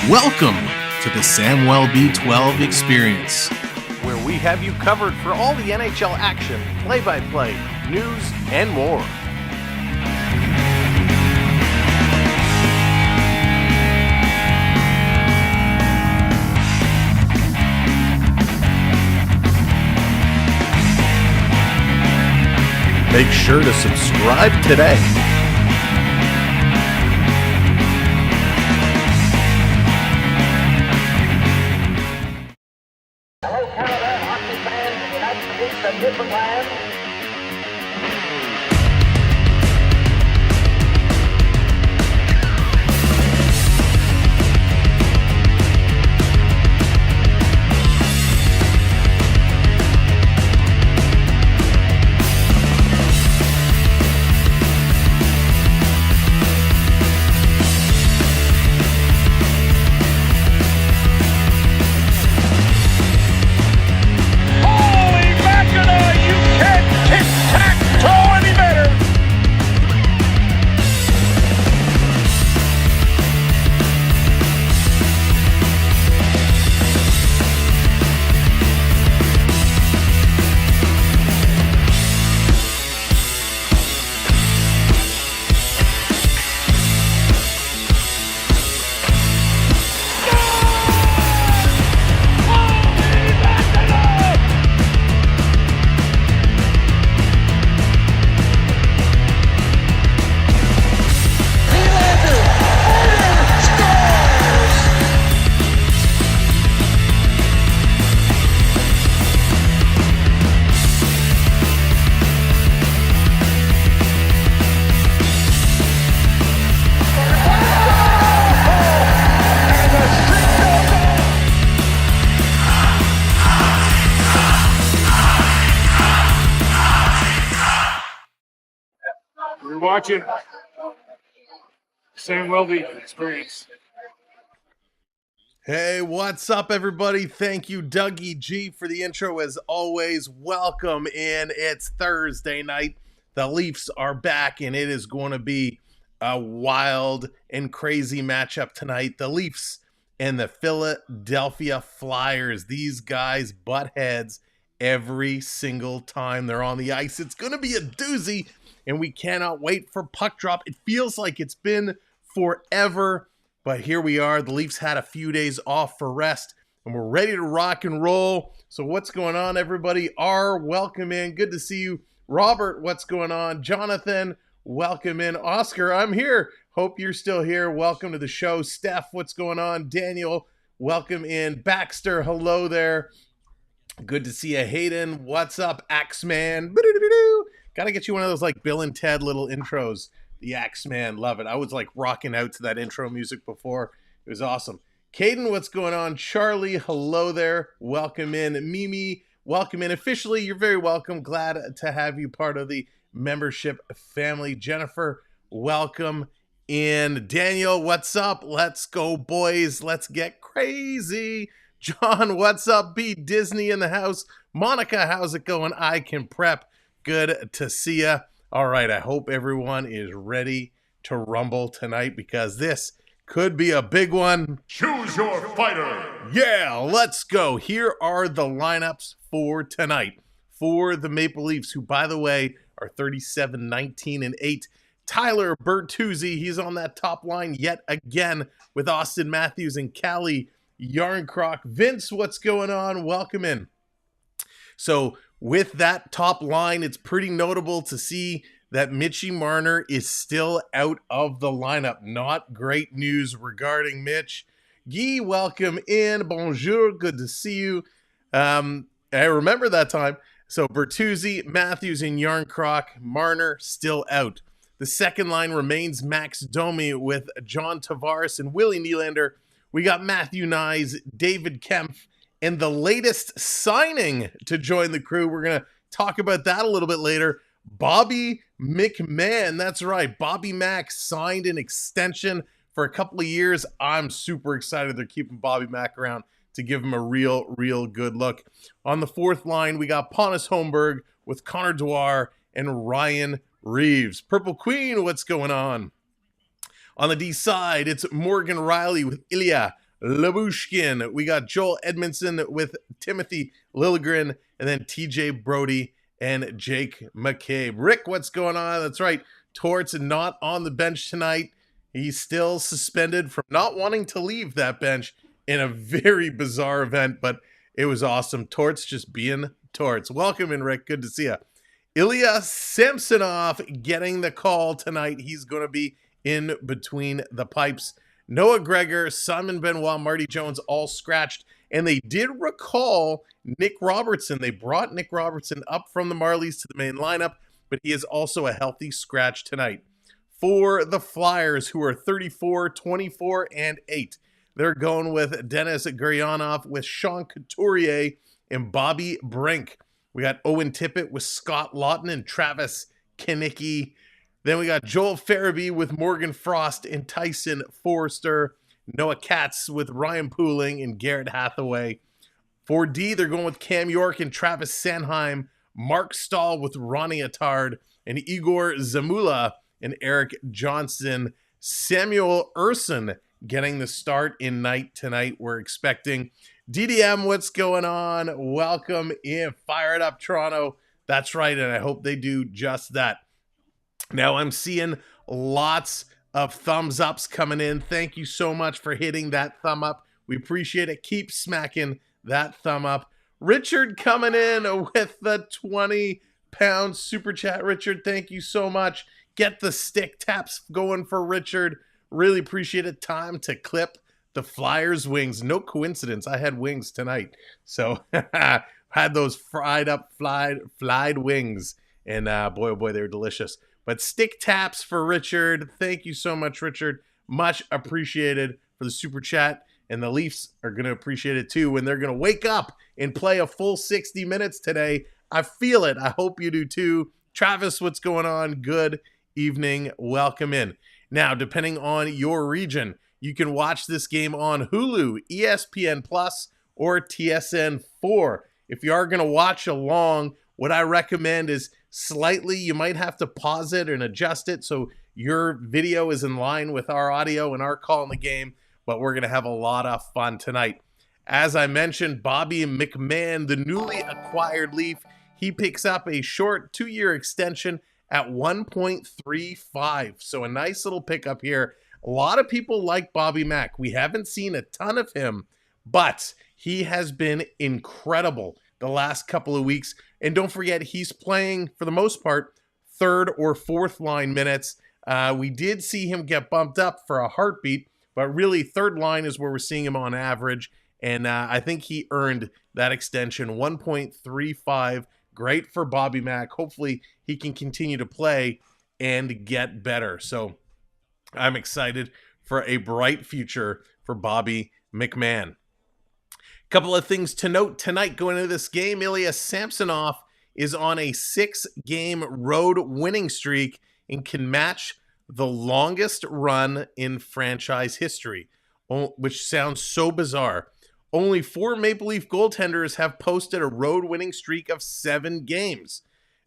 Welcome to the Samwelb B12 experience, where we have you covered for all the NHL action, play-by-play, news, and more. Make sure to subscribe today. Hello, Canada, hockey fans in the United States and different lands. You're watching Samwelb experience. Hey, what's up, everybody? Thank you, Dougie G, for the intro. As always, welcome in. It's Thursday night. The Leafs are back, and it is going to be a wild and crazy matchup tonight. The Leafs and the Philadelphia Flyers. These guys butt heads every single time they're on the ice. It's going to be a doozy, and we cannot wait for puck drop. It feels like it's been forever. But here we are. The Leafs had a few days off for rest, and we're ready to rock and roll. So what's going on, everybody? R, welcome in. Good to see you. Robert, what's going on? Jonathan, welcome in. Oscar, I'm here. Hope you're still here. Welcome to the show. Steph, what's going on? Daniel, welcome in. Baxter, hello there. Good to see you. Hayden, what's up? Axeman. Got to get you one of those like Bill and Ted little intros. The Axeman, love it. I was like rocking out to that intro music before. It was awesome. Caden, what's going on? Charlie, hello there. Welcome in. Mimi, welcome in. Officially, you're very welcome. Glad to have you part of the membership family. Jennifer, welcome in. Daniel, what's up? Let's go, boys. Let's get crazy. John, what's up? B Disney in the house. Monica, how's it going? I can prep. Good to see ya. All right, I hope everyone is ready to rumble tonight because this could be a big one. Choose your fighter. Yeah, let's go. Here are the lineups for tonight for the Maple Leafs, who, by the way, are 37-19-8. Tyler Bertuzzi, he's on that top line yet again with Austin Matthews and Callie Yarncroc. Vince, what's going on? Welcome in. So with that top line, it's pretty notable to see that Mitchie Marner is still out of the lineup. Not great news regarding Mitch. Guy, welcome in. Bonjour. Good to see you. I remember that time. So Bertuzzi, Matthews, and Yarncroc. Marner still out. The second line remains Max Domi with John Tavares and Willie Nylander. We got Matthew Nyes, David Kempf, and the latest signing to join the crew. We're going to talk about that a little bit later. Bobby McMahon. That's right. Bobby Mack signed an extension for a couple of years. I'm super excited they're keeping Bobby Mack around to give him a real good look. On the fourth line, we got Pontus Holmberg with Connor Dwyer and Ryan Reeves. Purple Queen, what's going on? On the D side, it's Morgan Riley with Ilya Labushkin. We got Joel Edmondson with Timothy Lilligren, and then TJ Brody and Jake McCabe. Rick, what's going on? That's right. Torts not on the bench tonight. He's still suspended from not wanting to leave that bench in a very bizarre event, but it was awesome. Torts just being Torts. Welcome in, Rick. Good to see you. Ilya Samsonov getting the call tonight. He's going to be in between the pipes. Noah Gregor, Simon Benoit, Marty Jones all scratched. And they did recall Nick Robertson. They brought Nick Robertson up from the Marlies to the main lineup, but he is also a healthy scratch tonight. For the Flyers, who are 34, 24, and 8, they're going with Dennis Guryanov, with Sean Couturier, and Bobby Brink. We got Owen Tippett with Scott Lawton and Travis Kinnicky. Then we got Joel Farabee with Morgan Frost and Tyson Forrester. Noah Katz with Ryan Pooling and Garrett Hathaway. For D, they're going with Cam York and Travis Sanheim. Mark Stahl with Ronnie Attard. And Igor Zamula and Eric Johnson. Samuel Urson getting the start in night tonight. We're expecting DDM, what's going on? Welcome in. Fire it up, Toronto. That's right, and I hope they do just that. Now, I'm seeing lots of thumbs ups coming in. Thank you so much for hitting that thumb up. We appreciate it. Keep smacking that thumb up. Richard coming in with the 20-pound super chat. Richard, thank you so much. Get the stick taps going for Richard. Really appreciate it. Time to clip the Flyers wings. No coincidence. I had wings tonight. So had those fried wings. And boy, oh boy, they were delicious. But stick taps for Richard. Thank you so much, Richard. Much appreciated for the super chat. And the Leafs are going to appreciate it too when they're going to wake up and play a full 60 minutes today. I feel it. I hope you do too. Travis, what's going on? Good evening. Welcome in. Now, depending on your region, you can watch this game on Hulu, ESPN Plus, or TSN 4. If you are going to watch along, what I recommend is you might have to pause it and adjust it so your video is in line with our audio and our call in the game, but we're going to have a lot of fun tonight. As I mentioned, Bobby McMahon, the newly acquired Leaf, he picks up a short 2-year extension at 1.35. So a nice little pickup here. A lot of people like Bobby Mack. We haven't seen a ton of him, but he has been incredible the last couple of weeks. And don't forget, he's playing, for the most part, third or fourth line minutes. We did see him get bumped up for a heartbeat, but really third line is where we're seeing him on average. And I think he earned that extension, 1.35. Great for Bobby Mack. Hopefully he can continue to play and get better. So I'm excited for a bright future for Bobby McMahon. Couple of things to note tonight going into this game. Ilya Samsonov is on a 6-game road winning streak and can match the longest run in franchise history, which sounds so bizarre. Only 4 Maple Leaf goaltenders have posted a road winning streak of 7 games.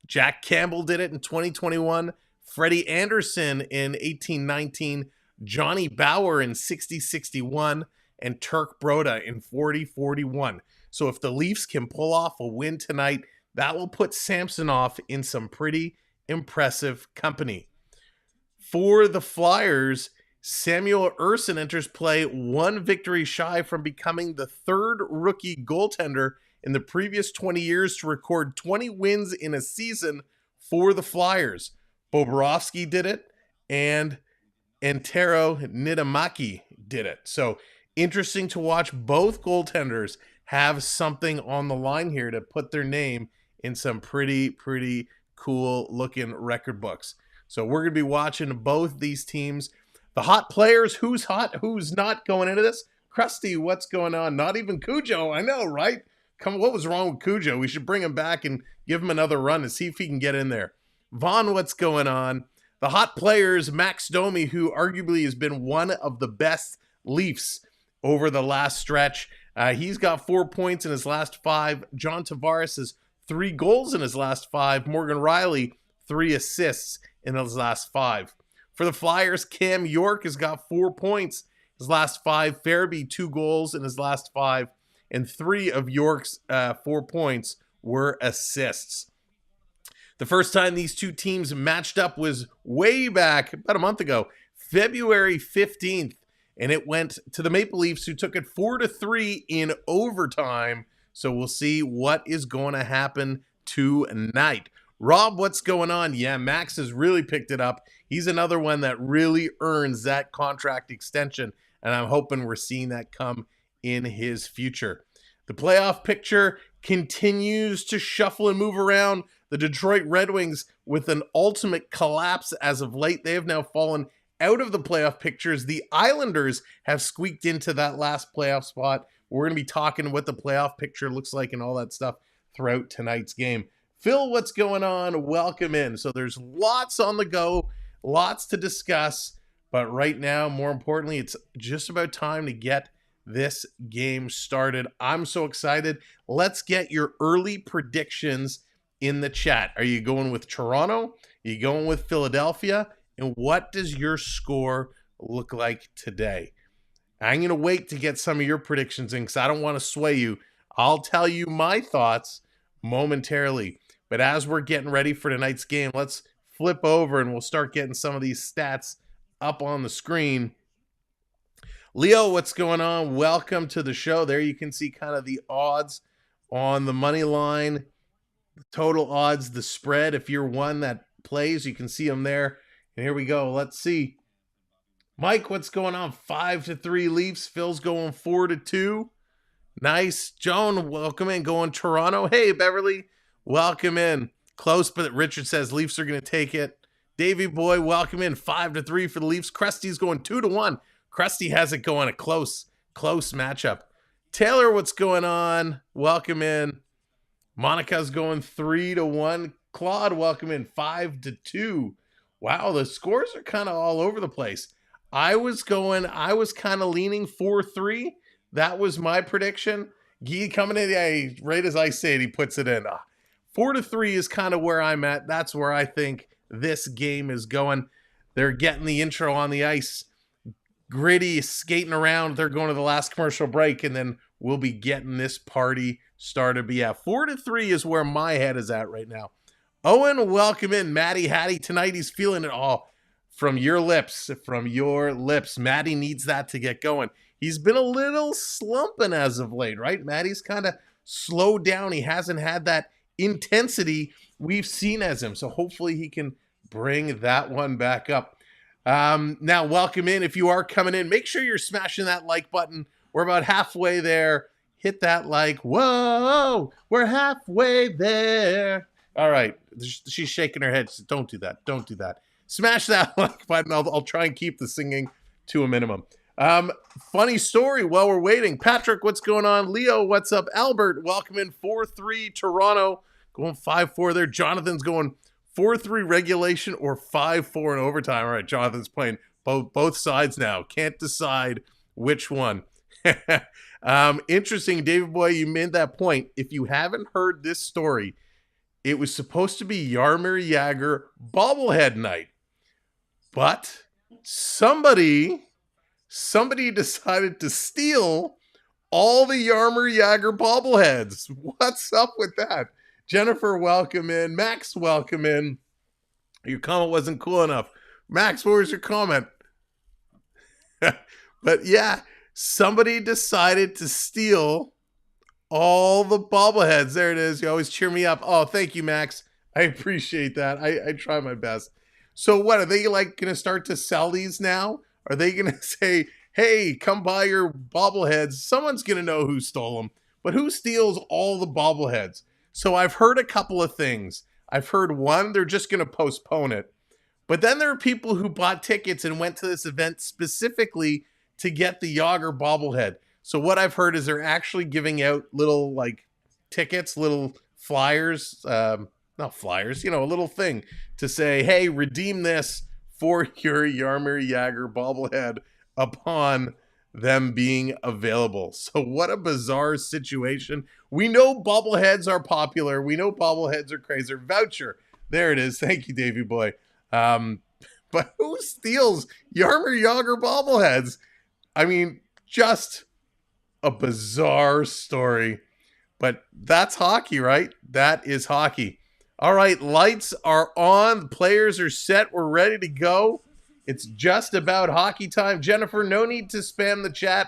Jack Campbell did it in 2021, Freddie Anderson in 18-19, Johnny Bauer in 60-61, and Turk Broda in 40-41. So if the Leafs can pull off a win tonight, that will put Samsonov in some pretty impressive company. For the Flyers, Samuel Urson enters play 1 victory shy from becoming the 3rd rookie goaltender in the previous 20 years to record 20 wins in a season for the Flyers. Bobrovsky did it, and Antero Niittymaki did it. So interesting to watch both goaltenders have something on the line here to put their name in some pretty cool looking record books. So we're going to be watching both these teams. The hot players, who's hot, who's not going into this? Krusty, what's going on? Not even Cujo, I know, right? What was wrong with Cujo? We should bring him back and give him another run to see if he can get in there. Vaughn, what's going on? The hot players, Max Domi, who arguably has been one of the best Leafs over the last stretch. He's got 4 points in his last 5. John Tavares has 3 goals in his last 5. Morgan Riley, 3 assists in his last 5. For the Flyers, Cam York has got 4 points. his last 5. Farabee 2 goals in his last 5. And 3 of York's 4 points were assists. The first time these two teams matched up was way back about a month ago, February 15th. And it went to the Maple Leafs, who took it 4-3 in overtime. So we'll see what is going to happen tonight. Rob, what's going on? Yeah, Max has really picked it up. He's another one that really earns that contract extension, and I'm hoping we're seeing that come in his future. The playoff picture continues to shuffle and move around. The Detroit Red Wings, with an ultimate collapse as of late, they have now fallen out of the playoff pictures. The Islanders have squeaked into that last playoff spot. We're going to be talking what the playoff picture looks like and all that stuff throughout tonight's game. Phil, what's going on? Welcome in. So there's lots on the go, lots to discuss, but right now, more importantly, it's just about time to get this game started. I'm so excited. Let's get your early predictions in the chat. Are you going with Toronto? Are you going with Philadelphia? And what does your score look like today? I'm going to wait to get some of your predictions in because I don't want to sway you. I'll tell you my thoughts momentarily. But as we're getting ready for tonight's game, let's flip over and we'll start getting some of these stats up on the screen. Leo, what's going on? Welcome to the show. There you can see kind of the odds on the money line, the total odds, the spread. If you're one that plays, you can see them there. And here we go. Let's see. Mike, what's going on? 5-3 Leafs. Phil's going 4-2. Nice. Joan, welcome in. Going Toronto. Hey, Beverly. Welcome in. Close, but Richard says Leafs are going to take it. Davey boy, welcome in. 5-3 for the Leafs. Krusty's going 2-1. Krusty has it going a close matchup. Taylor, what's going on? Welcome in. Monica's going 3-1. Claude, welcome in. 5-2. Wow, the scores are kind of all over the place. I was kind of leaning 4-3. That was my prediction. Guy coming in, right as I say it, he puts it in. 4-3 is kind of where I'm at. That's where I think this game is going. They're getting the intro on the ice. Gritty skating around. They're going to the last commercial break, and then we'll be getting this party started. But yeah, 4-3 is where my head is at right now. Owen, welcome in. Matty Hattie tonight. He's feeling it all from your lips. Matty needs that to get going. He's been a little slumping as of late, right? Matty's kind of slowed down. He hasn't had that intensity we've seen as him. So hopefully he can bring that one back up. Now, welcome in. If you are coming in, make sure you're smashing that like button. We're about halfway there. Hit that like. Whoa, we're halfway there. All right. She's shaking her head. She says, don't do that. Don't do that. Smash that like button. I'll try and keep the singing to a minimum. Funny story while we're waiting. Patrick, what's going on? Leo, what's up? Albert, welcome in. 4-3 Toronto. Going 5-4 there. Jonathan's going 4-3 regulation or 5-4 in overtime. All right, Jonathan's playing both sides now. Can't decide which one. Interesting, David Boy, you made that point. If you haven't heard this story, it was supposed to be Jaromir Jagr bobblehead night. But somebody decided to steal all the Jaromir Jagr bobbleheads. What's up with that? Jennifer, welcome in. Max, welcome in. Your comment wasn't cool enough. Max, what was your comment? But yeah, somebody decided to steal all the bobbleheads. There it is. You always cheer me up. Oh, thank you, Max. I appreciate that. I try my best. So what, are they like going to start to sell these now? Are they going to say, hey, come buy your bobbleheads? Someone's going to know who stole them. But who steals all the bobbleheads? So I've heard a couple of things. I've heard one, they're just going to postpone it. But then there are people who bought tickets and went to this event specifically to get the Jagr bobblehead. So what I've heard is they're actually giving out little like tickets, little flyers, not flyers, a little thing to say, hey, redeem this for your Jaromir Jagr bobblehead upon them being available. So what a bizarre situation. We know bobbleheads are popular. We know bobbleheads are crazy. Voucher. There it is. Thank you, Davey boy. But who steals Jaromir Jagr bobbleheads? I mean, just a bizarre story. But that's hockey, right? That is hockey. All right, lights are on. The players are set. We're ready to go. It's just about hockey time. Jennifer, no need to spam the chat.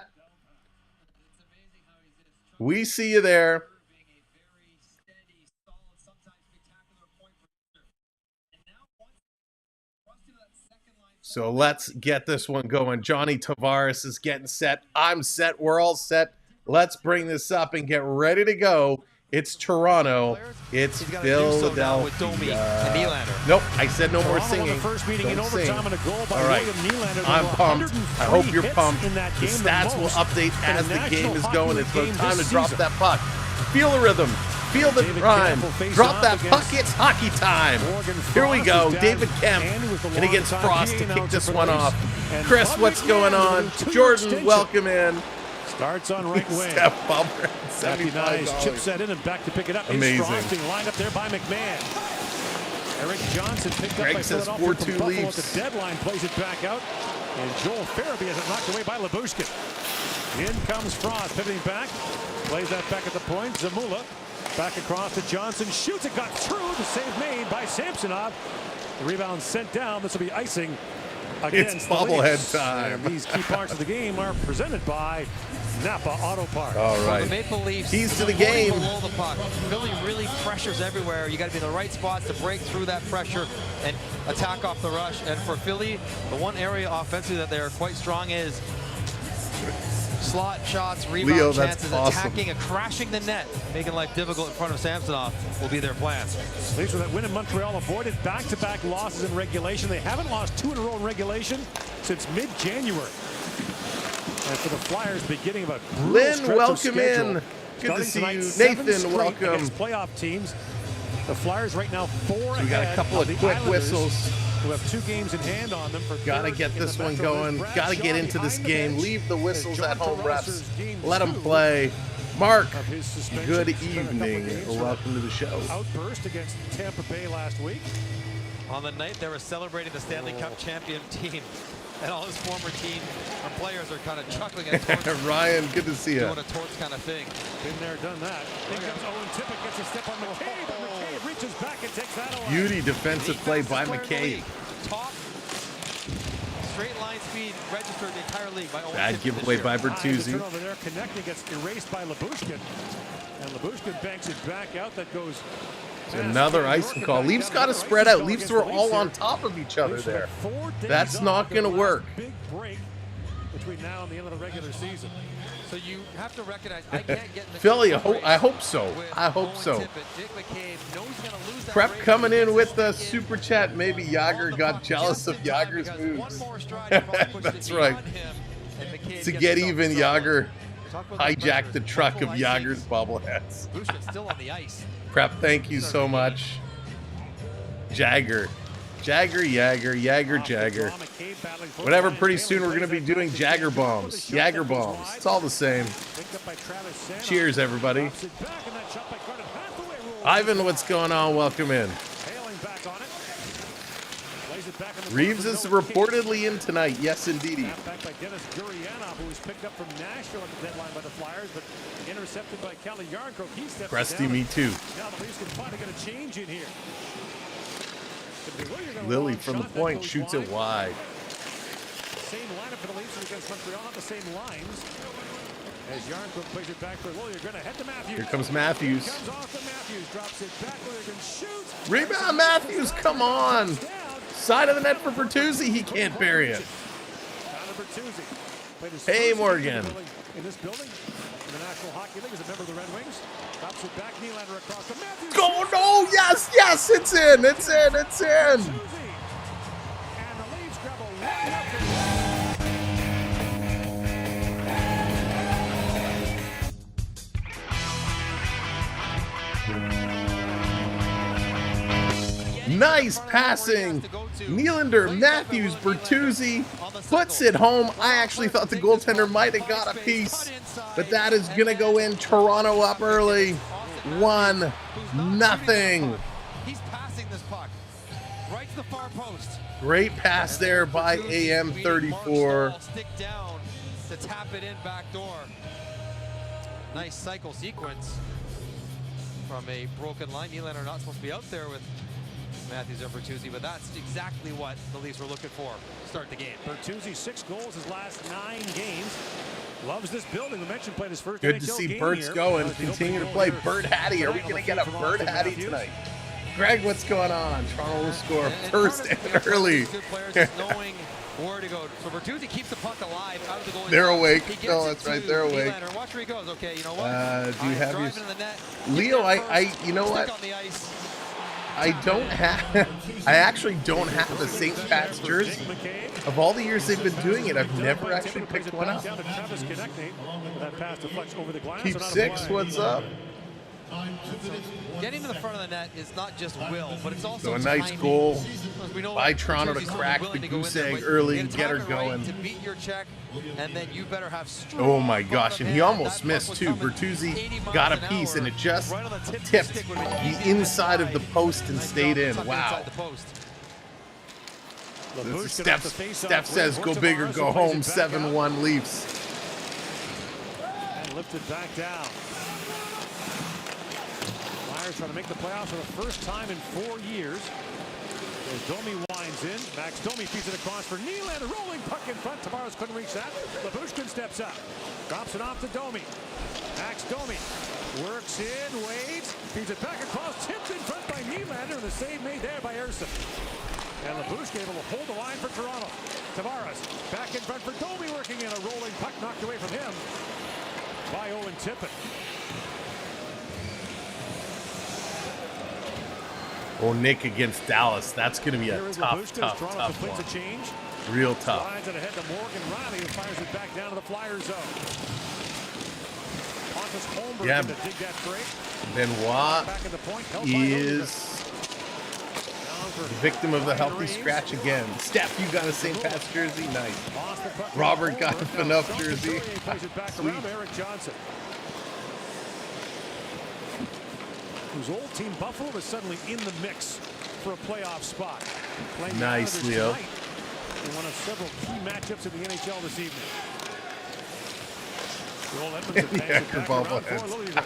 We see you there. So let's get this one going. Johnny Tavares is getting set. I'm set. We're all set. Let's bring this up and get ready to go. It's Toronto. It's Philadelphia. With Domi and Nylander. Nope, I said no more singing. First meeting Don't in overtime sing. and a goal by All right, Nylander. I'm pumped. I hope you're pumped. In that The game stats will update as the game is going. It's about time to drop season. that puck. Feel the rhythm. Feel the rhyme. Drop that puck. It's hockey time. Here we go. David Kemp and against Frost to kick this one off. Chris, what's going on? Jordan, welcome in. Starts on right wing. Steph Bummer. Nice. Chip set in and back to pick it up. Amazing. Being lined up there by McMahon. Eric Johnson picked Greg up by says Philadelphia 4-2 from Buffalo Leafs. at the deadline, plays it back out. And Joel Farabee has it knocked away by Lyubushkin. In comes Frost, pivoting back. Plays that back at the point. Zamula back across to Johnson. Shoots it, got through. The save made by Samsonov. The rebound sent down. This will be icing against It's the bobblehead Leafs. time. And these key parts of the game are presented by Napa Auto Parts. All The right. Maple Leafs Keys to the going game. below the puck. Philly really pressures everywhere. You got to be in the right spots to break through that pressure and attack off the rush. And for Philly, the one area offensively that they are quite strong is slot shots, rebound Leo, that's chances, awesome. attacking and crashing the net, making life difficult in front of Samsonov will be their plan. Leafs with that win in Montreal avoided back-to-back losses in regulation. They haven't lost 2 in a row in regulation since mid-January. And for the Flyers, beginning of a brutal Lynn, stretch of welcome schedule. in. Good to Starting see tonight, you. 7 Nathan, straight welcome. against playoff teams. The Flyers right now 4 We got a ahead couple of the quick Islanders, whistles. who have 2 games in hand on them. For Gotta third get in this the one Metro going. League. Gotta get Bradshaw into this behind the game. bench Leave the whistles as at John home, Tortorella's refs. game Let them 2 play. Mark, of his suspension. good It's been a couple evening. games for Welcome to the show. Outburst against Tampa Bay last week. On the night they were celebrating the Stanley Cup champion team, and all his former team and players are kind of chuckling at Torts Ryan, good to see you. doing a Torts kind of thing. Been there, done that. In comes Owen Tippett, gets a step on McCabe, but McCabe reaches back and takes that away. Beauty defensive play by McCabe. Top straight line speed registered the entire league by Owen Bad Tippett giveaway this by year. Bertuzzi. Turnover there, connecting, gets erased by Lyubushkin. And Lyubushkin banks it back out. That goes Another icing call. Leafs got to spread out. Leafs were all on top of each other there. That's not going to work. Big break between now and the end of the regular season. So you have to recognize I can't get in the Philly, race I hope so. with I hope Owen so. Tippett. Dick McCabe knows he's gonna lose that Prep race. coming in with the Second. super chat. Maybe Yager got jealous of Yager's moves. That's right. To get even, Yager hijacked the truck of Yager's bobbleheads. Still on the ice. Prep, thank you so much. Jagger. Jagger, Jagger. Whatever, pretty soon we're going to be doing Jagger bombs. Jagger bombs. It's all the same. Cheers, everybody. Ivan, what's going on? Welcome in. Reeves is reportedly in tonight. Yes, indeedy. Back by Dennis Gurianov, who was picked up from Nashville at the deadline by the Flyers, but intercepted by Kelly Yarncroke. He steps Presty, down. me too. Now the Leafs can finally get a change in here. Lily from the point shoots it wide. Same lineup for the Leafs as against Montreal, not the same lines. As Yarncroke plays it back for Lilligren, ahead to Matthews. Here comes Matthews. Comes off to Matthews, drops it back. Lilligren shoots. Rebound, Matthews, come on. Side of the net for Bertuzzi. He can't bury it. Hey, Morgan. In this building, in the National Hockey League, as a member of the Red Wings. Drops it back, Nylander across to Matthews. Go, no, yes, it's in. And the Leafs grab a 1-0. Nice passing. Nylander, Matthews, Bertuzzi puts it home. I actually thought the goaltender might have got a piece, but that is going to go in. Toronto up early. 1-0. He's passing this puck right to the far post. Great pass there by AM34. Stick down to tap it in back door. Nice cycle sequence from a broken line. Nylander not supposed to be out there with Matthews or Bertuzzi, but that's exactly what the Leafs were looking for to start the game. Bertuzzi, 6 goals his last 9 games. Loves this building. We mentioned played his first Good NHL to see game Bert's here. going. Continue to play. Bird Hattie. Are we going to get a Bird Hattie tonight? Greg, what's going on? Toronto will score first and early. Good players just knowing where to go. So Bertuzzi keeps the puck alive out of the goal. They're awake. No, that's right. They're awake. Nylander. Watch where he goes. Okay, you know what? Do you have your... the net. Leo, you know what? On the ice. I don't have, I actually don't have a St. Pat's jersey. Of all the years they've been doing it, I've never actually picked one up. Keep 6, what's up? Getting to the front of the net is not just will, but it's also So a nice timing. goal We know by Toronto to Bertuzzi's crack willing the to go in goose there, egg but early you and gotta get her time it right going. to beat your check, and then you better have strong Oh my gosh, and he front of almost hand. missed That too. puck was coming 80 Bertuzzi miles got a an piece hour. and it just Right on the tip of the tipped stick would have been easy the inside of the inside. post and Nice stayed job in. tucking Wow. inside the post. This is Steph says go big or go home. 7-1 Leafs. And lifted back down. Flyers trying to make the playoffs for the first time in 4 years. As Domi winds in. Max Domi feeds it across for Nylander. Rolling puck in front. Tavares couldn't reach that. Lyubushkin steps up. Drops it off to Domi. Max Domi works in, waits, feeds it back across, tipped in front by Nylander, and the save made there by Erson. And Lyubushkin able to hold the line for Toronto. Tavares back in front for Domi, working in a rolling puck knocked away from him by Owen Tippett. Oh, Nick against Dallas. That's going to be a tough one. A change. Real tough. Slides it ahead to Morgan Riley, who fires it back down to the Flyer zone. Pontus Holmberg Yeah. to dig that break. Benoit Back in the point. is the victim of the healthy scratch again. Steph, you got a St. Pat's jersey? Nice. Robert got a Phaneuf jersey. Plays it back Sweet. around Eric Johnson, whose old team Buffalo is suddenly in the mix for a playoff spot. Playing the Nice, Islanders Leo. tonight in one of several key matchups in the NHL this evening. Joel Edmondson Yeah, bangs it back around for bobbleheads. Lilligren.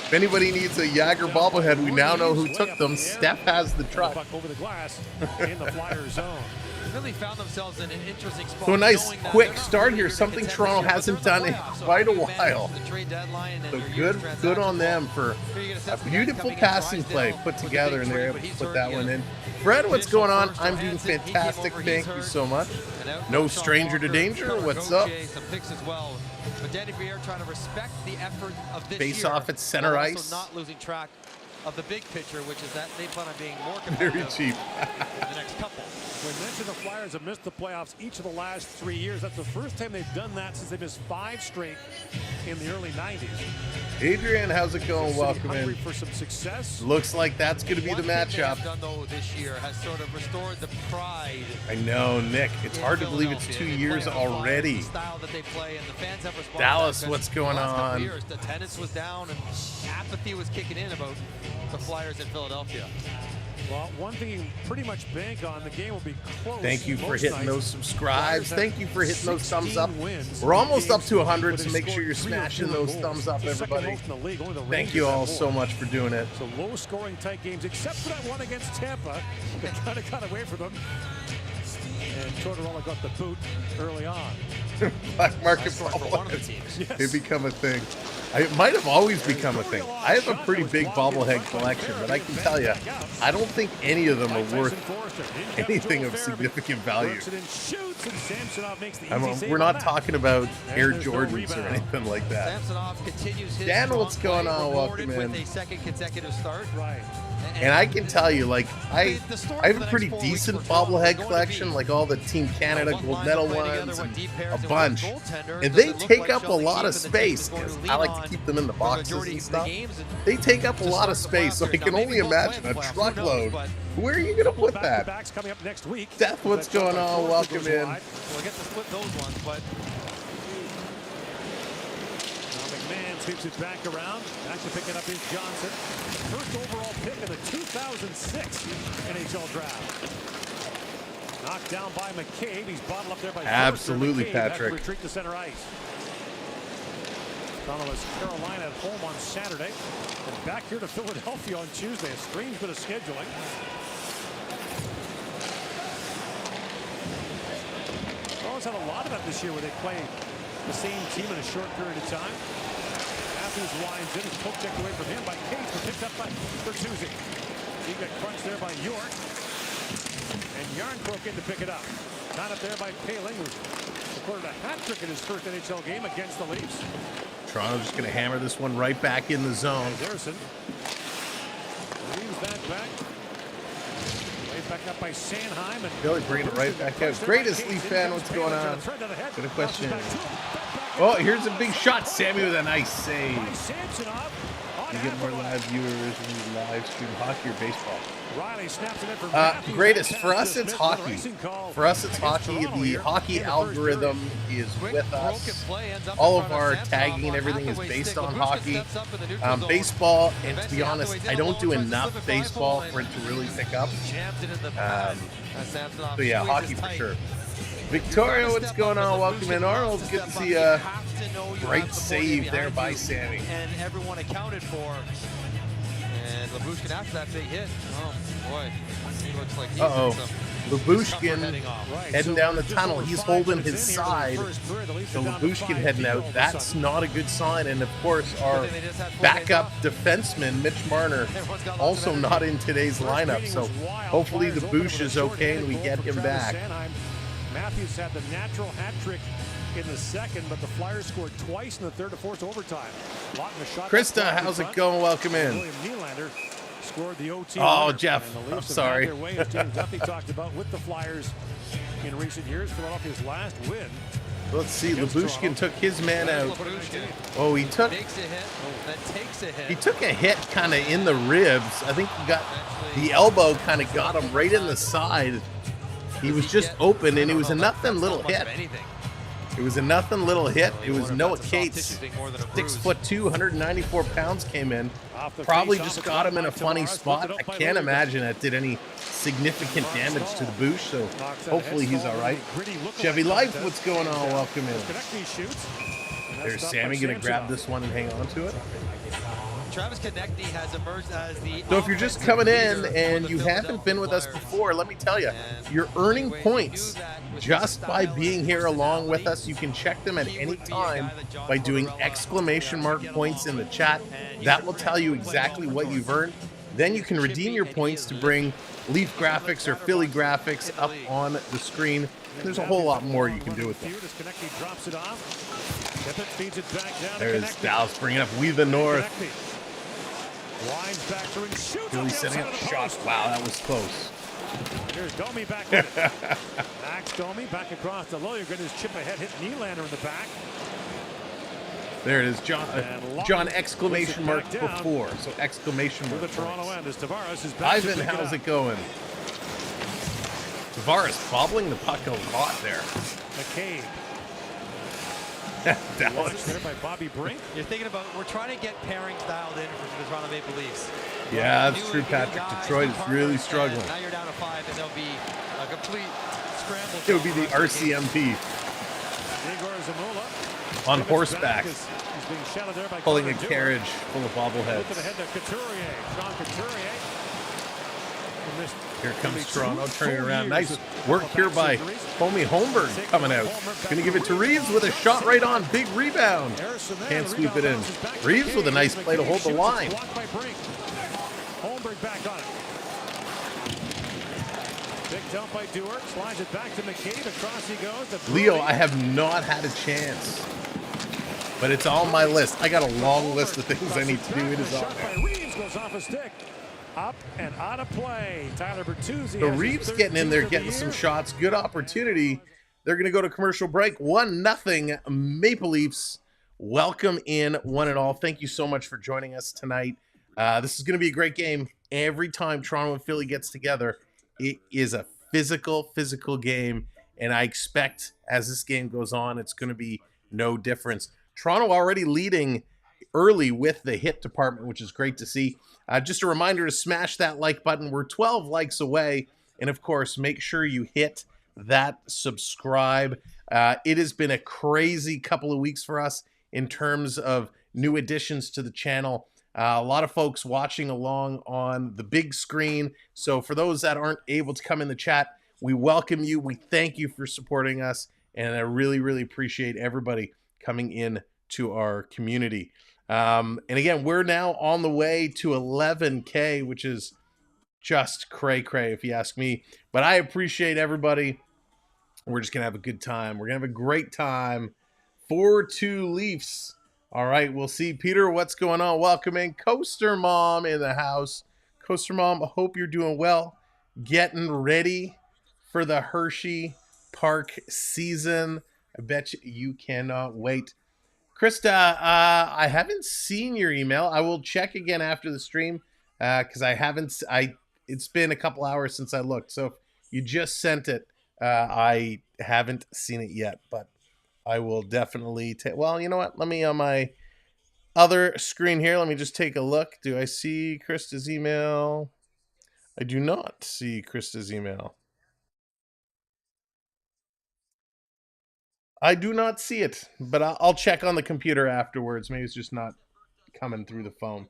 If anybody needs a Jagger bobblehead, we now know who took them. Steph has the truck. Puck over the glass in the Flyer zone. Really found themselves in an interesting spot. So a nice knowing that quick they're not start really here, gonna something contend Toronto this year, hasn't but they're done in in the playoffs, so quite a how do you manage while. the trade deadline and So your good year's on them for Here you get a sense of guys beautiful coming in passing play Drysdale put with the together, big and they're trade, able but to he's put hurt that again. one in. Fred, what's going on? First I'm for doing Hansen. He came fantastic. over, Thank he's you hurt. so much. And out No comes Sean stranger to Walker, danger. Connor What's up? Gauthier, some picks as well. But Danny Briere trying to respect the effort of this Face year, off at center while ice. also not losing track of the big picture, which is that they plan on being more Very competitive cheap. in the next couple. We mentioned the Flyers have missed the playoffs each of the last 3 years. That's the first time they've done that since they missed 5 straight in the early 90s. Adrian, how's it going? City Welcome hungry in. for some success. Looks like that's going to be the One thing they matchup. have done though this year has sort of restored the pride. I know, Nick. It's in hard to believe it's Philadelphia. 2 They years play on the already. the style that they play, and the fans have responded. Dallas, to that, what's 'cause going the last couple on? Years, the attendance was down and apathy was kicking in about the Flyers in Philadelphia. Well, one thing you pretty much bank on, the game will be close. Thank you for most hitting nights. those subscribes. Flyers have Thank you for hitting those thumbs up. 16 wins We're almost in up to 100, games so where make they sure you're scored 3 or smashing fewer those goals. thumbs up, The second everybody. most in the league. Only the Thank Rangers you all have so more. much for doing it. So low scoring tight games, except for that one against Tampa. They kind of got away from them. And Tortorella got the boot early on. Black market Nice score for one of the bobbleheads. teams. They become a thing. It might have always become a thing. I have a pretty big bobblehead collection, but I can tell you, I don't think any of them are worth anything of significant value. We're not talking about Air Jordans or anything like that. Samsonov continues his Dan, strong what's going play, on? rewarded Welcome with in. a second consecutive start. Right. And I can tell you, like, I The story have for the a pretty next 4 weeks decent for Toronto is bobblehead going to collection, be, like all the Team Canada what gold lines medal to play together, ones what and deep pairs, a and what bunch. goaltender And does they it look take like up a Sheldon lot of Keefe and the team is space. going to 'Cause lean I like on to keep them in the for boxes majority and of the stuff. games and They take up a to lot of start the space, so I playoffs. can Now, only maybe we'll play imagine the a playoffs, who truckload. knows, Where are you going to put that? Back-to-backs coming up next week. Seth, what's going on? Welcome in. We'll get to split those ones, but McMahon sweeps it back around. Back to pick it up is Johnson. First overall pick in the 2006 NHL draft. Knocked down by McCabe. He's bottled up there by Absolutely, McCabe. Patrick. Retreat to center ice. Toronto was Carolina at home on Saturday. And back here to Philadelphia on Tuesday. A strange bit of scheduling. Toronto's had a lot of that this year where they play the same team in a short period of time. Matthews winds in. His poke checked away from him by Cage, but picked up by Bertuzzi. He got crunched there by York. And Yarncroke in to pick it up. Not up there by Paling, who recorded a hat trick in his first NHL game against the Leafs. Toronto just going to hammer this one right back in the zone. Anderson leaves that back. Laid back up by Sanheim. And Billy bringing it right back out. Greatest Leaf fan, what's going on? Got a question. Oh, here's a big shot. Sammy with a nice save. You get more live viewers when you live stream hockey or baseball. Riley snaps it in for Greatest. For us, it's hockey. For us, it's hockey. The hockey algorithm is with us. All of our tagging and everything is based on hockey. Baseball, and to be honest, I don't do enough baseball for it to really pick up. So yeah, hockey for sure. Victoria, what's going on? Welcome in, Arnold. Good to see a great save there by Sammy. And everyone accounted for. And Lyubushkin after that big hit. Oh boy, he looks like he's Lyubushkin heading down the tunnel. He's holding his side. So Lyubushkin heading out. That's not a good sign. And of course, our backup defenseman, Mitch Marner, also not in today's lineup. So hopefully the Bush is okay and we get him back. Matthews had the natural hat trick in the second, but the Flyers scored twice in the third to force overtime. Krista, how's it going? Welcome in. William Nylander scored the OT. Oh, Jeff, I'm sorry. Their way, as James Duffy talked about with the Flyers in recent years. Philadelphia's last win. Let's see. Lyubushkin took his man out. Oh, he took a hit kind of in the ribs. I think he got the elbow kind of got him right in the side. He was just open, and it was a nothing little hit. It was a nothing little hit. It was Noah Cates, 6'2", 194 pounds, came in. Probably just got him in a funny spot. I can't imagine that did any significant damage to the Bush, so hopefully he's all right. Chevy Life, what's going on? Welcome in. There's Sammy going to grab this one and hang on to it. Travis Konecny has emerged as the... So if you're just coming in and you haven't been with us before, let me tell you, you're earning points just by being here along with us. You can check them at any time by doing ! points in the chat. That will tell you exactly what you've earned. Then you can redeem your points to bring Leaf graphics or Philly graphics up on the screen. There's a whole lot more you can do with them. There's Dallas bringing up We the North. Philly setting up shots. Wow, that was close. Here's Domi back with it. Max Domi back across to Lilligren. His chip ahead hit Nylander in the back. There it is, John exclamation mark before. So exclamation mark. The Toronto end as Tavares is back. Ivan, how's it going? Tavares bobbling the puck a lot there. McCabe. Dallas. There by Bobby Brink. You're thinking about, we're trying to get pairings dialed in for the Toronto Maple Leafs. Yeah, that's true, Patrick. Detroit is really struggling. Now you're down to 5, and there'll be a complete scramble. It would be the RCMP. On horseback. Pulling a carriage full of bobbleheads. Here comes Toronto, turning around. Nice work here by Homie Holmberg coming out. Going to give it to Reeves with a shot right on. Big rebound. Can't sweep it in. Reeves with a nice play to hold the line. Holmberg back on it. Big dump by Dewar. Slides it back to McCabe. Across he goes. Leo, I have not had a chance. But it's on my list. I got a long list of things I need to do. It is on there. Reeves goes off a stick. Up and out of play. Tyler Bertuzzi. So Reeves getting in there, getting some shots. Good opportunity. They're going to go to commercial break. 1-0 Maple Leafs. Welcome in, one and all. Thank you so much for joining us tonight. This is going to be a great game. Every time Toronto and Philly gets together, it is a physical game. And I expect as this game goes on, it's going to be no difference. Toronto already leading early with the hit department, which is great to see. Just a reminder to smash that like button. We're 12 likes away, And of course, make sure you hit that subscribe. It has been a crazy couple of weeks for us in terms of new additions to the channel. A lot of folks watching along on the big screen. So for those that aren't able to come in the chat, we welcome you. We thank you for supporting us. And I really, really appreciate everybody coming in to our community. And again, we're now on the way to 11K, which is just cray-cray if you ask me. But I appreciate everybody. We're just going to have a good time. We're going to have a great time. 4-2 Leafs. All right, we'll see. Peter, what's going on? Welcome in. Coaster Mom in the house. Coaster Mom, I hope you're doing well. Getting ready for the Hershey Park season. I bet you cannot wait. Krista, I haven't seen your email. I will check again after the stream because I haven't. It's been a couple hours since I looked. So if you just sent it, I haven't seen it yet, but I will definitely take. Well, you know what? Let me on my other screen here. Let me just take a look. Do I see Krista's email? I do not see Krista's email. I do not see it, but I'll check on the computer afterwards. Maybe it's just not coming through the phone.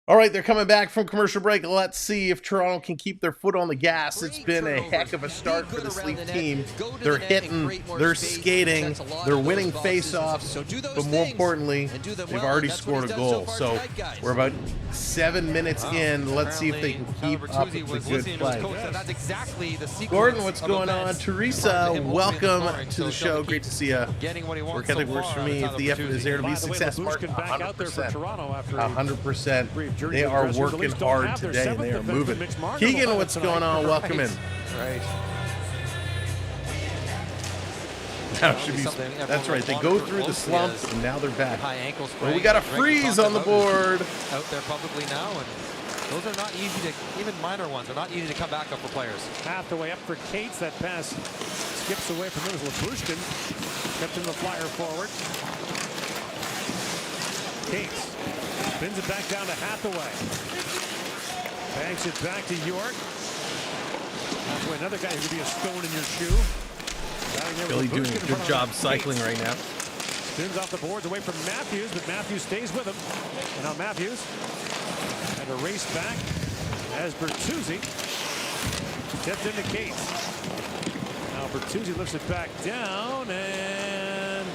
All right, they're coming back from commercial break. Let's see if Toronto can keep their foot on the gas. It's been a heck of a start for this Leaf team. They're hitting, they're skating, they're winning face-offs, but more importantly, they've already scored a goal. So we're about 7 minutes in. Let's see if they can keep up with the good play. Gordon, what's going on? Teresa, welcome to the show. Great to see you. Work ethic works for me. If the effort is there to be a success, Martin, 100%. 100%. They are working hard today. They are moving. Keegan, what's going on? Welcome in. Right. That's right. They go through the slump, and now they're back. High ankle Well, sprain. we got a freeze on the board. Out there publicly now, and those are not easy to, even minor ones, are not easy to come back up for players. Half the way up for Cates. That pass skips away from him as Labushkin kept in the flyer forward. Cates spins it back down to Hathaway. Banks it back to York. Halfway, another guy who could be a stone in your shoe. Billy doing a good job cycling right now. Spins off the boards away from Matthews, but Matthews stays with him. And now Matthews had a race back as Bertuzzi tipped into Cates. Now Bertuzzi lifts it back down and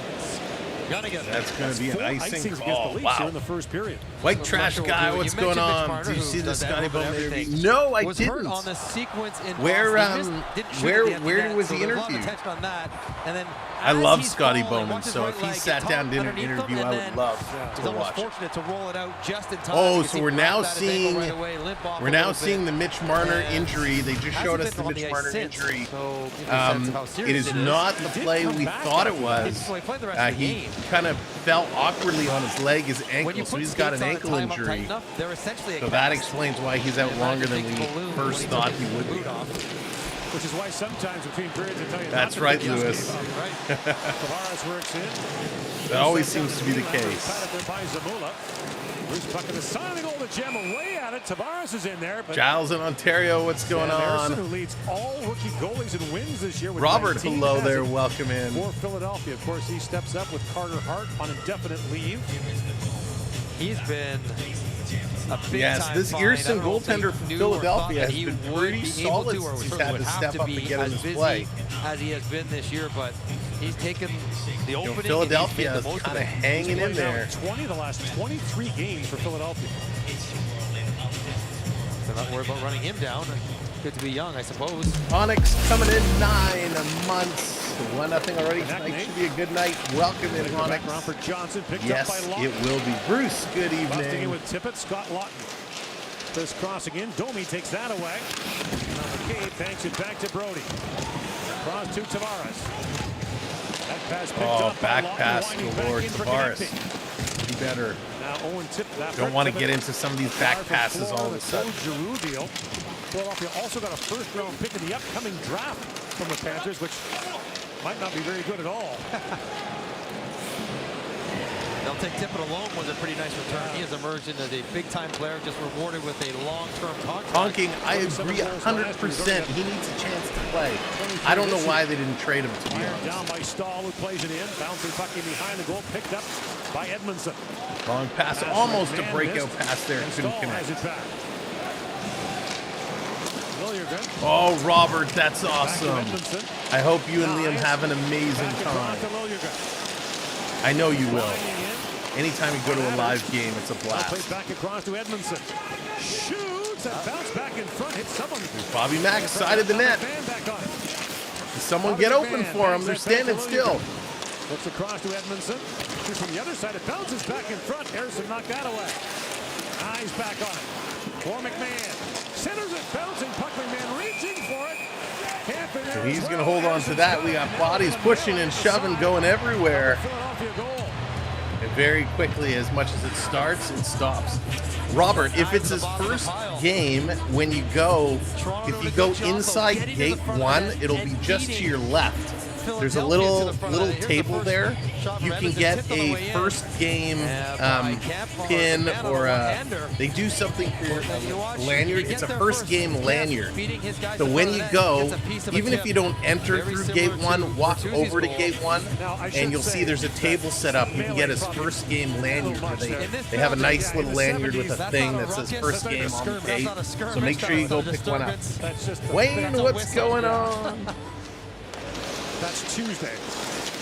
that's going to be an icing call. Oh, wow. In the first period. White trash guy, what's going on? Do you see the Scotty Bowman interview? No, I didn't. On the sequence in where was the interview? I love Scotty Bowman, so if he sat down and did an interview, I would love to watch it. To roll it out just in time. Oh, so we're now seeing the Mitch Marner injury. They just showed us the Mitch Marner injury. It is not the play we thought it was. He kind of fell awkwardly on his leg, his ankle, so he's got an ankle injury. So that explains why he's out longer than we first thought he would be. Which is why sometimes between periods I tell you. That's right, Lewis. Tavares works in. That always seems to be the case. Bruce Bucket is signing all the gem away at it. Tavares is in there. But Giles in Ontario, what's going on? Who leads all rookie goalies in wins this year. With Robert, hello there. Welcome in. For Philadelphia, of course, he steps up with Carter Hart on indefinite leave. He's been a big this Earson goaltender from Philadelphia has been pretty solid since he's had to step up and get in his play. As he has been this year, but he's taken the opening. Philadelphia is kind of hanging in there. 20 of the last 23 games for Philadelphia. They're not worried about running him down. Good to be young, I suppose. Onyx coming in 9 months. 1-0 already. Tonight should be a good night. Welcome in, Onyx. For Johnson, picked yes, up by Lawton. It will be. Bruce, good evening. Busting in with Tippett, Scott Lawton. This crossing in, Domi takes that away. Now McCabe banks it back to Brody. Cross to Tavares. That pass picked up back by pass to Lord Tavares. Be better. Now Owen don't want to get into some of these back passes all of a sudden. Giroux deal. Philadelphia also got a first-round pick in the upcoming draft from the Panthers, which might not be very good at all. No, I'll take Tippett alone was a pretty nice return. He has emerged into a big-time player, just rewarded with a long-term contract. Honking, I agree 100%. He needs a chance to play. I don't know why they didn't trade him, to be honest. Down by Stahl, who plays it in. Bouncing puck in behind the goal, picked up by Edmondson. Long pass, almost a breakout pass there. Couldn't connect. Oh, Robert, that's awesome. I hope you and Liam have an amazing time. I know you will. Anytime you go to a live game, it's a blast. Back across to Edmondson. Shoots and bounce back in front. Hit someone. Bobby Mack side of the net. Someone get open for him. They're standing still. Looks across to Edmondson. Shoots from the other side. It bounces back in front. Harrison knocked that away. Eyes back on it. For McMahon. Centers it. Bouncing puck. McMahon reaching for it. So he's going to hold on to that. We got bodies pushing and shoving, going everywhere. And very quickly, as much as it starts, it stops. Robert, if it's his first game, when you go, if you go inside gate 1, it'll be just to your left. There's a little table there. You can get a first game pin or they do something for a lanyard. It's a first game lanyard. So when you go, even if you don't enter through gate 1, walk over to gate 1 and you'll see there's a table set up. You can get his first game lanyard. They have a nice little lanyard with a thing that says first game on the gate. So make sure you go pick one up. Wayne, what's going on? That's Tuesday.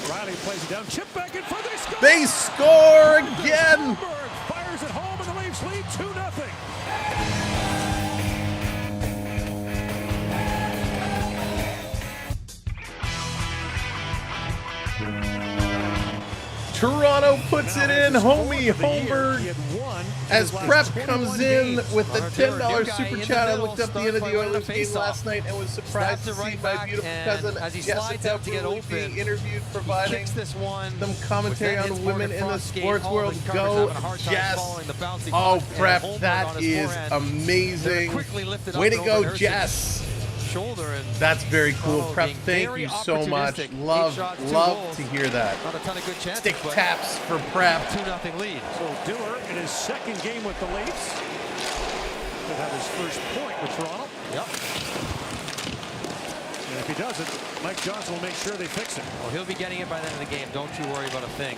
Riley plays it down. Chip back in front. They score again. Fires it home, and the Leafs lead 2-0. Toronto puts it in. Homie Holmberg. As Prep comes in with the $10 super chat, I looked up the end of the Oilers game last night and was surprised to see my beautiful cousin Jessica be interviewed, providing some commentary on women in the sports world. Go, Jess. Oh, Prep, that is amazing. Way to go, Jess. That's very cool. Prep, thank you so much. Love to hear that. Stick taps for Prep. 2-0 lead. So Diller in his second game with the Leafs. Could have his first point with Toronto. Yep. And if he doesn't, Mike Johnson will make sure they fix it. Well, he'll be getting it by the end of the game. Don't you worry about a thing.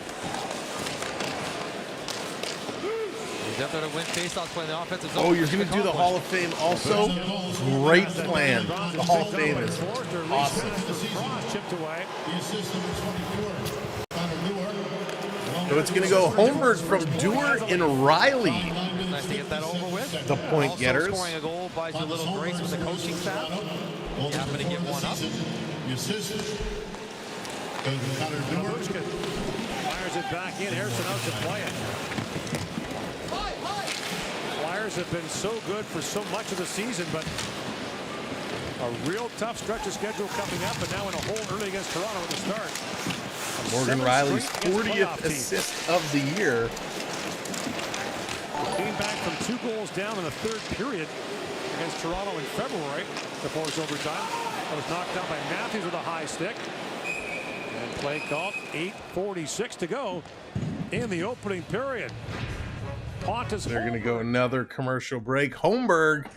He's out there to win faceoffs, playing the offensive zone. Oh, you're going to do the Hall of Fame also? Great plan. The Hall of Fame is awesome. So it's going to go Holmberg from Dewar and Riley. Nice to get that over with. The point getters. Scoring a goal buys you a little grace with the coaching staff. You happen to give one up. Fires it back in. Harrison out to play it. Flyers have been so good for so much of the season, but a real tough stretch of schedule coming up, and now in a hole early against Toronto at the start. Morgan Riley's 40th assist of the year. Came back from 2 goals down in the third period against Toronto in February before it's overtime. That was knocked down by Matthews with a high stick. And play called. 8:46 to go in the opening period. They're going to go another commercial break. Holmberg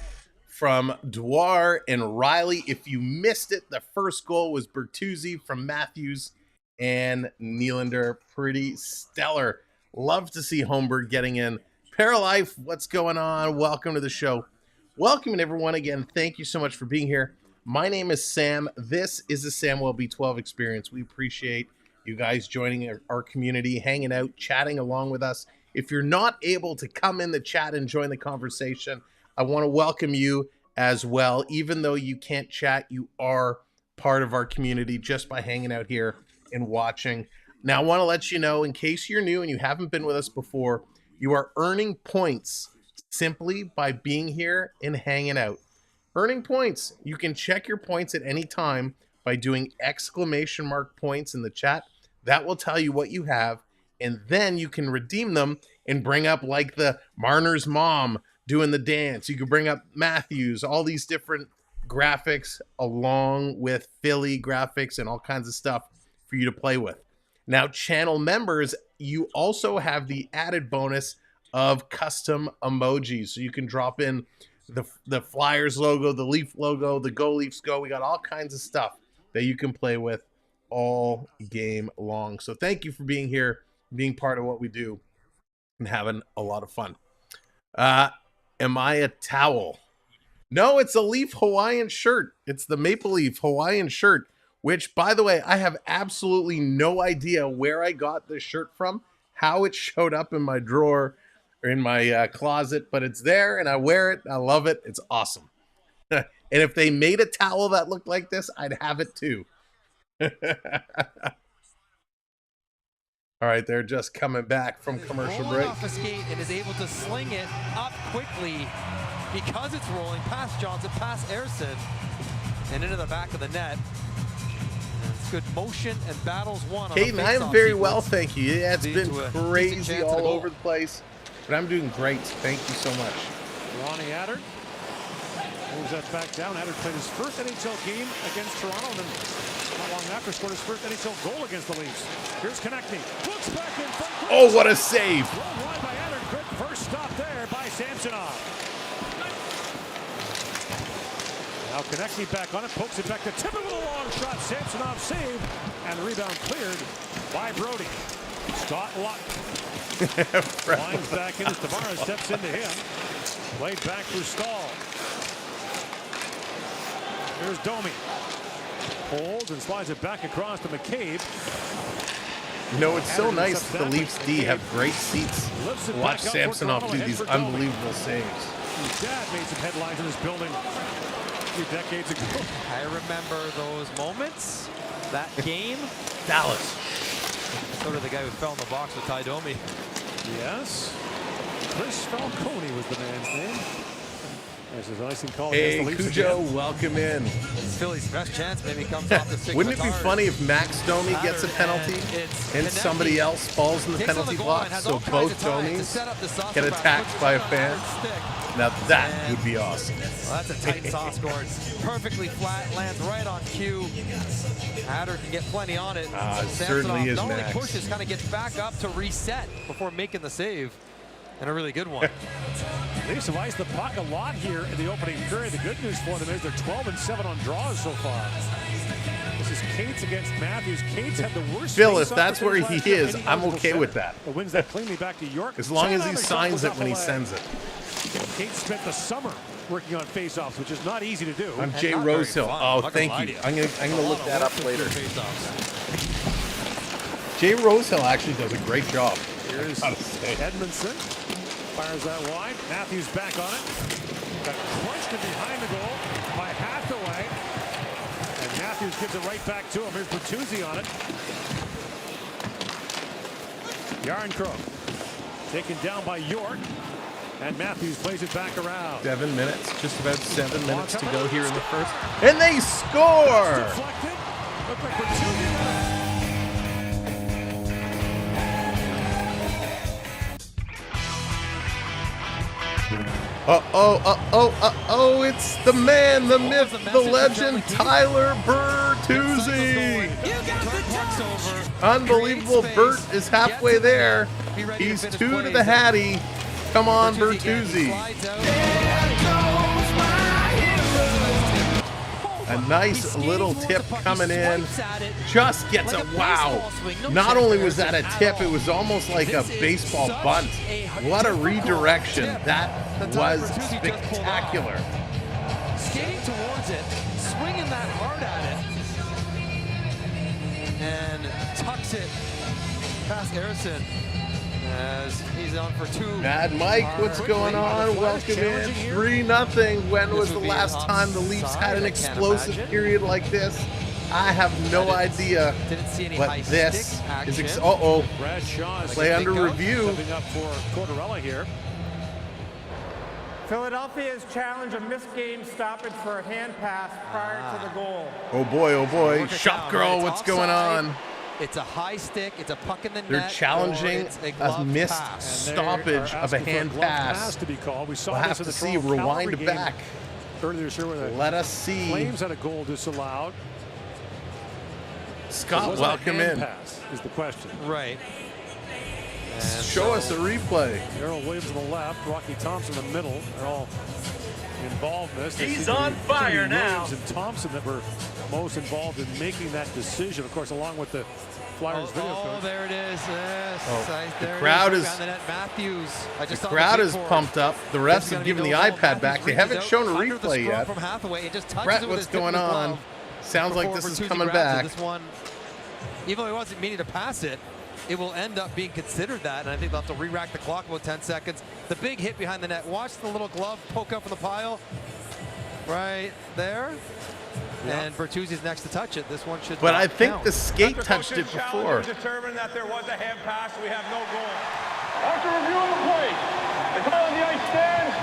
from Dwar and Riley. If you missed it, the first goal was Bertuzzi from Matthews and Nylander. Pretty stellar. Love to see Holmberg getting in. Paralife, what's going on? Welcome to the show. Welcome everyone again. Thank you so much for being here. My name is Sam. This is the Samwelb B12 experience. We appreciate you guys joining our community, hanging out, chatting along with us. If you're not able to come in the chat and join the conversation, I want to welcome you as well. Even though you can't chat, you are part of our community just by hanging out here and watching. Now, I want to let you know, in case you're new and you haven't been with us before, you are earning points simply by being here and hanging out. Earning points. You can check your points at any time by doing !points in the chat. That will tell you what you have. And then you can redeem them and bring up like the Marner's mom doing the dance. You can bring up Matthews, all these different graphics along with Philly graphics and all kinds of stuff for you to play with. Now, channel members, you also have the added bonus of custom emojis. So you can drop in the Flyers logo, the Leaf logo, the Go Leafs Go. We got all kinds of stuff that you can play with all game long. So thank you for being here, being part of what we do, and having a lot of fun. Am I a towel? No, it's a Leaf Hawaiian shirt. It's the Maple Leaf Hawaiian shirt, which, by the way, I have absolutely no idea where I got this shirt from, how it showed up in my drawer or in my closet, but it's there and I wear it. I love it. It's awesome. And if they made a towel that looked like this, I'd have it too. All right, they're just coming back from commercial break. Off a skate and is able to sling it up quickly because it's rolling past Johnson, past Erson, and into the back of the net. It's good motion and battles won. Caden, I am very well, thank you. Yeah, it's been crazy all over the place, but I'm doing great. Thank you so much. Ronnie Adder moves that back down. Adder played his first NHL game against Toronto, and then not long after scored his first NHL goal against the Leafs. Here's Konechny. Looks back in front. Oh, what a save! Well wide by Adder. Good first stop there by Samsonov. Now Konechny back on it, pokes it back to tip it with a long shot. Samsonov saved, and the rebound cleared by Brody. Scott Luck winds back in as Tavares steps into him. Played back for Stahl. Here's Domi. Holds and slides it back across to McCabe. You know, it's so nice that the Leafs D have great seats to watch Samsonov do these unbelievable saves. His dad made some headlines in this building a few decades ago. I remember those moments, that game. Dallas. So did the guy who fell in the box with Ty Domi. Yes. Chris Falcone was the man's name. This is icing call. Hey, Cujo, welcome in. Philly's best chance maybe comes off the stick. Wouldn't it be funny if Max Domi gets a penalty and somebody else falls in the penalty block, so both Domis get attacked by a fan? Now that would be awesome. Well, that's a tight soft score. It's perfectly flat, lands right on cue. Adder can get plenty on it. It certainly is, not only Max. pushes, kind of gets back up to reset before making the save. And a really good one. Leafs have iced the puck a lot here in the opening period. The good news for them is they're 12-7 on draws so far. This is Cates against Matthews. Cates had the worst. Phil, if that's where he is, I'm okay with that. Wins that cleanly back to York. As long as he signs it when he sends it. Cates spent the summer working on faceoffs, which is not easy to do. I'm Jay Rosehill. Oh, thank you. I'm gonna look that up later. Jay Rosehill actually does a great job. Here's Edmondson. Fires that wide. Matthews back on it. Got crunched in behind the goal by Hathaway. And Matthews gives it right back to him. Here's Bertuzzi on it. Yarncroke taken down by York. And Matthews plays it back around. 7 minutes, just about 7 minutes to go here in the first. And they score! Deflected. Looked like Bertuzzi. It's the man, the myth, the legend, Tyler Bertuzzi. Unbelievable. Bert is halfway there. He's 2 to the Hattie. Come on, Bertuzzi. A nice little tip coming in. Just gets a wow. Not only was that a tip, it was almost like a baseball bunt. What a redirection. That was spectacular. Skating towards it, swinging that hard at it, and tucks it past Erson as he's on for 2. Mad Mike, what's going on? Welcome in. 3-0. When was the last time the Leafs had an explosive period like this? I have no idea. Didn't see any But this is Bradshaw play under review. Stepping up for Tortorella here. Philadelphia has challenged a missed game stoppage for a hand pass prior to the goal. Oh boy. Shop girl, what's going on? It's a high stick. It's a puck in the net. They're challenging a missed stoppage of a hand pass. To be called. We saw We'll have this in to the see. Toronto Rewind Calgary back. Earlier this year, where the Let us see. Flames had a goal disallowed. Scott, Was that a welcome hand in. pass is the question. Right. And Show us a replay. Darrell Williams on the left, Rocky Thompson in the middle. They're all involved in this. He's on fire now. Williams and Thompson that were most involved in making that decision, of course, along with the Flyers video coach. there it is. Yes. The crowd is behind the net. Matthews. the crowd is pumped up. The refs have given the iPad back. They haven't shown a replay yet. From Hathaway. It just touches Brett, it with what's his tip going of his on? glove Sounds like before this is Bertuzzi coming grabs it. back. This one, even though he wasn't meaning to pass it, it will end up being considered that, and I think they'll have to re-rack the clock about 10 seconds. The big hit behind the net. Watch the little glove poke up from the pile. Right there. And Bertuzzi's next to touch it. This one should But not I think count. the skate touched it before. determined that there was a hand pass. We have no goal. After reviewing the play, the guy on the ice stands.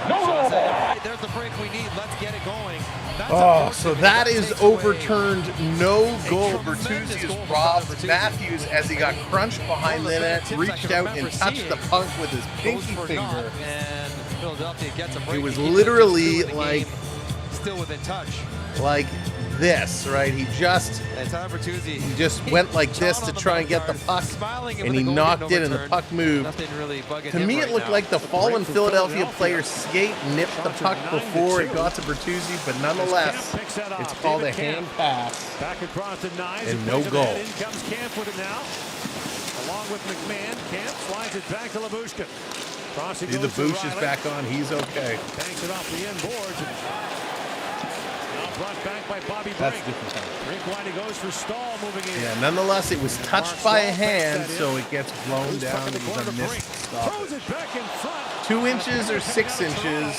No So I goal. said, all right, there's the break we need. Let's get it going. That's Oh, so unfortunate. that is takes away overturned. No goal. tremendous Bertuzzi is goal for robbed. Bertuzzi. Matthews, as he got crunched behind One the of the net, tips I reached can out and remember touched the seeing puck with his goes pinky for finger. naught, and Philadelphia gets a break. It was He keeps literally it still in the like- game, still within touch. Like this, right? He just And Tyler Bertuzzi, he just went like this to try and get the puck, and he knocked it, and the puck moved. Nothing really bugging To him me, right it looked now. like the fallen for Philadelphia Philadelphia. player skate nipped the puck before it got to Bertuzzi, but nonetheless, Camp picks that off. it's called a David hand Camp. pass. Back across the nines. And He no plays it goal. ahead. In comes Camp with it now. Along with McMahon. Camp slides it back to Labushkin. Crossing See, the goes to Boosh is Riley. back on. He's okay. Banks it off the end boards. Now brought back by Bobby That's Brink. different. Brink wide, he goes for Stahl moving in. Yeah, nonetheless, it was touched by a hand, so it gets blown Loose puck down. in the It was corner a to Brink. missed stop. Throws it back in front. 2 inches or 6 inches,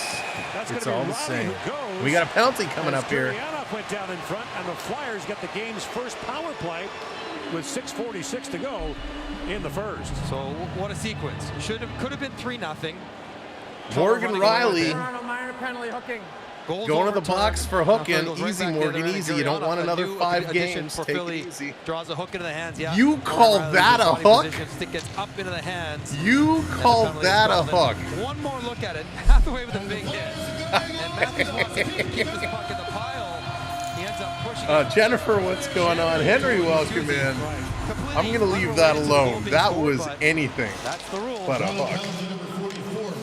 That's it's gonna all be the Riley same. who goes. We got a penalty coming As up here. Gurianov went down in front, and the Flyers get the game's first power play with 6:46 to go in the first. So what a sequence. Could have been 3-0. Morgan Riley Toronto minor penalty hooking. Goals going to the overturned. box for Now hooking. Philly goes right Easy, back the Morgan, other end. easy. You don't want Gurianov, another a new 5 addition games. for Take Philly. it easy. Draws a hook into the hands. Yeah. You Morgan call Riley that with a body hook? position. Stick gets up into the hands. You and the call penalty is that a called. hook? And one more look at it. Hathaway with a big hit. And Matthews wants to keep his puck in the pile. He ends up pushing it. Jennifer, what's going on? Henry, welcome in. Completely I'm going to leave that unrelated to the alone. goal being That scored, was but anything that's the rule. but a hook.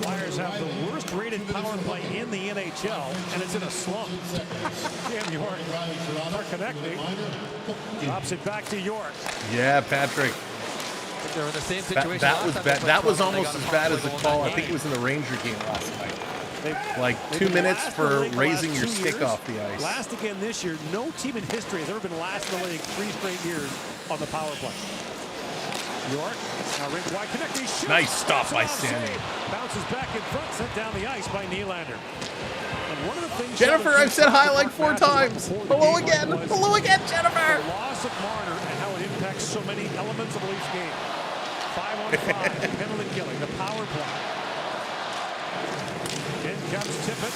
Flyers have the worst rated power play in the NHL, and it's in a slump. Damn York. Connecting. Drops it back to York. Yeah, Patrick. They're in the same situation. That last was time bad. they That played was Toronto, they almost got as a bad power as the play call. goal I in think that it was in the Ranger game last night. They've Two been minutes last in the for league the raising last your 2 stick years. off the ice. Last again this year. No team in history has ever been last in the league 3 straight years on the power play. York, now rink wide connecting. Nice stop by Sammy. Bounces back in front, sent down the ice by Nylander. And one of the things Jennifer, I've said hi like 4 times. Hello again. Hello again, Jennifer. The loss of Marner and how it impacts so many elements of the Leafs game. 5-on-5, penalty killing, the power play. In comes Tippett.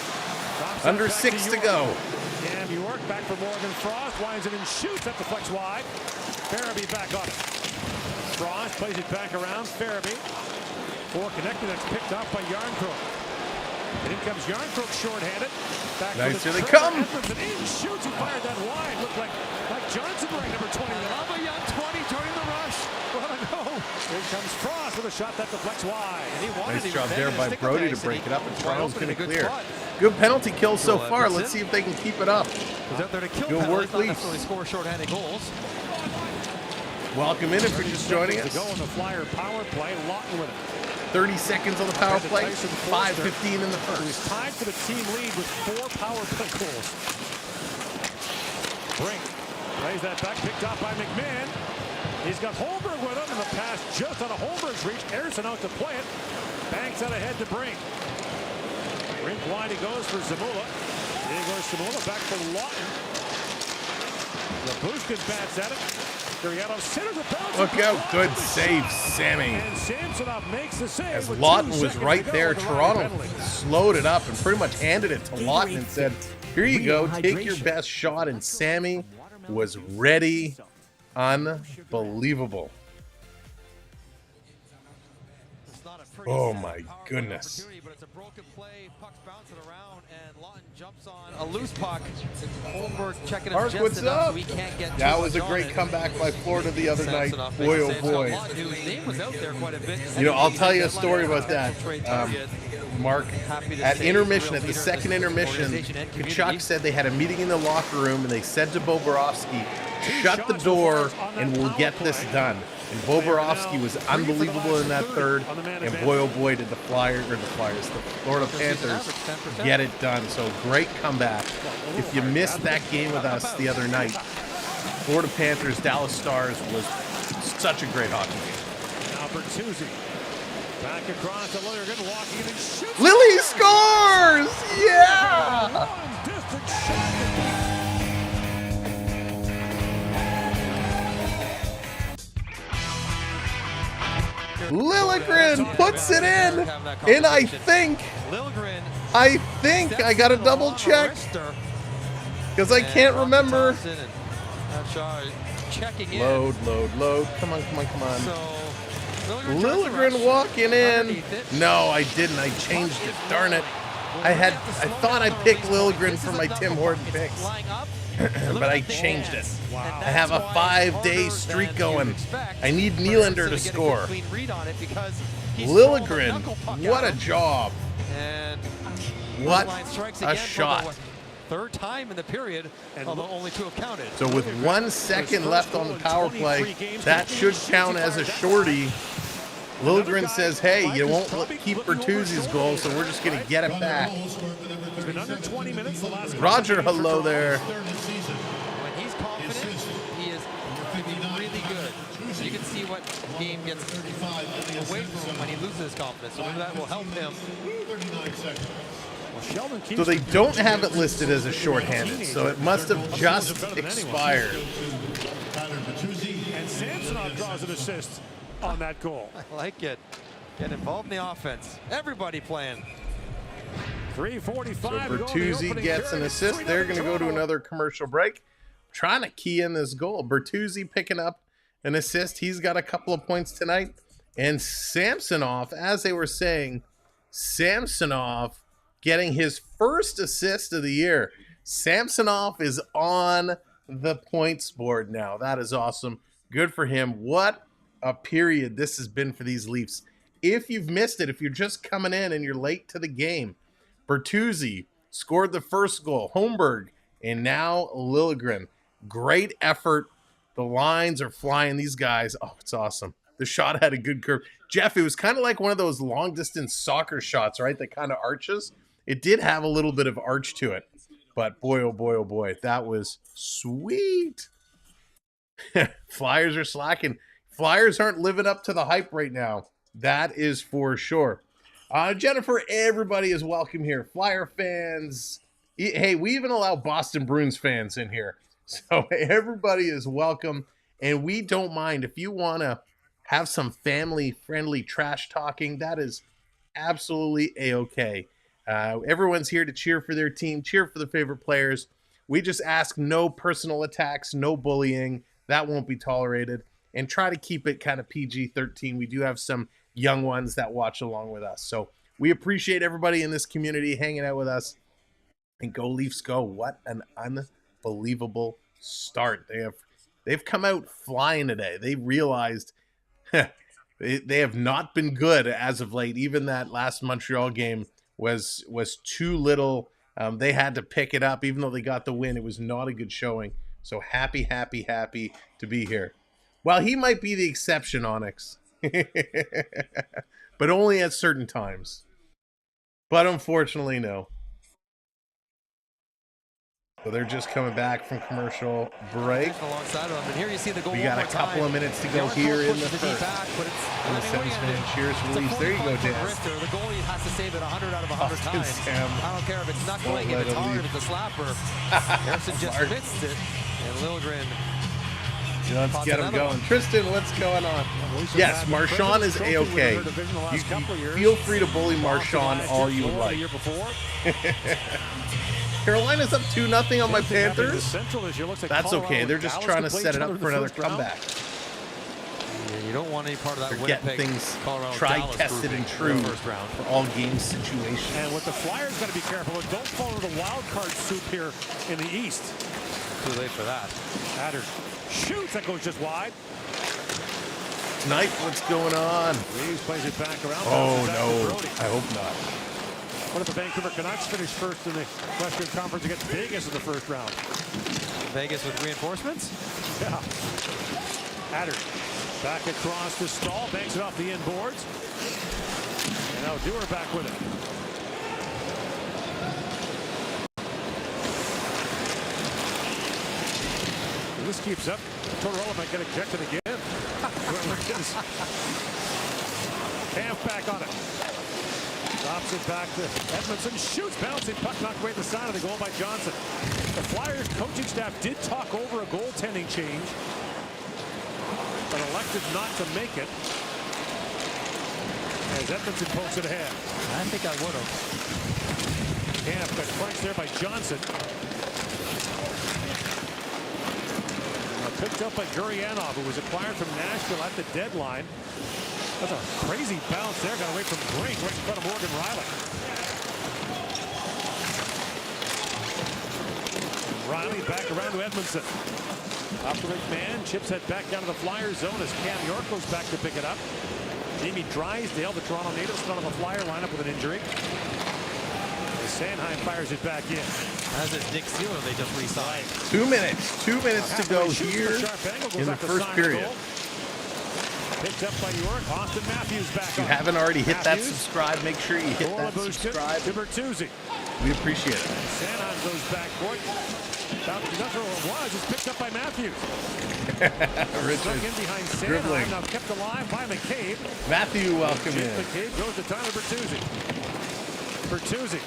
Drops it Under back 6 to York. go. And York back for Morgan Frost. Winds it and shoots at the flex wide. Farabee back on it. Frost plays it back around. Farabee. 4 connected. That's picked up by Yarncroke. And in comes Yarncroke shorthanded. Back Nice, for the here they Trevor come. Edmonds, and in shoots. He fired that wide. Looked like Johnson wearing number 20 there. Love a young 20 during the rush. What a go. Here comes Frost with a shot that deflects wide. And he wanted Nice him job to there bend by his stick Brody with to the break ice, it up, and Toronto's open in going to a good clear. spot. Good penalty kills so Joel far. Edmondson. Let's see if they can keep it up. He's out there to kill Good penalties, work, not Leafs. necessarily score shorthanded goals. Welcome in if you're just joining To us. go on the Flyer power play. Lawton with it. 30 seconds on the power play. 5:15 in the Who is first. tied for the team lead with 4 power play goals. Brink plays that back, picked up by McMahon. He's got Holmberg with him, and the pass just out of Holmberg's reach. Anderson out to play it. Banks out ahead to Brink. Brink wide, he goes for Zamula. There goes Zamula, back for Lawton. Labushkin bats at it. Gurianov centers the bounce. Look out. Good save, Sammy. And Samsonov makes the save. As with Lawton 2 was seconds right to go there, with the Riley Toronto penalty. slowed it up and pretty much handed it to Lawton and said, here you go, take your best shot. And Sammy was ready. Unbelievable. Oh my goodness. But it's a broken play. Puck's bouncing around, and Lawton jumps on a loose puck. Holmberg checking him Mark, just what's enough up? so he can't get too That was a much on great it. comeback by Florida the other night. Samsonov Boy, makes oh a save. boy. Lawton, whose name was out there quite a bit. You know, I'll tell you a story about that. Mark, at intermission, at the second intermission, Kachuk said they had a meeting in the locker room, and they said to Bobrovsky, shut the door and we'll get this done. And Bobrovsky was unbelievable in that third, and boy, oh boy, did the Florida Panthers get it done. So great comeback. If you missed that game with us the other night, Florida Panthers, Dallas Stars was such a great hockey game. Now Bertuzzi. Back across to Lilligren, walking and shoots. Lily scores! Yeah! Long distance shot. Lilligren puts it in, and I think I got to double check because I can't remember. Load. Come on. Lilligren walking in. No, I didn't. I changed it. Darn it. I thought I picked Lilligren for my Tim Horton picks, but I changed it. I have a 5-day streak going. I need Nylander to score. Lilligren, what a job. What a shot. Third time in the period, although only 2 have counted. So with 1 second left on the power play, that should count as a shorty. Lilligren says, hey, you won't keep Bertuzzi's goal, so we're just going to get it back. It's been under 20 minutes the last Roger, hello there. When he's confident, he is really good. You can see what game gets away from him when he loses his confidence. So maybe that will help him. So they don't have it listed as a shorthanded, so it must have just expired. And Samsonov draws an assist on that goal. I like it. Get involved in the offense. Everybody playing. 3:45. So Bertuzzi gets an assist. They're going to go to another commercial break. Trying to key in this goal. Bertuzzi picking up an assist. He's got a couple of points tonight. And Samsonov, as they were saying, Samsonov getting his first assist of the year. Samsonov is on the points board now. That is awesome. Good for him. What a period this has been for these Leafs. If you've missed it, if you're just coming in and you're late to the game, Bertuzzi scored the first goal. Holmberg, and now Lilligren. Great effort. The lines are flying. These guys, oh, it's awesome. The shot had a good curve. Jeff, it was kind of like one of those long-distance soccer shots, right, that kind of arches. It did have a little bit of arch to it. But boy, oh boy, that was sweet. Flyers are slacking. Flyers aren't living up to the hype right now. That is for sure. Jennifer, everybody is welcome here. Flyer fans. Hey, we even allow Boston Bruins fans in here. So everybody is welcome. And we don't mind. If you want to have some family-friendly trash talking, that is absolutely A-okay. Everyone's here to cheer for their team, cheer for the favorite players. We just ask no personal attacks, no bullying. That won't be tolerated. And try to keep it kind of PG-13. We do have some young ones that watch along with us. So we appreciate everybody in this community hanging out with us. And go Leafs go. What an unbelievable start. They've come out flying today. They realized they have not been good as of late. Even that last Montreal game was too little. They had to pick it up. Even though they got the win, it was not a good showing. So happy to be here. Well, he might be the exception, Onyx. But only at certain times. But unfortunately, no. So they're just coming back from commercial break. Alongside of them. And here you see the goal. We got a couple of minutes to go here in the first. And the Sens fan cheers for Leafs. There you go, Dan. The goalie has to save it 100 out of 100 times. Sam. I don't care if it's knuckling, if it's hard, if it's a slapper. Harrison just missed it. And Lilligren. Let's get him going. Tristan, what's going on? Yes, Marchand is A-okay. You feel free to bully Marchand all you would like. Carolina's up 2-0 on my Panthers. That's okay. They're just trying to set it up for another comeback. Yeah, you don't want any part of that They're getting Winnipeg, things Colorado, tried, Dallas tested, grouping and in true the first round. for all game situations. And what the Flyers got to be careful with, don't fall into the wild card soup here in the East. Too late for that. Adder shoots, that goes just wide. Knife, what's going on? Reeves plays it back around. Oh, Bounces back no. to Brody. I hope not. What if the Vancouver Canucks finish first in the Western Conference against Vegas in the first round? Vegas with reinforcements? Yeah. Adder back across to Stahl, banks it off the inboards. And now Dewar back with it. If this keeps up, Tortorella might get ejected again. Camp back on it. Drops it back to Edmondson. Shoots, bouncing puck knocked away at the side of the goal by Johnson. The Flyers coaching staff did talk over a goaltending change, but elected not to make it. As Edmondson pokes it ahead. I think I would have. Camp got crunched there by Johnson. Picked up by Gurianov, who was acquired from Nashville at the deadline. That's a crazy bounce there. Got away from Brink right in front of Morgan Riley. Riley back around to Edmondson. Up to McMahon. Chips head back down to the Flyers zone as Cam York goes back to pick it up. Jamie Drysdale, the Toronto native, still on the Flyer lineup with an injury. Sanheim fires it back in. As is Nick Sealer, they just re-signed. 2 minutes. 2 minutes to go here in the first period. Picked up by York. Austin Matthews back If you on. haven't already hit that Matthews. subscribe, make sure you hit that subscribe. To Bertuzzi. We appreciate it. Sanheim goes back for it. That's where it was. It's picked up by Matthews. Stuck in behind dribbling. Sanheim. Now kept alive by McCabe. Matthew, welcome in. McCabe goes to Tyler Bertuzzi. Bertuzzi.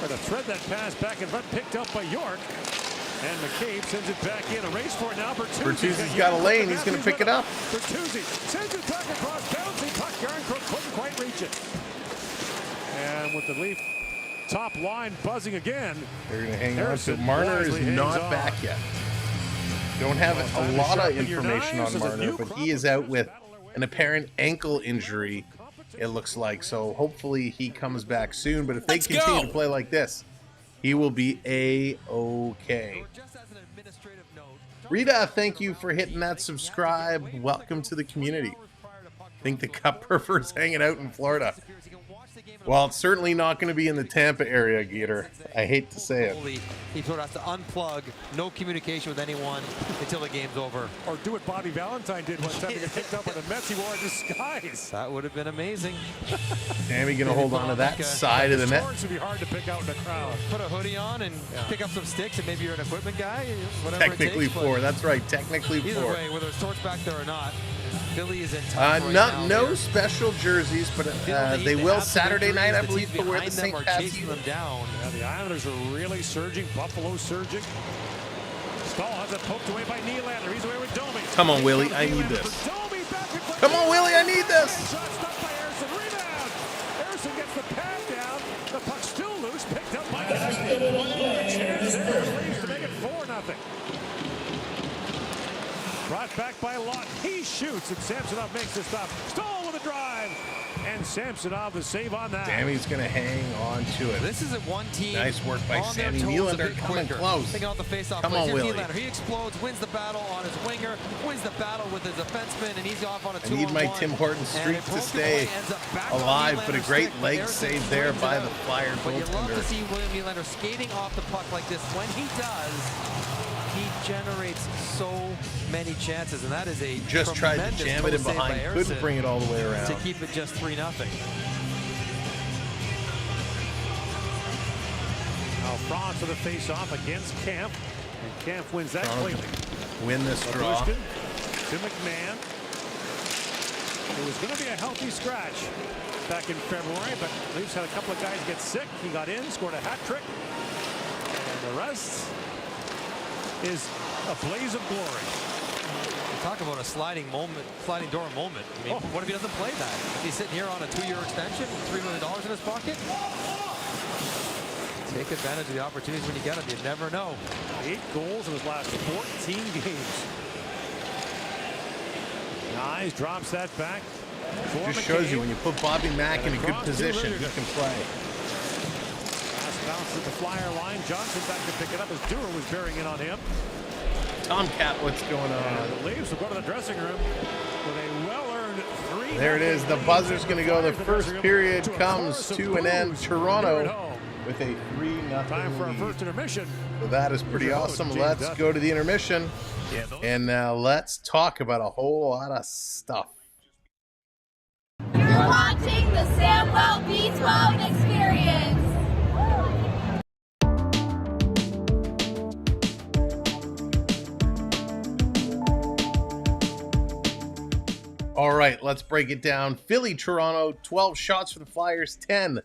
Or to thread that pass back in front, picked up by York. And McCabe sends it back in. A race for it now. Bertuzzi's got a lane. He's going to pick it up. Bertuzzi sends it back across. Bouncing puck. Yarncrook couldn't quite reach it. And with the Leaf top line buzzing again. They're going to hang on Harrison to Marner is wisely not hangs on. back yet. Don't have a lot of information on Marner, but he is out with an apparent ankle injury, it looks like. So hopefully he comes back soon. But if they continue to play like this, he will be A-OK. Rita, thank you for hitting that subscribe. Welcome to the community. I think the Cup Purfer's hanging out in Florida. Well, it's certainly not going to be in the Tampa area, Gator. I hate to say it. He sort of has to unplug, no communication with anyone until the game's over. Or do what Bobby Valentine did one time to get picked up by the Mets. He wore a disguise. That would have been amazing. Tammy going to hold on to that side of the net. It would be hard to pick out in the crowd. Put a hoodie on and pick up some sticks, and maybe you're an equipment guy. Whatever Technically it takes, four. That's right. Technically either four. way, whether it's torch back there or not, Philly is in tough right now. No special jerseys, but they will Saturday night, I believe, for where the St. Pat's them down. Yeah, the Islanders are really surging. Buffalo surging. Stahl has it poked away by Nylander. He's away with Domi. Come on, Willie. I need this. Come on, Willie. I need this. Shot stopped by Harrison. Rebound. Harrison gets the pad down. The puck still loose. Picked up by Gator. Chance there for the Leafs to make it 4-0. Brought back by Lott. He shoots, and Samsonov makes the stop. Stahl with a drive. And Samsonov the save on that. Sammy's going to hang on to it. This isn't one team. Nice work by on their Sammy. toes Nylander a bit coming quicker. close. Thinking out the face-off Come plays. on, Here's Willie. Nylander. He explodes, wins the battle on his winger, wins the battle with his defenseman, and he's off on a 2-on-1. I need my Tim Horton streak to stay alive, but a great leg save there by the Flyer But you love to goaltender. see William Nylander skating off the puck like this. When he does, he generates so many chances, and that is a Just tried to tremendous jam it in post save by behind. Harrison Couldn't bring it all the way around. to keep it just 3-0. Now Franz with a face-off against Camp. And Camp wins that cleanly. Win this draw. Labushkin to McMahon. It was going to be a healthy scratch back in February, but Leafs had a couple of guys get sick. He got in, scored a hat trick. And the rest is a blaze of glory. Talk about a sliding door moment. I mean, what if he doesn't play that? If he's sitting here on a 2-year extension, $3 million in his pocket? Take advantage of the opportunities when you get them. You never know. 8 goals in his last 14 games. Nice, drops that back. Just shows you when you put Bobby Mack in a good position, he can play. Last bounce at the flyer line. Johnson back to pick it up as Dewar was bearing in on him. Tomcat, what's going on? And the Leafs will go to the dressing room with a well-earned 3. There it is. The buzzer's going to go. The first period comes to an end. Toronto with a 3-0 Time for our lead. first intermission. So that is pretty awesome. Let's go to the intermission. And now let's talk about a whole lot of stuff. You're watching the Samwelb B12 experience. All right, let's break it down. Philly, Toronto, 12 shots for the Flyers, 10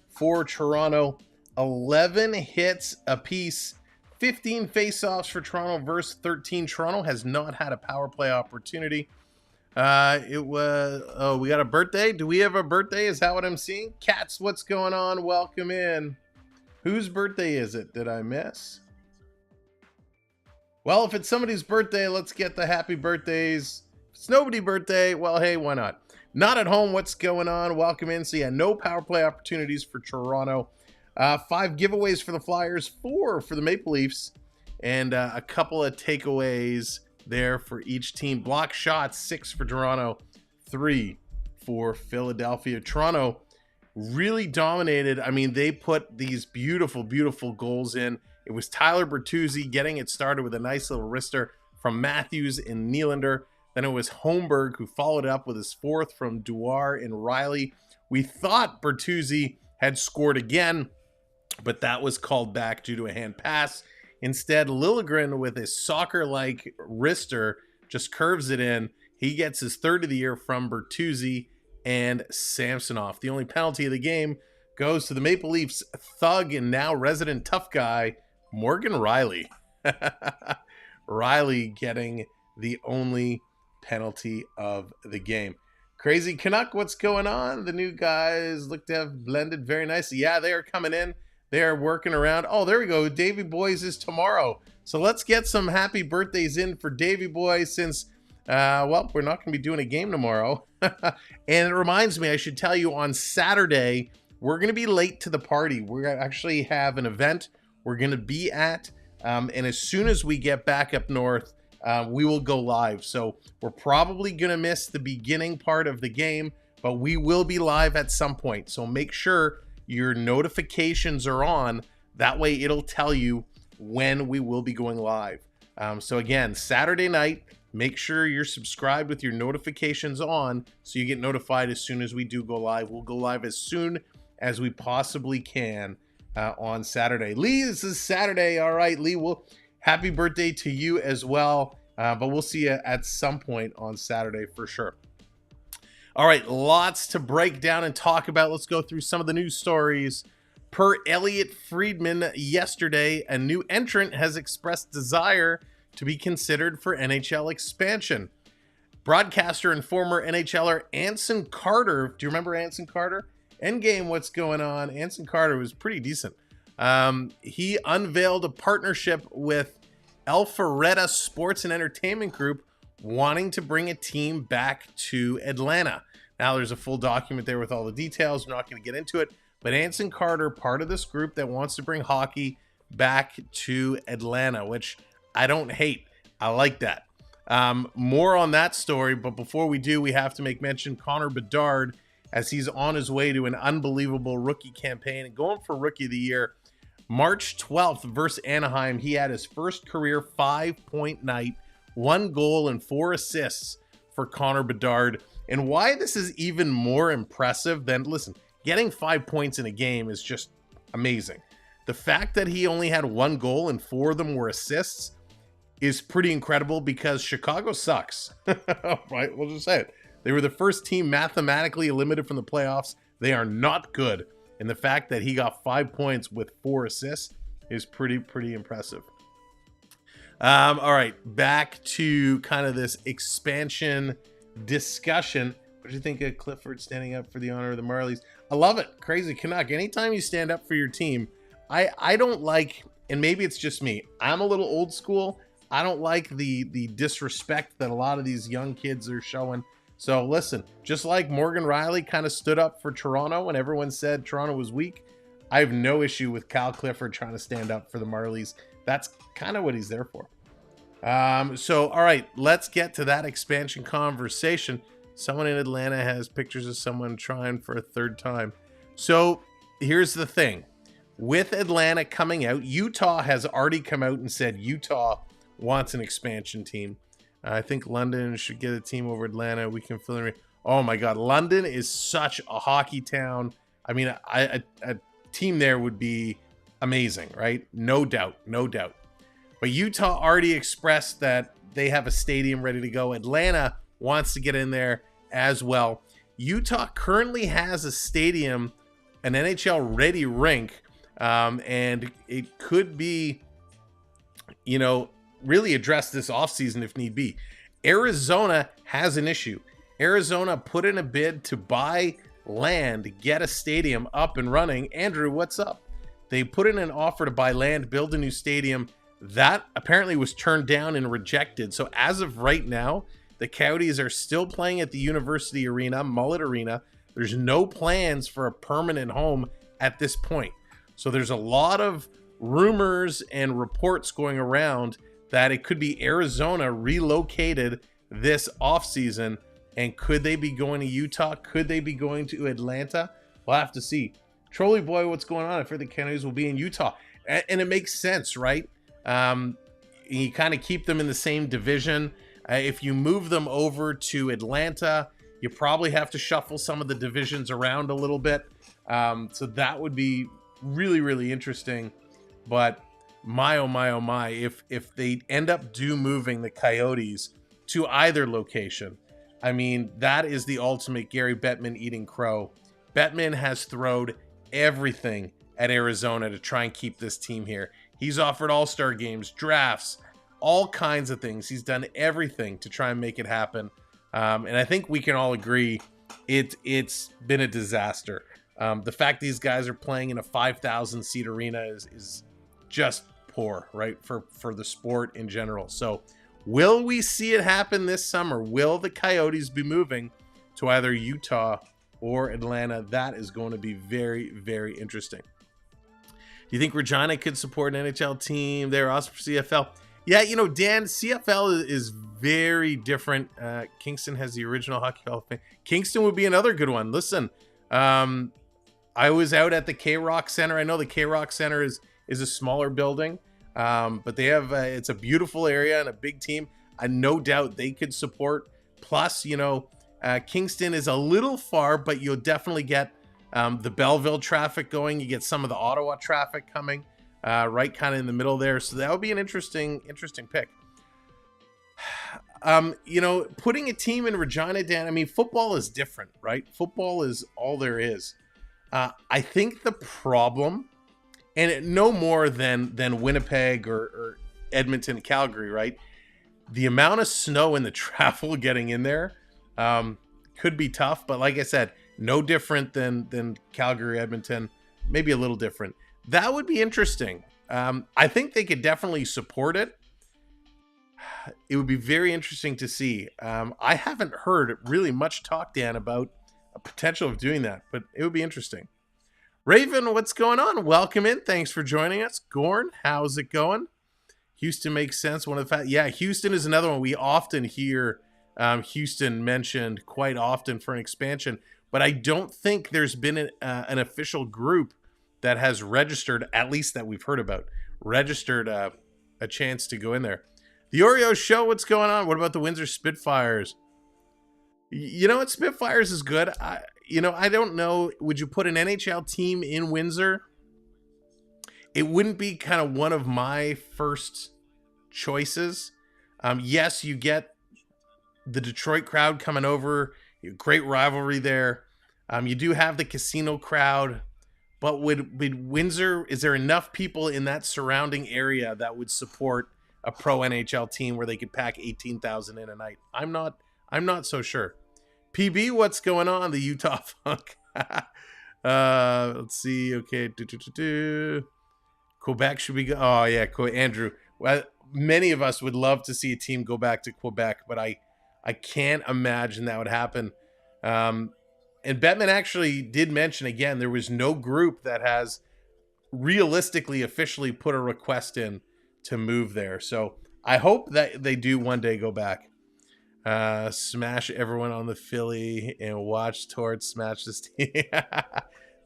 for Toronto, 11 hits apiece, 15 faceoffs for Toronto versus 13. Toronto has not had a power play opportunity. We got a birthday. Do we have a birthday? Is that what I'm seeing? Cats, what's going on? Welcome in. Whose birthday is it? Did I miss? Well, if it's somebody's birthday, let's get the happy birthdays. If it's nobody's birthday, well, hey, why not? Not at home, what's going on? Welcome in. So yeah, no power play opportunities for Toronto. 5 giveaways for the Flyers, 4 for the Maple Leafs, and a couple of takeaways there for each team. Block shots, 6 for Toronto, 3 for Philadelphia. Toronto really dominated. I mean, they put these beautiful, beautiful goals in. It was Tyler Bertuzzi getting it started with a nice little wrister from Matthews and Nylander. Then it was Holmberg who followed up with his 4th from Duar and Riley. We thought Bertuzzi had scored again, but that was called back due to a hand pass. Instead, Lilligren with his soccer-like wrister just curves it in. He gets his 3rd of the year from Bertuzzi and Samsonov. The only penalty of the game goes to the Maple Leafs thug and now resident tough guy, Morgan Riley. Riley getting the only penalty of the game. Crazy Canuck, what's going on? The new guys look to have blended very nicely. Yeah, they are coming in. They are working around. Oh, there we go. Davy Boys is tomorrow. So let's get some happy birthdays in for Davy Boy since, well, we're not going to be doing a game tomorrow. And it reminds me, I should tell you, on Saturday, we're going to be late to the party. We're going to actually have an event we're going to be at. And as soon as we get back up north, we will go live. So we're probably going to miss the beginning part of the game, but we will be live at some point. So make sure your notifications are on. That way it'll tell you when we will be going live. So again, Saturday night, make sure you're subscribed with your notifications on so you get notified as soon as we do go live. We'll go live as soon as we possibly can on Saturday. Lee, this is Saturday. All right, Lee, happy birthday to you as well. But we'll see you at some point on Saturday for sure. All right, lots to break down and talk about. Let's go through some of the news stories. Per Elliot Friedman yesterday, a new entrant has expressed desire to be considered for NHL expansion. Broadcaster and former NHLer Anson Carter. Do you remember Anson Carter? Endgame, what's going on? Anson Carter was pretty decent. He unveiled a partnership with Alpharetta Sports and Entertainment Group, wanting to bring a team back to Atlanta. Now, there's a full document there with all the details. We're not going to get into it. But Anson Carter, part of this group that wants to bring hockey back to Atlanta, which I don't hate. I like that. More on that story. But before we do, we have to make mention Connor Bedard, as he's on his way to an unbelievable rookie campaign and going for Rookie of the Year. March 12th versus Anaheim, he had his first career 5-point night, 1 goal and 4 assists for Connor Bedard. And why this is even more impressive than, listen, getting 5 points in a game is just amazing. The fact that he only had 1 goal and 4 of them were assists is pretty incredible because Chicago sucks. Right? We'll just say it. They were the first team mathematically eliminated from the playoffs. They are not good. And the fact that he got 5 points with 4 assists is pretty impressive. All right, back to kind of this expansion discussion. What do you think of Clifford standing up for the honor of the Marlies? I love it. Crazy Canuck. Anytime you stand up for your team, I don't like, and maybe it's just me, I'm a little old school. I don't like the disrespect that a lot of these young kids are showing. So listen, just like Morgan Riley kind of stood up for Toronto when everyone said Toronto was weak, I have no issue with Kyle Clifford trying to stand up for the Marlies. That's kind of what he's there for. So, all right, let's get to that expansion conversation. Someone in Atlanta has pictures of someone trying for a third time. So here's the thing. With Atlanta coming out, Utah has already come out and said Utah wants an expansion team. I think London should get a team over Atlanta. We can fill in. Oh my God, London is such a hockey town. I mean, a team there would be amazing, right? No doubt, no doubt. But Utah already expressed that they have a stadium ready to go. Atlanta wants to get in there as well. Utah currently has a stadium, an NHL ready rink, and it could be, you know, really addressed this offseason if need be. Arizona has an issue. Arizona put in a bid to buy land, get a stadium up and running. Andrew, what's up? They put in an offer to buy land, build a new stadium. That apparently was turned down and rejected. So as of right now, the Coyotes are still playing at the University Arena, Mullet Arena. There's no plans for a permanent home at this point. So there's a lot of rumors and reports going around that it could be Arizona relocated this offseason. And could they be going to Utah? Could they be going to Atlanta? We'll have to see. Trolley Boy, what's going on? I heard the Coyotes will be in Utah. And it makes sense, right? You kind of keep them in the same division. If you move them over to Atlanta, you probably have to shuffle some of the divisions around a little bit. So that would be really, really interesting. But my, oh my, oh my, if they end up moving the Coyotes to either location, I mean, that is the ultimate Gary Bettman eating crow. Bettman has thrown everything at Arizona to try and keep this team here. He's offered all-star games, drafts, all kinds of things. He's done everything to try and make it happen. And I think we can all agree it's been a disaster. The fact these guys are playing in a 5,000-seat arena is just poor, right, for the sport in general. So will we see it happen this summer? Will the Coyotes be moving to either Utah or Atlanta? That is going to be very, very interesting. Do you think Regina could support an NHL team? They're awesome for CFL. Yeah, you know, Dan, CFL is very different. Kingston has the original Hockey Hall of Fame. Kingston would be another good one. Listen, I was out at the K-Rock Center. I know the K-Rock Center is a smaller building, but they have it's a beautiful area and a big team. No doubt they could support. Plus, you know, Kingston is a little far, but you'll definitely get the Belleville traffic going. You get some of the Ottawa traffic coming right kind of in the middle there. So that would be an interesting pick. You know, putting a team in Regina, Dan, I mean, football is different, right? Football is all there is. I think the problem, and no more than Winnipeg or Edmonton, Calgary, right? The amount of snow and the travel getting in there could be tough. But like I said, no different than Calgary, Edmonton, maybe a little different. That would be interesting. I think they could definitely support it. It would be very interesting to see. I haven't heard really much talk, Dan, about a potential of doing that, but it would be interesting. Raven, what's going on? Welcome in. Thanks for joining us. Gorn, how's it going? Houston makes sense. Yeah, Houston is another one. We often hear Houston mentioned quite often for an expansion, but I don't think there's been an official group that has registered, at least that we've heard about, registered a chance to go in there. The Oreo Show, what's going on? What about the Windsor Spitfires? You know what? Spitfires is good. I don't know. Would you put an NHL team in Windsor? It wouldn't be kind of one of my first choices. Yes, you get the Detroit crowd coming over. Great rivalry there. You do have the casino crowd. But would Windsor, is there enough people in that surrounding area that would support a pro NHL team where they could pack 18,000 in a night? I'm not so sure. PB, what's going on? The Utah Funk. Let's see. Okay. Quebec should be good. Oh yeah, Andrew. Well, many of us would love to see a team go back to Quebec, but I can't imagine that would happen. And Bettman actually did mention, again, there was no group that has realistically officially put a request in to move there. So I hope that they do one day go back. Smash everyone on the Philly and watch Torts smash this team.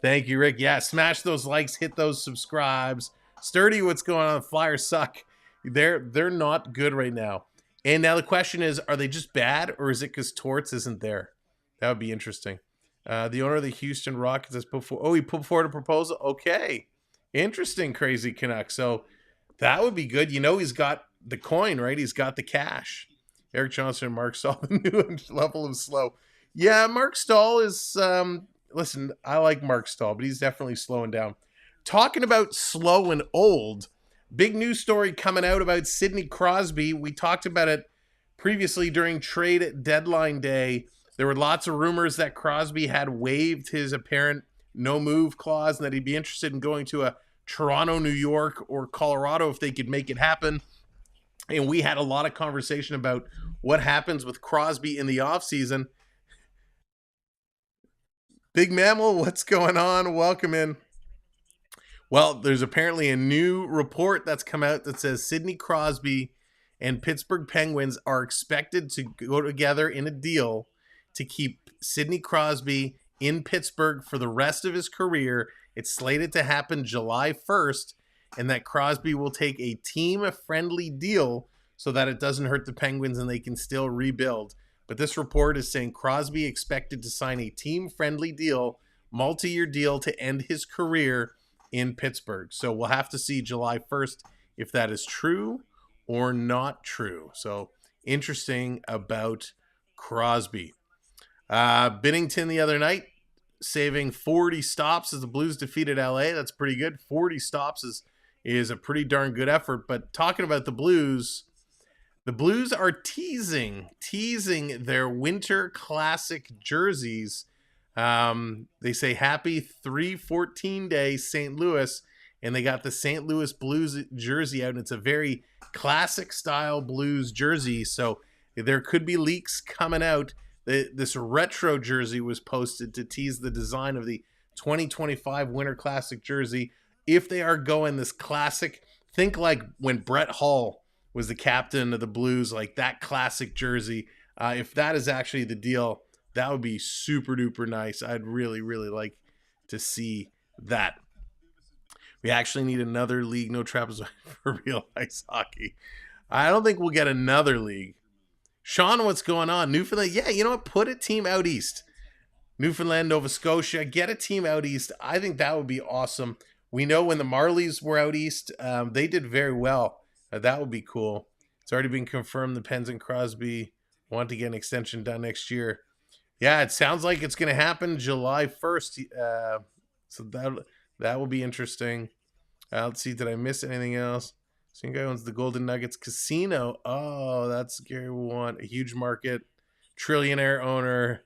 Thank you, Rick. Yeah, smash those likes, hit those subscribes. Sturdy, what's going on? The Flyers suck. They're not good right now. And now the question is, are they just bad, or is it because Torts isn't there? That would be interesting. The owner of the Houston Rockets has put forward. Oh, he put forward a proposal. Okay, interesting, Crazy Canuck. So that would be good. You know, he's got the coin, right? He's got the cash. Eric Johnson and Mark Stahl, the new level of slow. Yeah, Mark Stahl is. Listen, I like Mark Stahl, but he's definitely slowing down. Talking about slow and old, big news story coming out about Sidney Crosby. We talked about it previously during trade deadline day. There were lots of rumors that Crosby had waived his apparent no move clause and that he'd be interested in going to a Toronto, New York, or Colorado if they could make it happen. And we had a lot of conversation about what happens with Crosby in the offseason. Big Mammal, what's going on? Welcome in. Well, there's apparently a new report that's come out that says Sidney Crosby and Pittsburgh Penguins are expected to go together in a deal to keep Sidney Crosby in Pittsburgh for the rest of his career. It's slated to happen July 1st, and that Crosby will take a team-friendly deal so that it doesn't hurt the Penguins and they can still rebuild. But this report is saying Crosby expected to sign a team-friendly deal, multi-year deal to end his career in Pittsburgh. So we'll have to see July 1st if that is true or not true. So interesting about Crosby. Binnington the other night, saving 40 stops as the Blues defeated LA. That's pretty good. 40 stops is a pretty darn good effort. But talking about the Blues are teasing their Winter Classic jerseys. They say happy 3/14 day St. Louis, and they got the St. Louis Blues jersey out, and it's a very classic style Blues jersey. So there could be leaks coming out. This retro jersey was posted to tease the design of the 2025 Winter Classic jersey. If they are going this classic, think like when Brett Hull was the captain of the Blues, like that classic jersey. If that is actually the deal, that would be super duper nice. I'd really, really like to see that. We actually need another league, no trapezoid for real ice hockey. I don't think we'll get another league. Sean, what's going on? Newfoundland, yeah, you know what? Put a team out east. Newfoundland, Nova Scotia, get a team out east. I think that would be awesome. We know when the Marlies were out east, they did very well. That would be cool. It's already been confirmed the Pens and Crosby want to get an extension done next year. Yeah, it sounds like it's going to happen July 1st. So that will be interesting. Let's see, did I miss anything else? Same guy owns the Golden Nuggets Casino. Oh, that's Gary Want. A huge market. Trillionaire owner.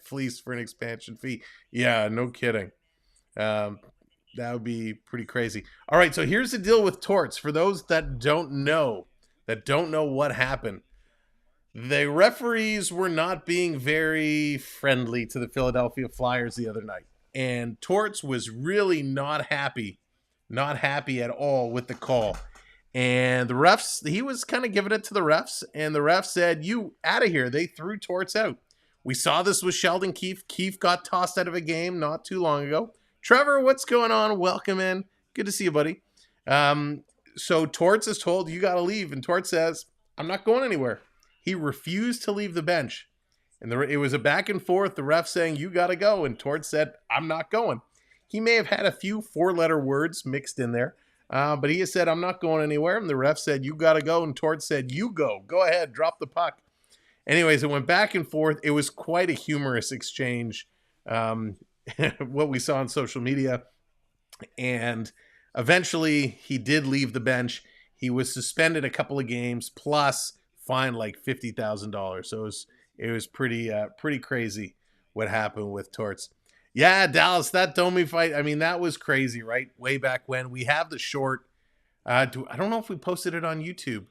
Fleeced for an expansion fee. Yeah, no kidding. That would be pretty crazy. All right, so here's the deal with Torts. For those that don't know what happened, the referees were not being very friendly to the Philadelphia Flyers the other night. And Torts was really not happy at all with the call. And the refs, he was kind of giving it to the refs, and the refs said, "You out of here." They threw Torts out. We saw this with Sheldon Keefe. Keefe got tossed out of a game not too long ago. Trevor, what's going on? Welcome in. Good to see you, buddy. So Torts is told, "You got to leave." And Torts says, "I'm not going anywhere." He refused to leave the bench. And it was a back and forth, the ref saying, "You got to go." And Torts said, "I'm not going." He may have had a few four-letter words mixed in there. But he said, "I'm not going anywhere." And the ref said, "You got to go." And Torts said, "You go. Go ahead. Drop the puck." Anyways, it went back and forth. It was quite a humorous exchange, what we saw on social media. And eventually, he did leave the bench. He was suspended a couple of games, plus fined like $50,000. So it was pretty crazy what happened with Torts. Yeah, Dallas, that Domi fight, I mean, that was crazy, right? Way back when. We have the short I don't know if we posted it on YouTube,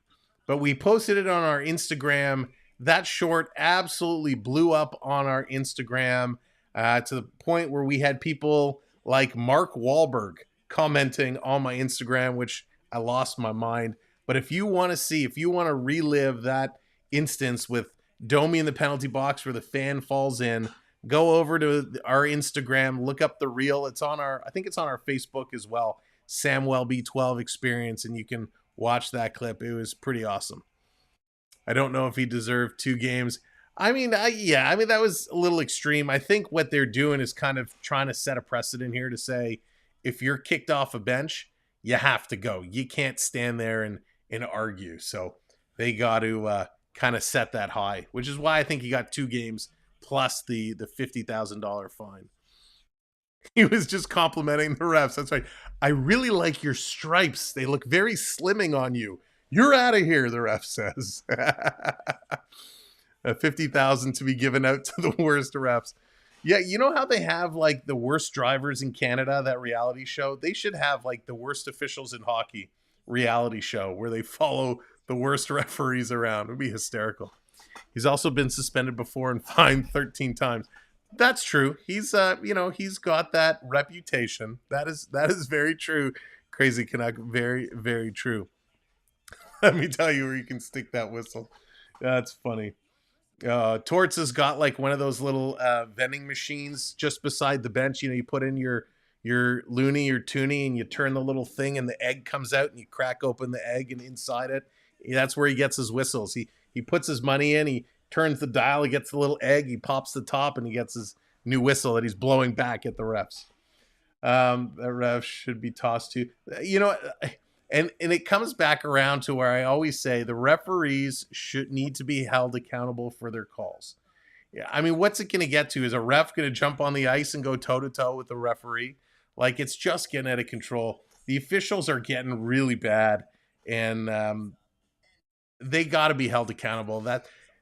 but we posted it on our Instagram. That short absolutely blew up on our Instagram to the point where we had people like Mark Wahlberg commenting on my Instagram, which I lost my mind. But if you want to relive that instance with Domi in the penalty box where the fan falls in, go over to our Instagram, look up the reel. I think it's on our Facebook as well, Samwelb B12 experience, and you can watch that clip. It was pretty awesome. I don't know if he deserved 2 games. I mean, that was a little extreme. I think what they're doing is kind of trying to set a precedent here to say, if you're kicked off a bench, you have to go. You can't stand there and argue. So they got to kind of set that high, which is why I think he got 2 games plus the $50,000 fine. He was just complimenting the refs. That's right. I really like your stripes. They look very slimming on you. You're out of here, the ref says. $50,000 to be given out to the worst refs. Yeah, you know how they have like the worst drivers in Canada, that reality show? They should have like the worst officials in hockey reality show where they follow the worst referees around. It would be hysterical. He's also been suspended before and fined 13 times. That's true. He's he's got that reputation. That is very true. Crazy Canuck, very, very true. Let me tell you where you can stick that whistle. That's funny. Torts has got like one of those little vending machines just beside the bench. You know, you put in your loony or toonie and you turn the little thing and the egg comes out and you crack open the egg and inside it. That's where he gets his whistles. He puts his money in, he turns the dial, he gets the little egg, he pops the top, and he gets his new whistle that he's blowing back at the refs. The ref should be tossed to. You know, and it comes back around to where I always say the referees should need to be held accountable for their calls. Yeah, I mean, what's it going to get to? Is a ref going to jump on the ice and go toe-to-toe with the referee? Like, it's just getting out of control. The officials are getting really bad, and they got to be held accountable.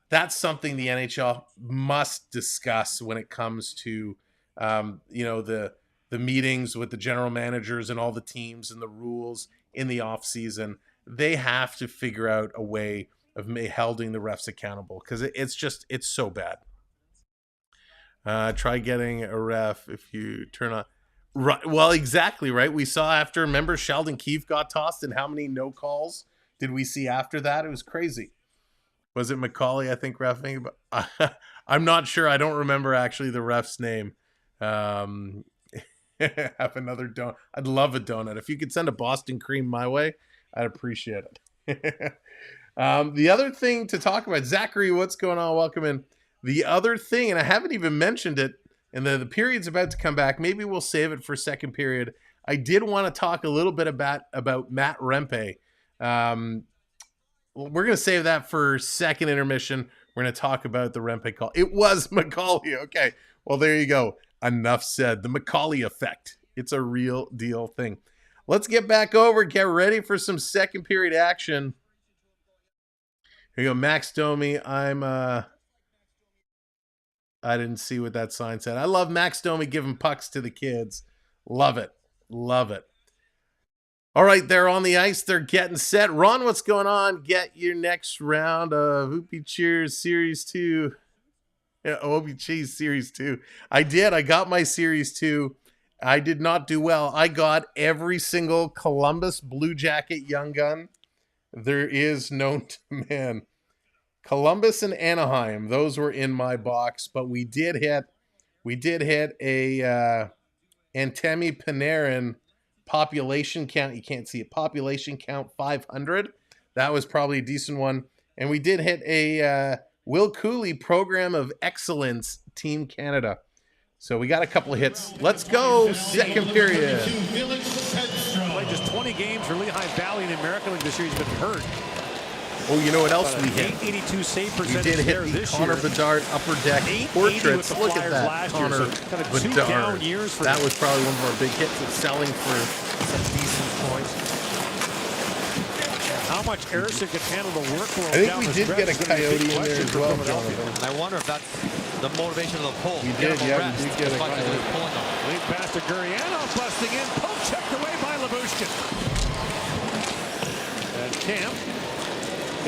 That's something the NHL must discuss when it comes to the meetings with the general managers and all the teams and the rules in the off season. They have to figure out a way of holding the refs accountable, because it's so bad. Try getting a ref if you turn on. Right. Well, exactly right. We saw after, remember, Sheldon Keefe got tossed, and how many no calls did we see after that? It was crazy. Was it McCauley, I think, reffing? But I'm not sure. I don't remember actually the ref's name. Have another donut. I'd love a donut. If you could send a Boston cream my way, I'd appreciate it. The other thing to talk about, Zachary, what's going on? Welcome in. The other thing, and I haven't even mentioned it, and the period's about to come back. Maybe we'll save it for second period. I did want to talk a little bit about Matt Rempe. We're going to save that for second intermission. We're going to talk about the Rempe call. It was McCauley. Okay. Well, there you go. Enough said. The McCauley effect. It's a real deal thing. Let's get back over. Get ready for some second period action. Here you go. Max Domi. I didn't see what that sign said. I love Max Domi giving pucks to the kids. Love it. Love it. All right, they're on the ice. They're getting set. Ron, what's going on? Get your next round of Hoopy Cheers Series 2. Yeah, Obi Cheese Series 2. I did. I got my Series 2. I did not do well. I got every single Columbus Blue Jacket Young Gun there is known to man. Columbus and Anaheim, those were in my box, but we did hit a Antemi Panarin population count. You can't see it. Population count 500. That was probably a decent one. And we did hit a Will Cooley Program of Excellence Team Canada. So we got a couple of hits. Let's go. Second period. Played just 20 games for Lehigh Valley in the American League this year. He's been hurt. Oh, you know what else we hit? 882 save percentage. We did hit the Connor Bedard Upper Deck portraits. Look at that, Connor Bedard. That was probably one of our big hits. It's selling for some decent points. How much Harrison could handle the workload? I think we did get a Coyote in there as well, Jonathan. And I wonder if that's the motivation of the pull. We did, yeah, we did get a Coyote. Lead pass to Gurianov, busting in, poke checked away by Labushkin.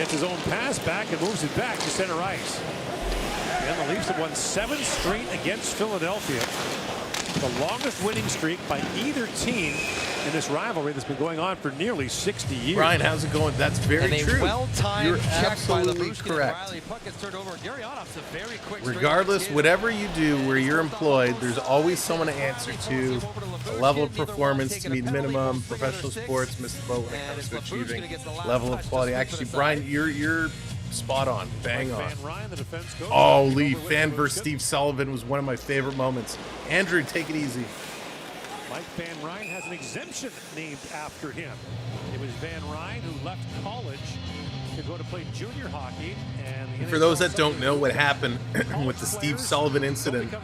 Gets his own pass back and moves it back to center ice. And the Leafs have won 7 straight against Philadelphia. The longest winning streak by either team in this rivalry that's been going on for nearly 60 years. Brian, how's it going? That's very and true. Well-timed You're check absolutely by correct. Puck gets turned over. Gary Onoff's a very quick Regardless, whatever you do where you're employed, there's always someone to answer to. A level of performance to meet minimum. Professional sports miss the boat when it comes to achieving level of quality. Actually, Brian, you're spot on. Bang on. Oh, Lee, Fan versus Steve Sullivan was one of my favorite moments. Andrew, take it easy. Mike Van Ryn has an exemption named after him. It was Van Ryn who left college to go to play junior hockey. And for those that don't know what happened with the Steve Sullivan incident,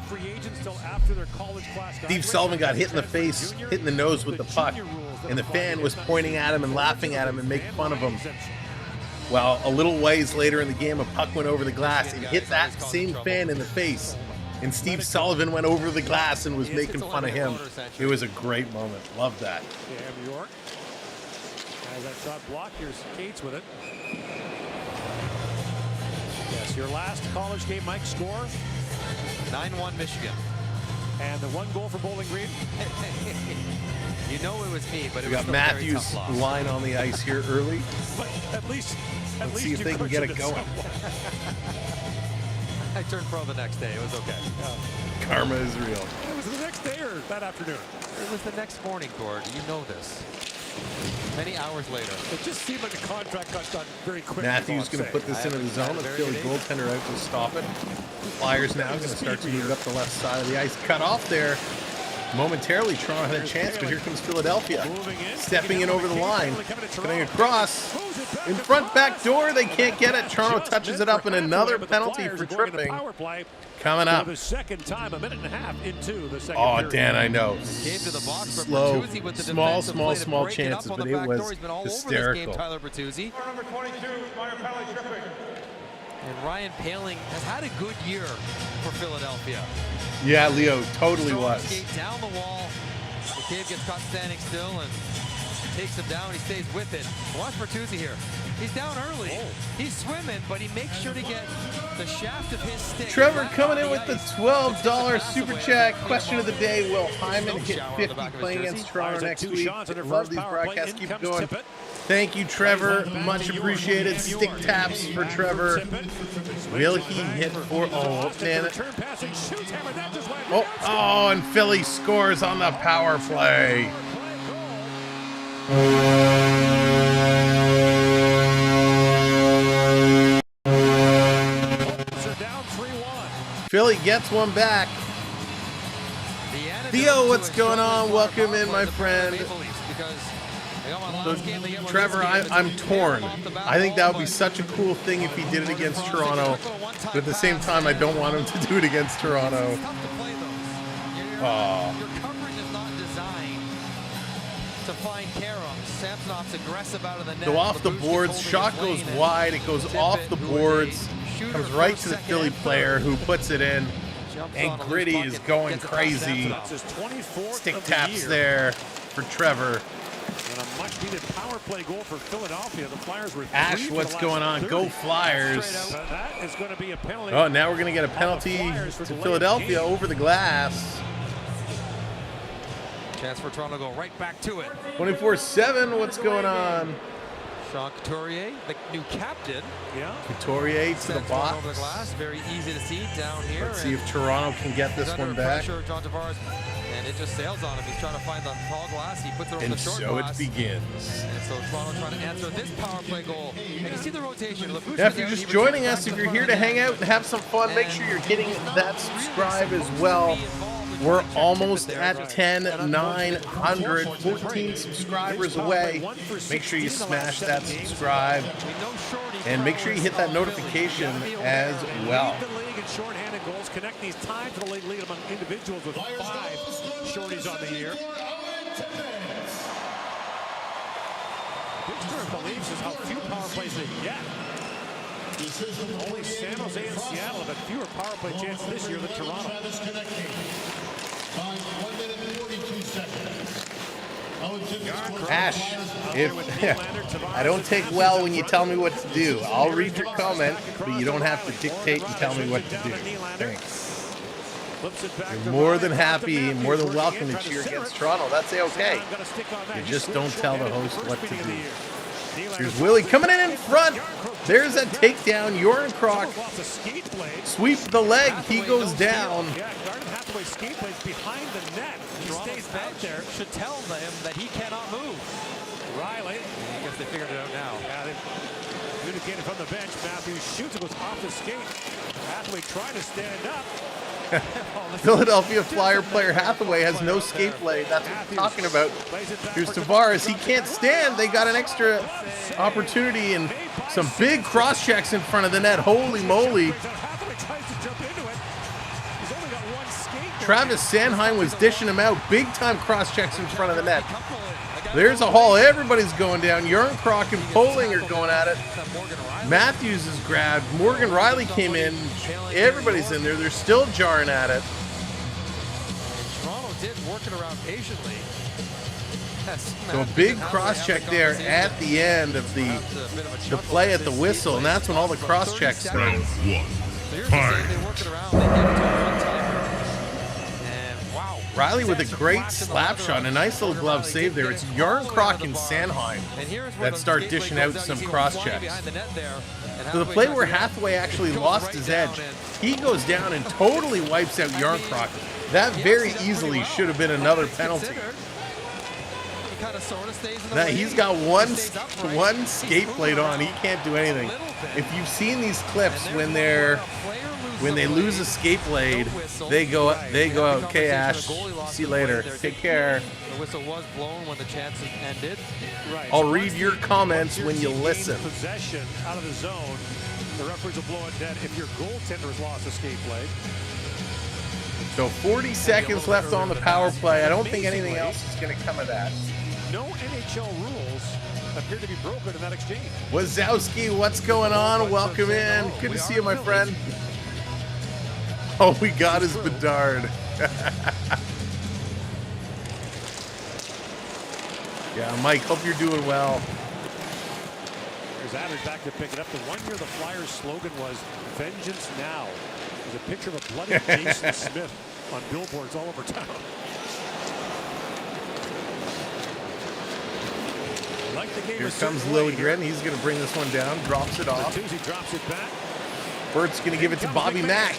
Steve Sullivan got hit in the face, hit in the nose with the puck, and the fan was pointing at him and laughing at him and making fun of him. Well, a little ways later in the game, a puck went over the glass and hit that same fan in the face. And Steve Sullivan went over the glass and was making fun of him. It was a great moment. Love that. Yeah, York has that shot blocked. Here's Cates with it. Yes, your last college game, Mike, score? 9-1 Michigan. And the 1 goal for Bowling Green? You know it was me, but it we was got Matthews' line on the ice here early. But at least let's see if they can get it going. I turned pro the next day. It was okay. Karma is real. It was the next day or that afternoon? It was the next morning, Gord. You know this. Many hours later. It just seemed like the contract got done very quickly. Matthews going to put this into the zone. Let's feel the goaltender out to stop it. Flyers now going to start to move up the left side of the ice. Cut off there. Momentarily, Toronto had a chance, but here comes Philadelphia. Stepping in over the line. Cutting across. In front back door, they can't get it. Toronto touches it up, and another penalty for tripping. Coming up. For the second time, a minute and a half into the second Oh, period. Dan, I know. Slow, small chances, but it was hysterical. Tyler Bertuzzi. Number 22, Meyer Pally tripping. And Ryan Poehling has had a good year for Philadelphia. Yeah, Leo, totally was. Skate down the wall. McCabe gets caught standing still and takes him down. He stays with it. Watch Bertuzzi here. He's down early. He's swimming, but he makes sure to get the shaft of his stick. Trevor coming in with the $12 super chat. Question of the day: will Hyman hit 50 playing against Toronto next week? Love these broadcasts. Keep it going. Thank you, Trevor. Much appreciated. Stick taps for Trevor. Will he hit 4? Oh, man. Oh, and Philly scores on the power play. Philly gets one back. Theo, what's going on? Welcome in, my friend. So, Trevor, I'm torn. I think that would be such a cool thing if he did it against Toronto. But at the same time, I don't want him to do it against Toronto. Oh. Your coverage is not designed to find Karam. Samsonov's aggressive out of the net. Go off the boards. Shot goes wide. It goes off the boards. Comes right to the Philly player who puts it in. And Gritty is going crazy. Stick taps there for Trevor. And a much-needed power play goal for Philadelphia. The Flyers were Ash, what's going on? Go Flyers. That is going to be a penalty. Oh, now we're going to get a penalty to Philadelphia over the glass. Chance for Toronto to go right back to it. 24-7, what's going on? Sean Couturier, the new captain. Yeah. Couturier to the box. Over the glass. Very easy to see down here. Let's see if Toronto can get this one back. Pressure, John Tavares, and it just sails on him. He's trying to find the tall glass. He puts it over And the short so glass. it begins. And so Toronto trying to answer this power play goal. And you see the rotation. Yeah, if you're just joining us, if you're here to hang out and have some fun, make sure you're hitting that subscribe as well. We're almost at 10,900, 14 subscribers away. Make sure you smash that subscribe and make sure you hit that notification as well. The league in shorthanded goals. Connect these tied to the league lead among individuals with 5 shorties on the year. Picture of beliefs is how few power plays they get. Only San Jose and Seattle have had fewer power play chances this year than Toronto. Ash, if I don't take well when you tell me what to do. I'll read your comment, but you don't have to dictate and tell me what to do. Thanks. You're more than happy, more than welcome to cheer against Toronto. That's okay. You just don't tell the host what to do. Here's Willie coming in front. There's a takedown. Jordan Kroc sweep the leg. He goes down. Behind the net. He stays out there. Should tell him that he cannot move. Riley. I guess they figured it out now. Yeah, they communicated from the bench. Matthews shoots. It goes off the skate. Hathaway trying to stand up. Philadelphia Flyer player Hathaway has no skate blade. That's what we're talking about. Here's Tavares. He can't stand. They got an extra opportunity and some big cross checks in front of the net. Holy moly. Travis Sanheim was dishing him out. Big time cross checks in front of the net. There's a haul. Everybody's going down. Jordan Kroc and Poling are going at it. Matthews is grabbed. Morgan Riley came in. Everybody's in there. They're still jarring at it. Toronto did work it around patiently. So a big cross check there at the end of the play at the whistle, and that's when all the cross checks started. Riley with a great slap shot, a nice little glove save there. It's Jordan Kroc and Sanheim that start dishing out some cross checks. So the play where Hathaway actually lost his edge, he goes down and totally wipes out Jordan Kroc. That very easily should have been another penalty. Now he's got one skate blade on. He can't do anything. If you've seen these clips when they lose a skate blade, they go out. Okay, Ash. See you later. Take care. The whistle was blown when the chances ended. I'll read your comments when you listen. Possession out of the zone. The referees will blow it dead if your goaltender has lost a skate blade. So 40 seconds left on the power play. I don't think anything else is going to come of that. No NHL rules appear to be broken in that exchange. Wazowski, what's going on? Welcome in. Good to see you, my friend. All we got is Bedard. Yeah, Mike, hope you're doing well. There's Adler back to pick it up. The 1 year the Flyers slogan was "Vengeance Now." There's a picture of a bloody Jason Smith on billboards all over town. Like the game. Here comes Lilligren. He's going to bring this one down. Drops it off. Bertuzzi drops it back. Bert's going to give it to Bobby Mack.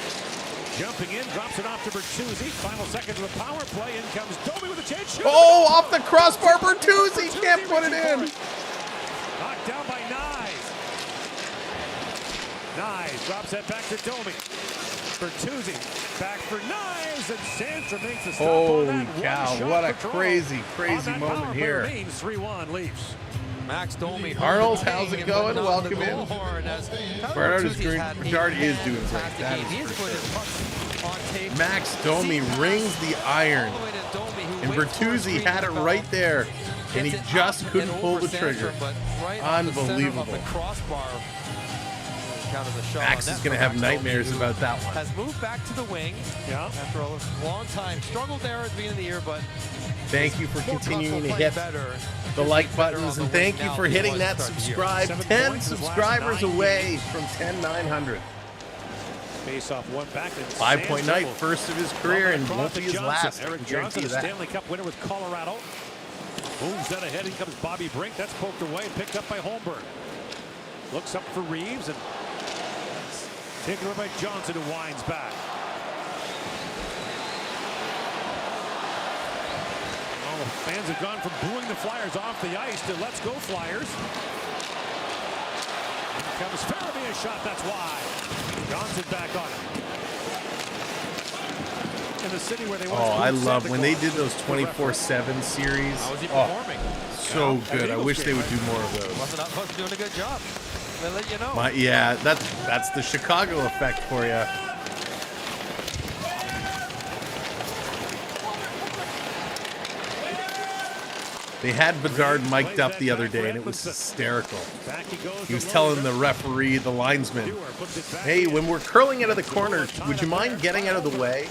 Jumping in, drops it off to Bertuzzi. Final seconds of the power play. In comes Domi with a chance. Shoot. Oh, off the crossbar. Bertuzzi can't put it in. Knocked down by Nyes. Nyes drops that back to Domi. Bertuzzi back for Nyes, and Sandstrom makes a stop. Holy cow, what a crazy moment here. 3-1 Leafs. Max Domi. Arnold, how's it going? Welcome in. Bedard is doing great. That is for sure. Max Domi rings the iron. And Bertuzzi had it right there. And he just couldn't pull the trigger. Unbelievable. Max is going to have nightmares about that one. Has moved back to the wing after a long time. Struggled there at the beginning of the year, but thank you for continuing to hit the like buttons, and thank you for hitting that subscribe. 10 subscribers away from 10,900. Face off one back. 5-point night, first of his career, and won't be his last. Eric Johnson, a Stanley Cup winner with Colorado. Moves that ahead. In comes Bobby Brink. That's poked away, picked up by Holmberg. Looks up for Reeves and taken away by Johnson, who winds back. Oh, fans have gone from booing the Flyers off the ice to let's go Flyers. Here comes Farabee, a shot that's wide. Johnson back on it. In the city where they I love when they did those 24/7 series. How was he performing? So good. I wish they would do more of those. Wasn't doing a good job. They let you know. Yeah, that's the Chicago effect for you. They had Bedard mic'd up the other day, and it was hysterical. He was telling the referee, the linesman, hey, when we're curling out of the corner, would you mind getting out of the way?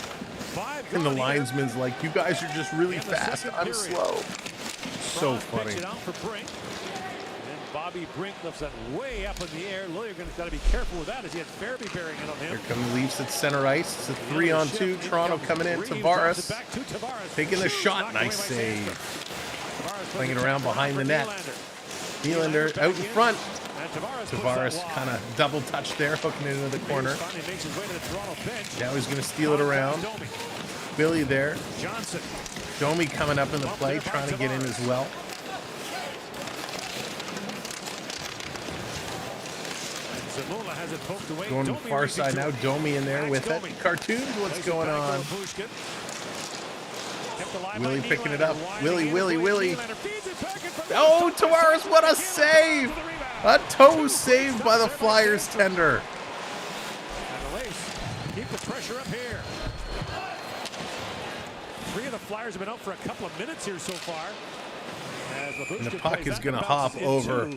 And the linesman's like, you guys are just really fast. I'm slow. So funny. Pitch it out for Brink. And Bobby Brink lifts that way up in the air. Lilligren's got to be careful with that as he had Farabee bearing in on him. Here come the Leafs at center ice. It's a 3-on-2. Toronto coming in. Tavares taking the shot. Nice save. Playing it around behind the net. Nylander out in front. Tavares kind of double touch there, hooking it into the corner. Now he's going to steal it around. Billy there. Domi coming up in the play, trying to get in as well. Going to the far side now. Domi in there with it. Cartoons, what's going on? Willie picking it up. Willie. Oh, Tavares, what a save! A toe saved by the Flyers tender. And the Leafs keep the pressure up here. 3 of the Flyers have been out for a couple of minutes here so far. And the puck is going to hop over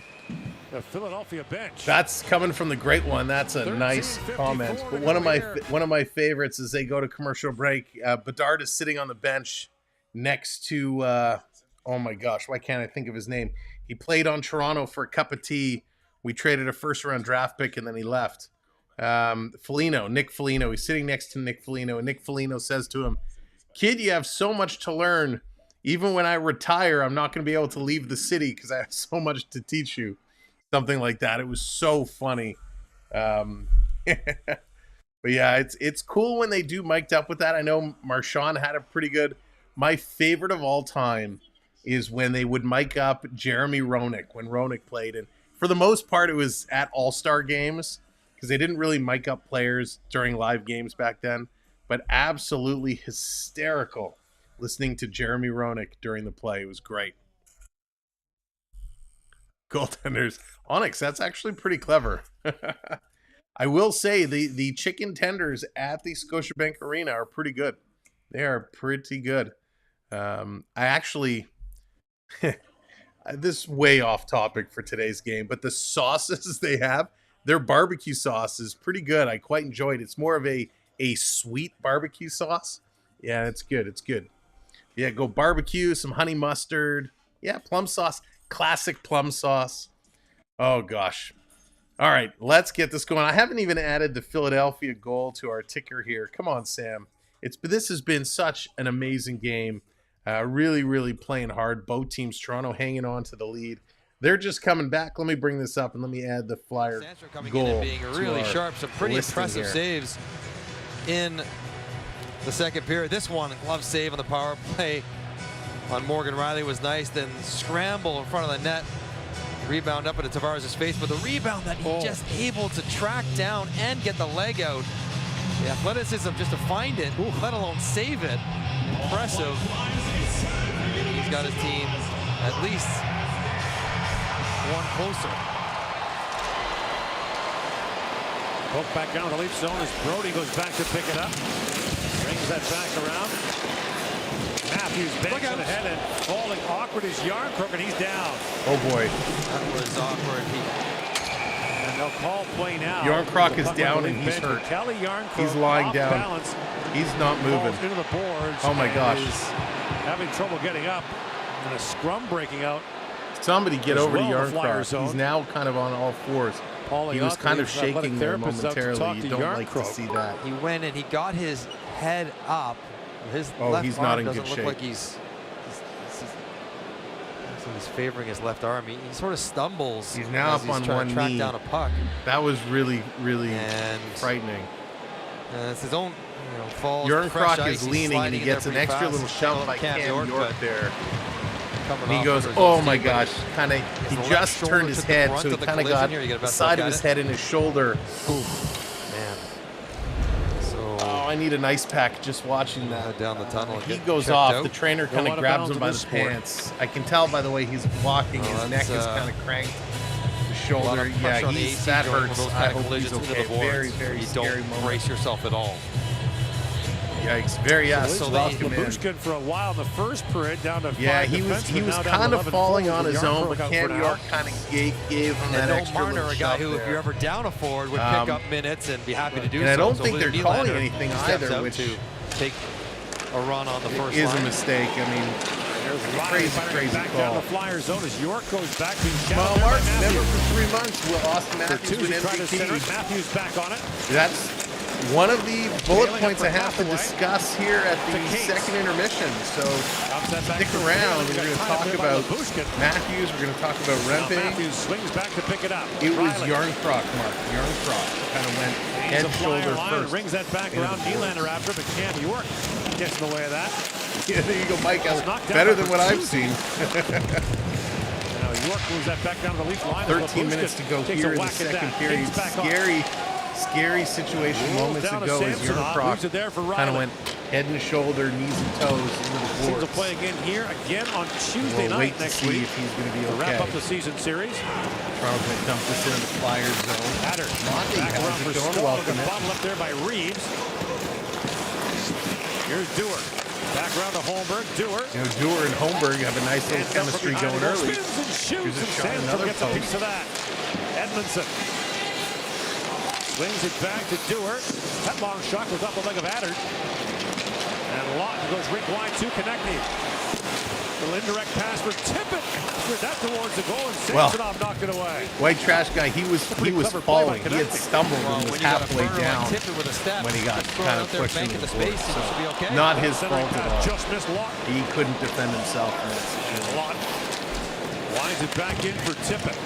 the Philadelphia bench. That's coming from the great one. That's a nice comment. But one of my favorites is they go to commercial break. Bedard is sitting on the bench next to oh my gosh, why can't I think of his name? He played on Toronto for a cup of tea. We traded a first-round draft pick, and then he left. Nick Foligno. He's sitting next to Nick Foligno, and Nick Foligno says to him, "Kid, you have so much to learn. Even when I retire, I'm not going to be able to leave the city because I have so much to teach you." Something like that. It was so funny. But yeah, it's cool when they do mic'd up with that. I know Marchand had a pretty good. My favorite of all time is when they would mic up Jeremy Roenick when Roenick played. And for the most part, it was at All-Star games because they didn't really mic up players during live games back then. But absolutely hysterical listening to Jeremy Roenick during the play. It was great. Goaltenders. Onyx, that's actually pretty clever. I will say the chicken tenders at the Scotiabank Arena are pretty good. They are pretty good. I actually... this is way off topic for today's game, but the sauces they have, their barbecue sauce is pretty good. I quite enjoyed it. It's more of a sweet barbecue sauce. Yeah, it's good. It's good. Yeah, go barbecue, some honey mustard. Yeah, plum sauce. Classic plum sauce. Oh, gosh. All right, let's get this going. I haven't even added the Philadelphia goal to our ticker here. Come on, Sam. This has been such an amazing game. Really, really playing hard. Both teams, Toronto hanging on to the lead. They're just coming back. Let me bring this up and let me add the Flyer goal. In and being really sharp. Some pretty impressive saves in the second period. This one, glove save on the power play on Morgan Riley was nice. Then scramble in front of the net. Rebound up into Tavares' face, but the rebound that he just able to track down and get the leg out. The athleticism just to find it, let alone save it. Impressive. He's got his team at least one closer. Poke back down the Leaf zone as Brody goes back to pick it up. Brings that back around. Matthews banks it ahead and falling awkward is Yarncrook, and he's down. Oh boy. That was awkward. And they'll call play now. Yarncrook is down and he's hurt. He's lying down. Balance. He's not moving. Into the boards. Oh my gosh. Having trouble getting up. And a scrum breaking out. Somebody get over to Yarncrook. He's now kind of on all fours. He was kind of shaking there momentarily. You don't like to see that. He went and he got his head up. His left he's arm not in doesn't good look shape. like he's favoring his left arm. He sort of stumbles. He's now up on one knee. Track down a puck. That was really, really frightening. It's his own fall. Yarncrook is leaning and he gets an extra little shove by Cam York there. And he goes, oh my gosh, he just turned his head, so he kind of got the side of his head and his shoulder. Man. Oh, I need an ice pack just watching that. Down the tunnel. He goes off. The trainer kind of grabs him by the pants. I can tell by the way he's walking. His neck is kind of cranked. The shoulder, yeah, that hurts. I hope he's okay. Very, very scary moment. Brace yourself at all. Yikes! Very Lilligren for a while in the first period down to 5 he was kind of falling on his own, but Cam York kind of gave him that extra little a guy who, if you're ever down a forward, would pick up minutes and be happy to do so. And I don't think they're calling anything either, which to take a run on the first is line. a mistake. I mean, There's Riley Crazy, firing crazy back down call. the Flyer zone as York goes back to Well, shadowed Mark, by never Matthews. for 3 months will Austin For Matthews two, win he tried to center it. MVP. Matthews back on it. That's one of the bullet Bailing points I up for have to Hathaway. discuss here at the Case. second intermission. So Bounce that back stick to around. Bailing. We're going to Got talk tied up there by about Labushkin. Matthews. We're going to talk about Now Rempe. Matthews swings back to pick it up. It was Riley. Yarncroc, Mark. Yarncroc kind of went head, He's a flyer shoulder line, first. rings that back into around the boards. Nylander after, but Cam York gets in the way of that. Yeah, there you go, Mike. It's knocked down Better by than what I've Bertuzzi. seen. Now York moves that back down to the Leaf line. 13 minutes to go takes here a in the whack at second that. period. Takes back on. Scary situation Rolls moments down to ago as Samsonov, Yarncroc moves it there for kind of Riley. went head and shoulder, knees and toes into the Seems boards. to play again here, again on Tuesday We'll night wait to next see week if he's going to be to okay. wrap up the season series. Toronto's going to dump this into the Flyers zone. Hatter Monty back has around it for going. Skull. Welcome The in. bottle up there by Reeves. Here's Dewar. Back around to Holmberg. Dewar. You know, Dewar and Holmberg have a nice little Hands up chemistry from going behind the early. goal, spins and shoots, Here's a and shot, Sandstrom another gets a post. piece of that. Edmondson swings it back to Dewar. That long shot goes off the leg of Adder. And Lawton goes rink wide to Konechny. Little indirect pass for Tippett. With that towards the goal, and Samsonov knocked it away. White trash guy, he was clever play by falling. He had Konechny. stumbled Well, and was when you got a halfway burner down like Tippett with a step, when he got just throw kind it of out there, pushed bank into in the the boards. space, and it should be okay. Not his Centering fault at pass all. just missed Lawton. He couldn't defend himself in that situation. Lawton winds it back in for Tippett.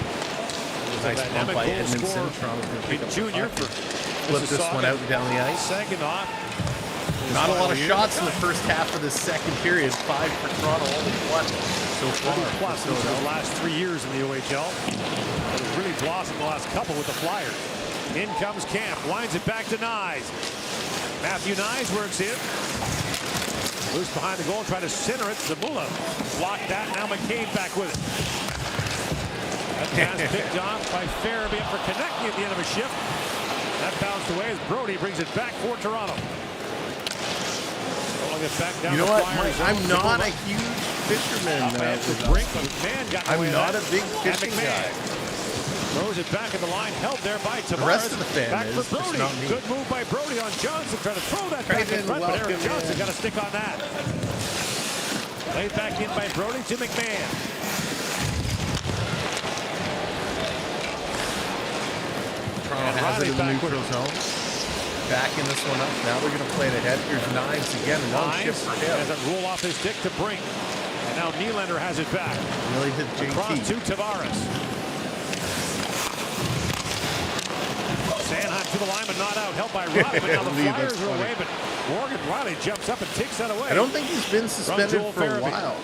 Nice bump by Edmondson. Score Toronto's going to pick up the Junior puck. for Flip this one out down the ice. Second off. Not a lot of shots in the first half of this second period. 5 for Toronto, only 1 so far. 30 plus for in the Philadelphia. last 3 years in the OHL. But it's really blossomed the last couple with the Flyers. In comes Camp, winds it back to Nyes. Matthew Nyes works in. Loose behind the goal, try to center it. Zamula blocked that. Now McCabe back with it. That pass picked off by Farabee for Konechny at the end of a shift. That bounced away as Brody brings it back for Toronto. Rolling it back down You know the what, Flyers Mike? I'm zone. not a Zamula. huge fisherman. Man, with the brink, us. but man got I'm away not with a that. big And fishing McMahon guy. throws it back in the line, held there by Tavares. The rest of the fan back is, for just Brody. not me. Good move by Brody on Johnson, trying to throw that back in Craven, front, but Eric welcome Johnson in. got a stick on that. Laid back in by Brody to McMahon. Toronto has it in the neutral zone. Backing this one up. Now they're going to play it ahead. Here's Knives again. One shift for him. Has it roll off his stick to Brink. And now Nylander has it back. Really hit Across to JT. Tavares. Sanheim to the line, but not out. Helped by Riley, but now the Lee, Flyers that's are funny. away. But Morgan Riley jumps up and takes that away. I don't think he's been suspended Joel for a Farabee. while.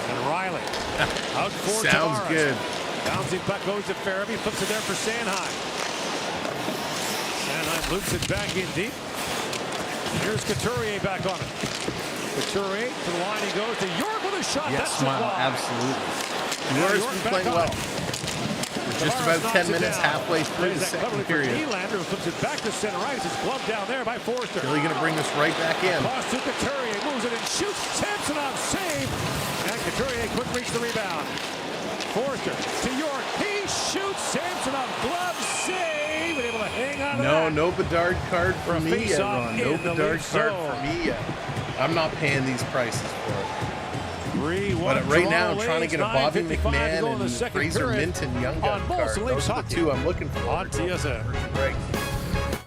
And Riley out for Sounds Tavares. good. Bouncing puck goes to Farabee, flips it there for Sanheim. Sanheim loops it back in deep. Here's Couturier back on it. Couturier to the line he goes to York with a shot. Yes, That's smile. wide. Absolutely. Now York's York been back playing on well. it. We're just Tavares about knocks 10 it minutes down. halfway through Plays the that second cleverly for period. Nylander, who flips it back to center right. It's gloved down there by Forster. Philly going to bring this right back in. Pass to Couturier, moves it and shoots. Samsonov save. And Couturier couldn't reach the rebound. Forster to York. He shoots. Samsonov glove save. And able to hang on to that. No Bedard card for For a me yet, face-off Ron. No in the Bedard Leafs card zone. for me yet. I'm not paying these prices for it. 3-1 But right now, I'm Toronto trying to get a leads, Bobby 9:55 to McMahon go in the and second Fraser period. Minton Young On Gun Bulls card. and Leafs Those are the hockey. two I'm looking for. On TSN.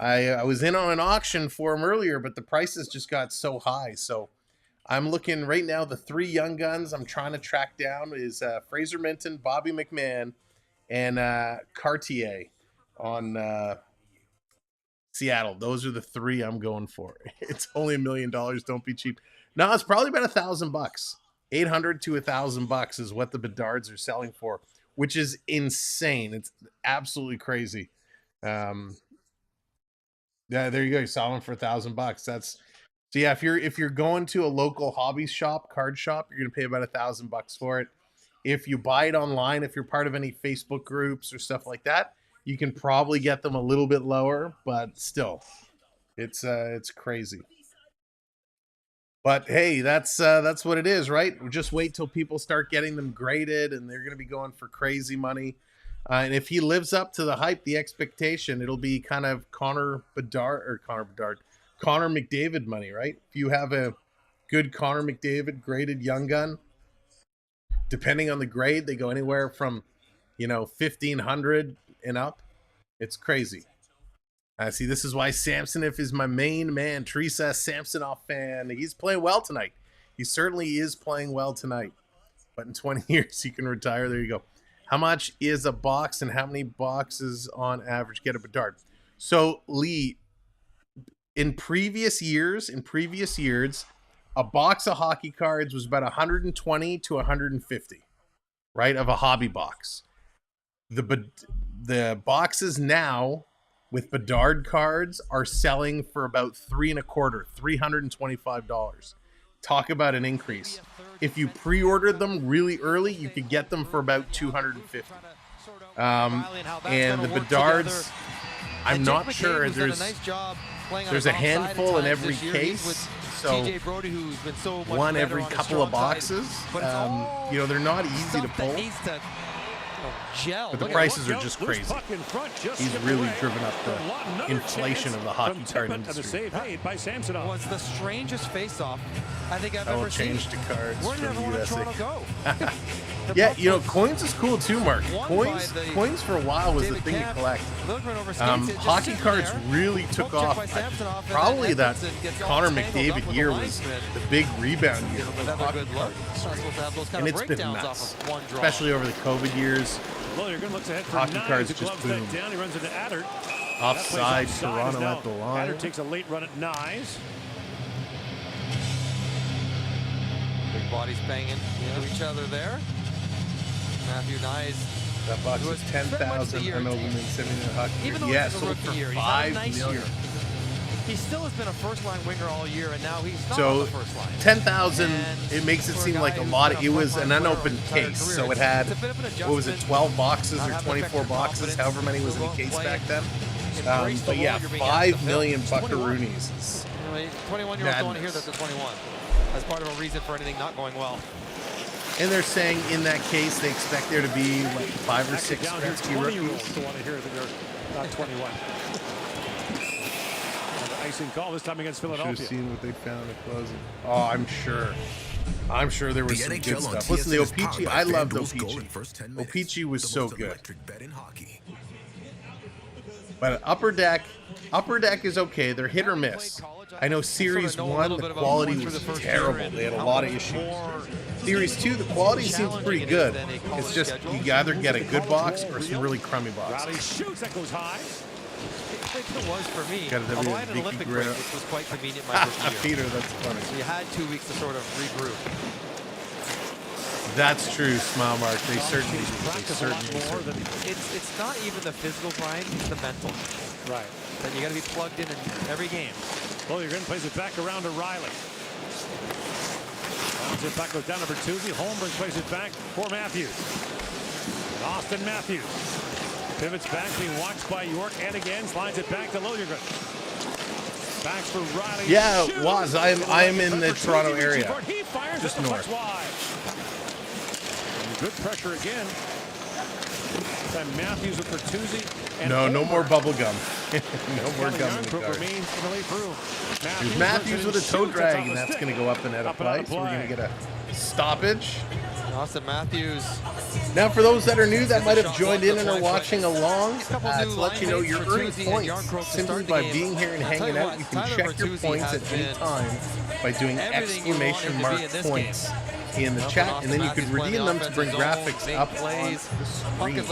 Right. I was in on an auction for them earlier, but the prices just got so high. So I'm looking right now. The 3 young guns I'm trying to track down is Fraser Minton, Bobby McMahon, and Cartier on Seattle. Those are the 3 I'm going for. It's only $1 million. Don't be cheap. No, it's probably about $1,000. $800 to $1,000 is what the Bedards are selling for, which is insane. It's absolutely crazy. Yeah, there you go. You saw one for $1,000. That's so yeah. If you're going to a local hobby shop, card shop, you're gonna pay about $1,000 for it. If you buy it online, if you're part of any Facebook groups or stuff like that, you can probably get them a little bit lower, but still, it's crazy. But hey, that's what it is, right? Just wait till people start getting them graded, and they're gonna be going for crazy money. And if he lives up to the hype, the expectation, it'll be kind of Connor McDavid money, right? If you have a Good Connor McDavid, graded young gun. Depending on the grade, they go anywhere from, 1,500 and up. It's crazy. See, this is why Samsonov is my main man. Teresa Samsonov fan. He's playing well tonight. He certainly is playing well tonight. But in 20 years, he can retire. There you go. How much is a box and how many boxes on average get a Bedard? So, Lee, in previous years, a box of hockey cards was about 120 to 150, right, of a hobby box. The boxes now with Bedard cards are selling for about $325. Talk about an increase. If you pre-ordered them really early, you could get them for about $250. And the Bedards, I'm not sure. There's a handful in every case. So one every couple of boxes. They're not easy to pull. But the prices are just crazy. He's really driven up the inflation of the hockey card industry. Was the strangest face-off I think I've ever seen. Change to cards. Where did everyone in Toronto go? Yeah, coins is cool too, Mark. Coins for a while was the thing to collect. Hockey cards really took off. Probably that Connor McDavid year was the big rebound year for hockey cards. And it's been nuts, especially over the COVID years. Hockey cards just boom. Offside, Toronto at the line. Adder takes a late run at Nyes. Big bodies banging into each other there. Matthew Nyes. That box is 10,000 unopened semi-net hockey. Even though yeah, he's a sold rookie for year, $5 nice million. Year. He still has been a first-line winger all year, and now he's not on the first line. 10,000, it makes it seem like a lot. It was an unopened case, so it had, 12 boxes or 24 boxes, however many was in the case back then. But yeah, $5 million buckaroonies. 21-year-olds don't want to hear that they're 21. That's part of a reason for anything not going well. And they're saying in that case they expect there to be like 5 or 6 Gretzky rookies. Don't want to hear that they're not 21. Icing call this time against Philadelphia. Should have seen what they found at closing. Oh, I'm sure there was some good stuff. Listen, the Opeachy, I loved Opeachy. Opeachy was so good. But Upper Deck is okay. They're hit or miss. I know Series 1, the quality was terrible. They had a lot of issues. Series 2, the quality seems pretty good. It's just you either get a good box or some really crummy boxes. Shoots, that goes high. It was for me. Although I had an Olympic break, which was quite convenient my first year. Peter, that's funny. So you had 2 weeks to sort of regroup. That's true, Smile Mark. They certainly do. It's not even the physical grind, it's the mental. Right. That you got to be plugged in every game. Lilligren plays it back around to Riley. Bounce it back, goes down to Bertuzzi. Holmberg plays it back for Matthews. And Austin Matthews pivots back, being watched by York, and again slides it back to Lilligren. Back for Riley. Yeah, it was. I am in the Toronto area. He fires just north. Wide. Good pressure again. Time Matthews with Bertuzzi. No more bubble gum. No more gum in the car. There's Matthews with a toe drag, and that's going to go up and out of play. So we're going to get a stoppage. Austin Matthews. Now, for those that are new that might have joined in and are watching along, to let you know you're earning points simply by being here and hanging out. You can check your points at any time by doing exclamation mark points in the chat, and then you could redeem them to bring graphics up on the screen.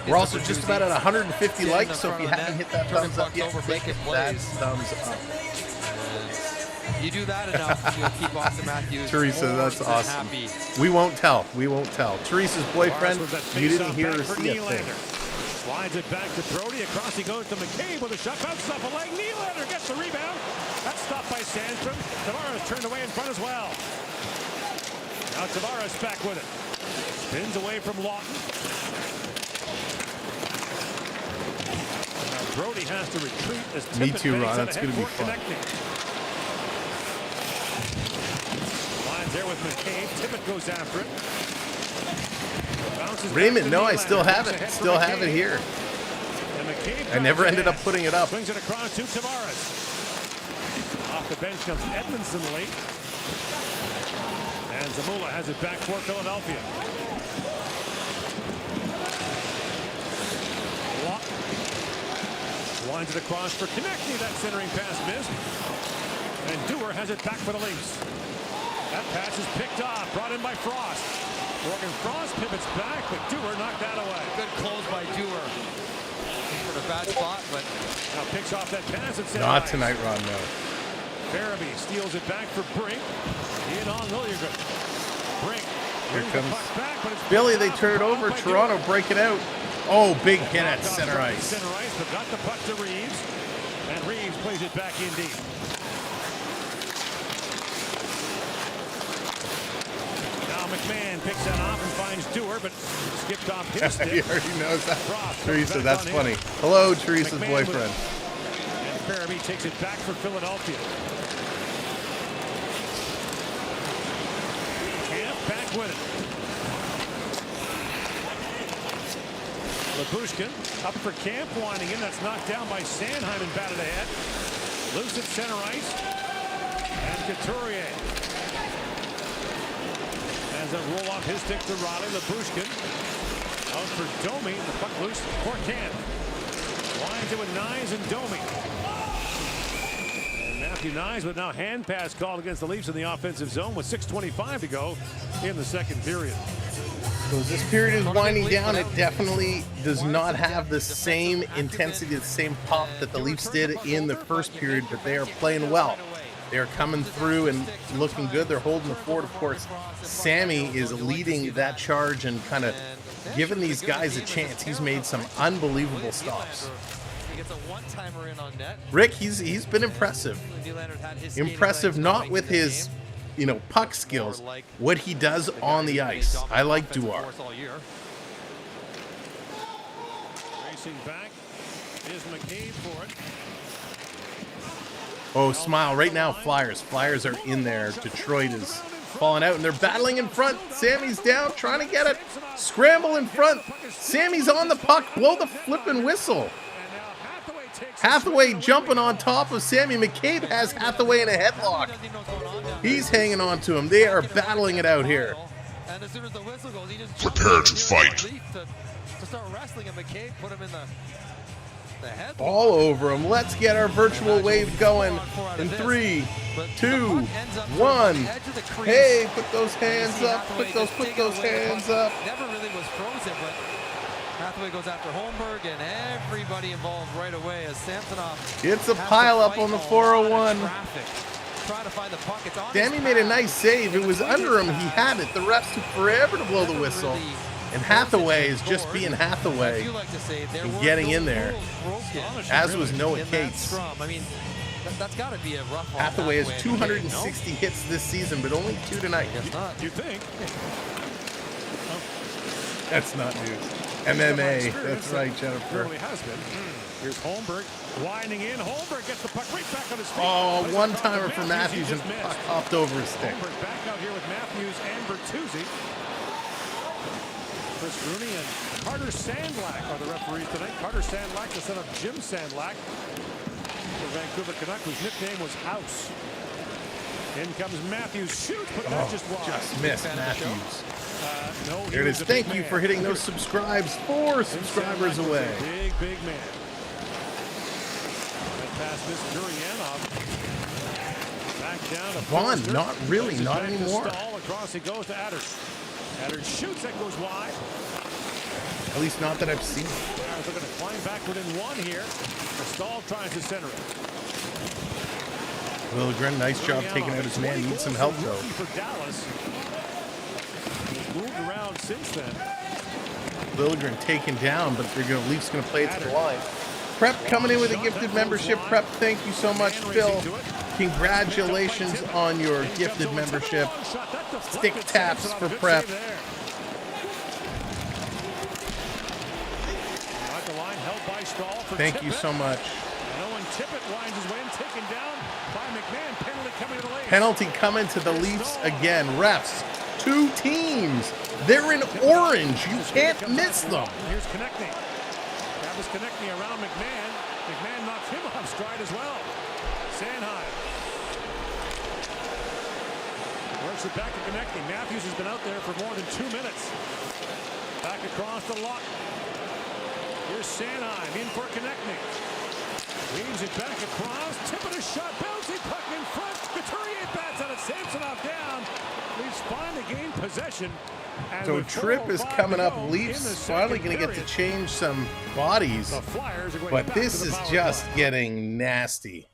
We're also just about at 150 likes, so if you haven't hit that thumbs up yet, hit that thumbs up. You do that enough, you'll keep Austin Matthews. Teresa, that's awesome. We won't tell. Teresa's boyfriend, you didn't hear or see a thing. Slides it back to Brody. Across he goes to McCabe with a shot. Bounces off a leg. Nylander gets the rebound. That's stopped by Sandstrom. Tavares turned away in front as well. Now Tavares back with it. Spins away from Lawton. Now Brody has to retreat as Me too, Ron. It's going to be fun. Lines there with McCabe. Tippett goes after it. Raymond, no, I still have it. Still have it here. I never ended up putting it up. Swings it across to Tavares. Off the bench comes Edmondson late. And Zamula has it back for Philadelphia. Winds it across for Konechny. That centering pass missed. And Dewar has it back for the Leafs. That pass is picked off, brought in by Frost. Morgan Frost pivots back, but Dewar knocked that away. Good close by Dewar. For a bad spot, but now picks off that pass and not tonight, Ron. No. Farabee steals it back for Brink. In on Lilligren. Brink. Here comes back, but it's Billy. They turn it over. Toronto break it out. Oh, big hit at center ice. Center ice, but got the puck to Reeves. And Reeves plays it back in deep. Now McMahon picks that off and finds Dewar, but skipped off his stick. He already knows that. Teresa, that's funny. Hello, Teresa's McMahon boyfriend. And Farabee takes it back for Philadelphia. Camp back with it. Labushkin up for Camp, winding in. That's knocked down by Sanheim and batted ahead. Loose at center ice. And Couturier has a roll off his stick to Riley. Labushkin out for Domi. The puck loose for Camp. Winds it with Nyes and Domi. And Matthew Nyes with now hand pass called against the Leafs in the offensive zone with 6:25 to go in the second period. So as this period is winding down, it definitely does not have the same intensity, the same pop that the Leafs did in the first period, but they are playing well. They are coming through and looking good. They're holding the fort. Of course, Sammy is leading that charge and kind of giving these guys a chance. He's made some unbelievable stops. Rick, he's been impressive. Impressive not with his puck skills, what he does on the ice. I like Dewar. Racing back is McCabe for it. Oh, smile. Right now, Flyers. Flyers are in there. Detroit is falling out, and they're battling in front. Sammy's down, trying to get it. Scramble in front. Sammy's on the puck. Blow the flipping whistle. Hathaway jumping on top of Sammy. McCabe has Hathaway in a headlock. He's hanging on to him. They are battling it out here. Prepare to fight. To start wrestling, and McCabe put him in the headlock. All over him. Let's get our virtual wave going in 3, 2, 1. Hey, put those hands up. Put those hands up. Never really was frozen, but Hathaway goes after Holmberg, and everybody involved right away as Samsonov. It's a pile up on the 401. Try to find the puck. Sammy made a nice save. It was under him. He had it. The refs took forever to blow the whistle. And Hathaway is just being Hathaway and getting in there, as was Noah Cates. I mean, that's got to be a rough one. Hathaway has 260 hits this season, but only 2 tonight. You think? That's not news. MMA. That's right, Jennifer. Here's Holmberg winding in. Holmberg gets the puck right back on his feet. Oh, one-timer for Matthews, and the puck hopped over his stick. Holmberg back out here with Matthews and Bertuzzi. Chris Rooney and Carter Sandlack are the referees tonight. Carter Sandlack, the son of Jim Sandlack, the Vancouver Canuck, whose nickname was House. In comes Matthews, shoots, but not just wide. Just missed Matthews. No, there it is. Thank you for hitting those subscribes. 4 subscribers away. Big man. That pass missed Gurianov. Back down to Vaughn, not really, not anymore. Across he goes to Adders. Adders shoots, that goes wide. At least not that I've seen. They're going to climb back within 1 here. Stahl tries to center it. Lilligren, nice job taking out his man. Needs some help though. For Dallas. He's moved around since then. Lilligren taken down, but Leafs going to play it to the line. Prep coming in with a gifted membership. Prep, thank you so much, Phil. Congratulations on your gifted membership. Stick taps for Prep. Thank you so much. Penalty coming to the Leafs again. Refs, 2 teams. They're in orange. You can't miss them. Here's Konechny. Travis Konechny around McMahon. McMahon knocks him off stride as well. Sanheim. Works it back to connecting. Matthews has been out there for more than 2 minutes. Back across the lot. Here's Sanheim in for connecting. Weaves it back across. Tip of the shot. Bouncing puck in front. Couturier bats on it. Samsonov down. Leafs finally gain possession. And So with Trip is 4:05 coming to up. go in Leafs the finally second going to get to period, change some bodies. the Flyers are going But back this to the is power just play. getting nasty.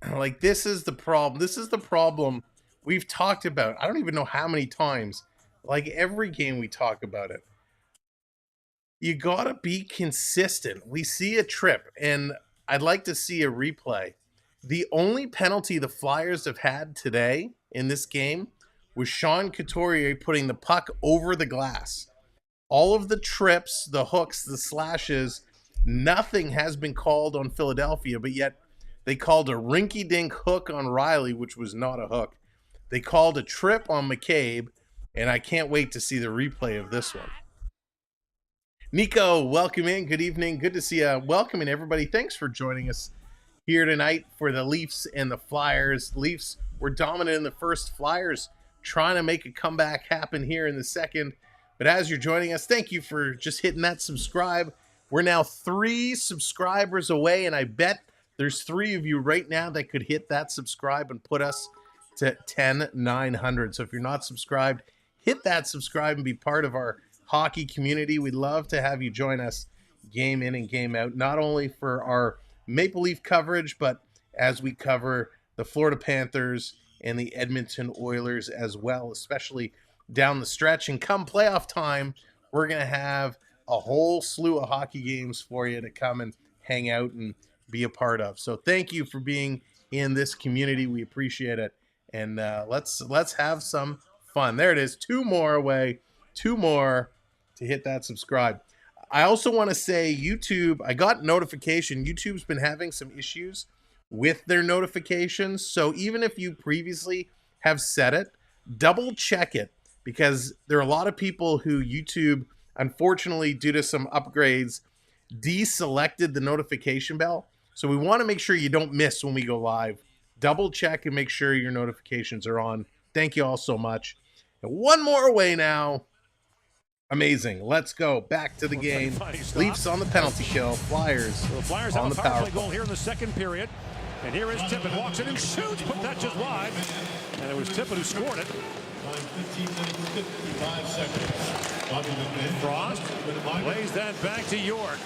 Like, this is the problem. This is the problem we've talked about. I don't even know how many times. Like, every game we talk about it. You got to be consistent. We see a trip, and I'd like to see a replay. The only penalty the Flyers have had today in this game was Sean Couturier putting the puck over the glass. All of the trips, the hooks, the slashes, nothing has been called on Philadelphia, but yet they called a rinky-dink hook on Riley, which was not a hook. They called a trip on McCabe, and I can't wait to see the replay of this one. Nico, welcome in. Good evening. Good to see you. Welcome in, everybody. Thanks for joining us here tonight for the Leafs and the Flyers. Leafs were dominant in the first. Flyers trying to make a comeback happen here in the second. But as you're joining us, thank you for just hitting that subscribe. We're now 3 subscribers away, and I bet there's 3 of you right now that could hit that subscribe and put us to 10,900. So if you're not subscribed, hit that subscribe and be part of our hockey community. We'd love to have you join us game in and game out, not only for our Maple Leaf coverage, but as we cover the Florida Panthers and the Edmonton Oilers as well, especially down the stretch. And come playoff time, we're going to have a whole slew of hockey games for you to come and hang out and be a part of. So thank you for being in this community. We appreciate it. And let's have some fun. There it is. 2 more away. 2 more to hit that subscribe. I also want to say YouTube, I got notification. YouTube's been having some issues with their notifications. So even if you previously have set it, double check it, because there are a lot of people who YouTube, unfortunately, due to some upgrades, deselected the notification bell. So we want to make sure you don't miss when we go live. Double check and make sure your notifications are on. Thank you all so much. And 1 more away now. Amazing. Let's go back to the game. Leafs on the penalty kill. Flyers, The Flyers on have the a power power play play. goal here in the second period. And here is Tippett. Walks in and shoots, but that just wide. And it was Tippett who scored it. 55 seconds. Frost plays that back to York.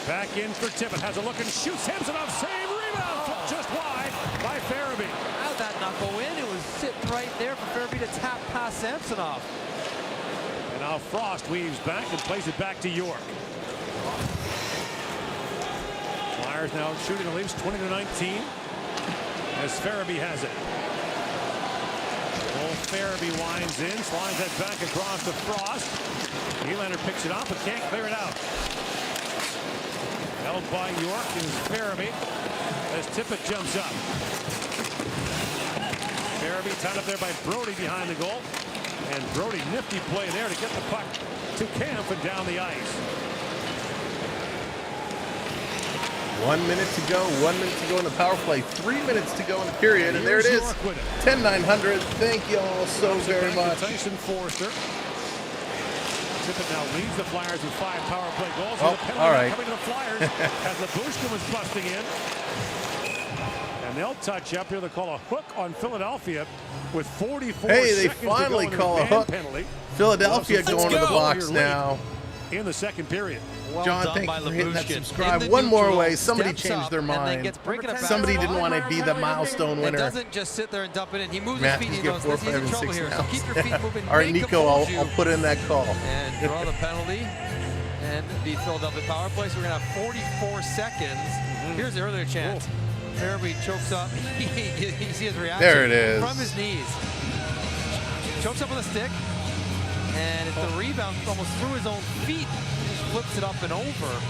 Back in for Tippett. Has a look and shoots. Samsonov save. Rebound. Flip just wide by Farabee. How'd that not go in? It was sitting right there for Farabee to tap past Samsonov. And now Frost weaves back and plays it back to York. Flyers now shooting the Leafs 20-19 as Farabee has it. Old Farabee winds in, slides that back across to Frost. Nylander picks it up but can't clear it out. Held by York is Farabee as Tippett jumps up. Farabee tied up there by Brody behind the goal. And Brody, nifty play there to get the puck to Camp and down the ice. 1 minute to go. 1 minute to go in the power play. 3 minutes to go in the period. And there it is. 10,900. Thank you all so very much. Tyson Forster. Tippett now leads the Flyers with 5 power play goals. Oh, all right. Coming to the Flyers as Labushkin was busting in. And they'll touch up here. They call a hook on Philadelphia with 44 Hey, they seconds finally to go call a in the hook. penalty. Philadelphia Let's going to the go. box You're now. In the second period. Well John, done thank by you for hitting that Labushkin. subscribe. In the 1 more neutral, away. Somebody steps changed up, their and then mind. gets breaking it back. Somebody didn't want to be the milestone It winner. doesn't just sit there and dump it in. He moves Matthews his feet. He get goes, 4, "Let's 5, get in and trouble 6 here." So now. keep your feet moving. All right, Make Nico, compose I'll put in that call. and draw the penalty. And the Philadelphia power play. So we're going to have 44 seconds. Here's the earlier chance. Farabee chokes up. You see his reaction. There it is. From his knees. Chokes up with a stick. And it's a rebound almost through his own feet. He just flips it up and over.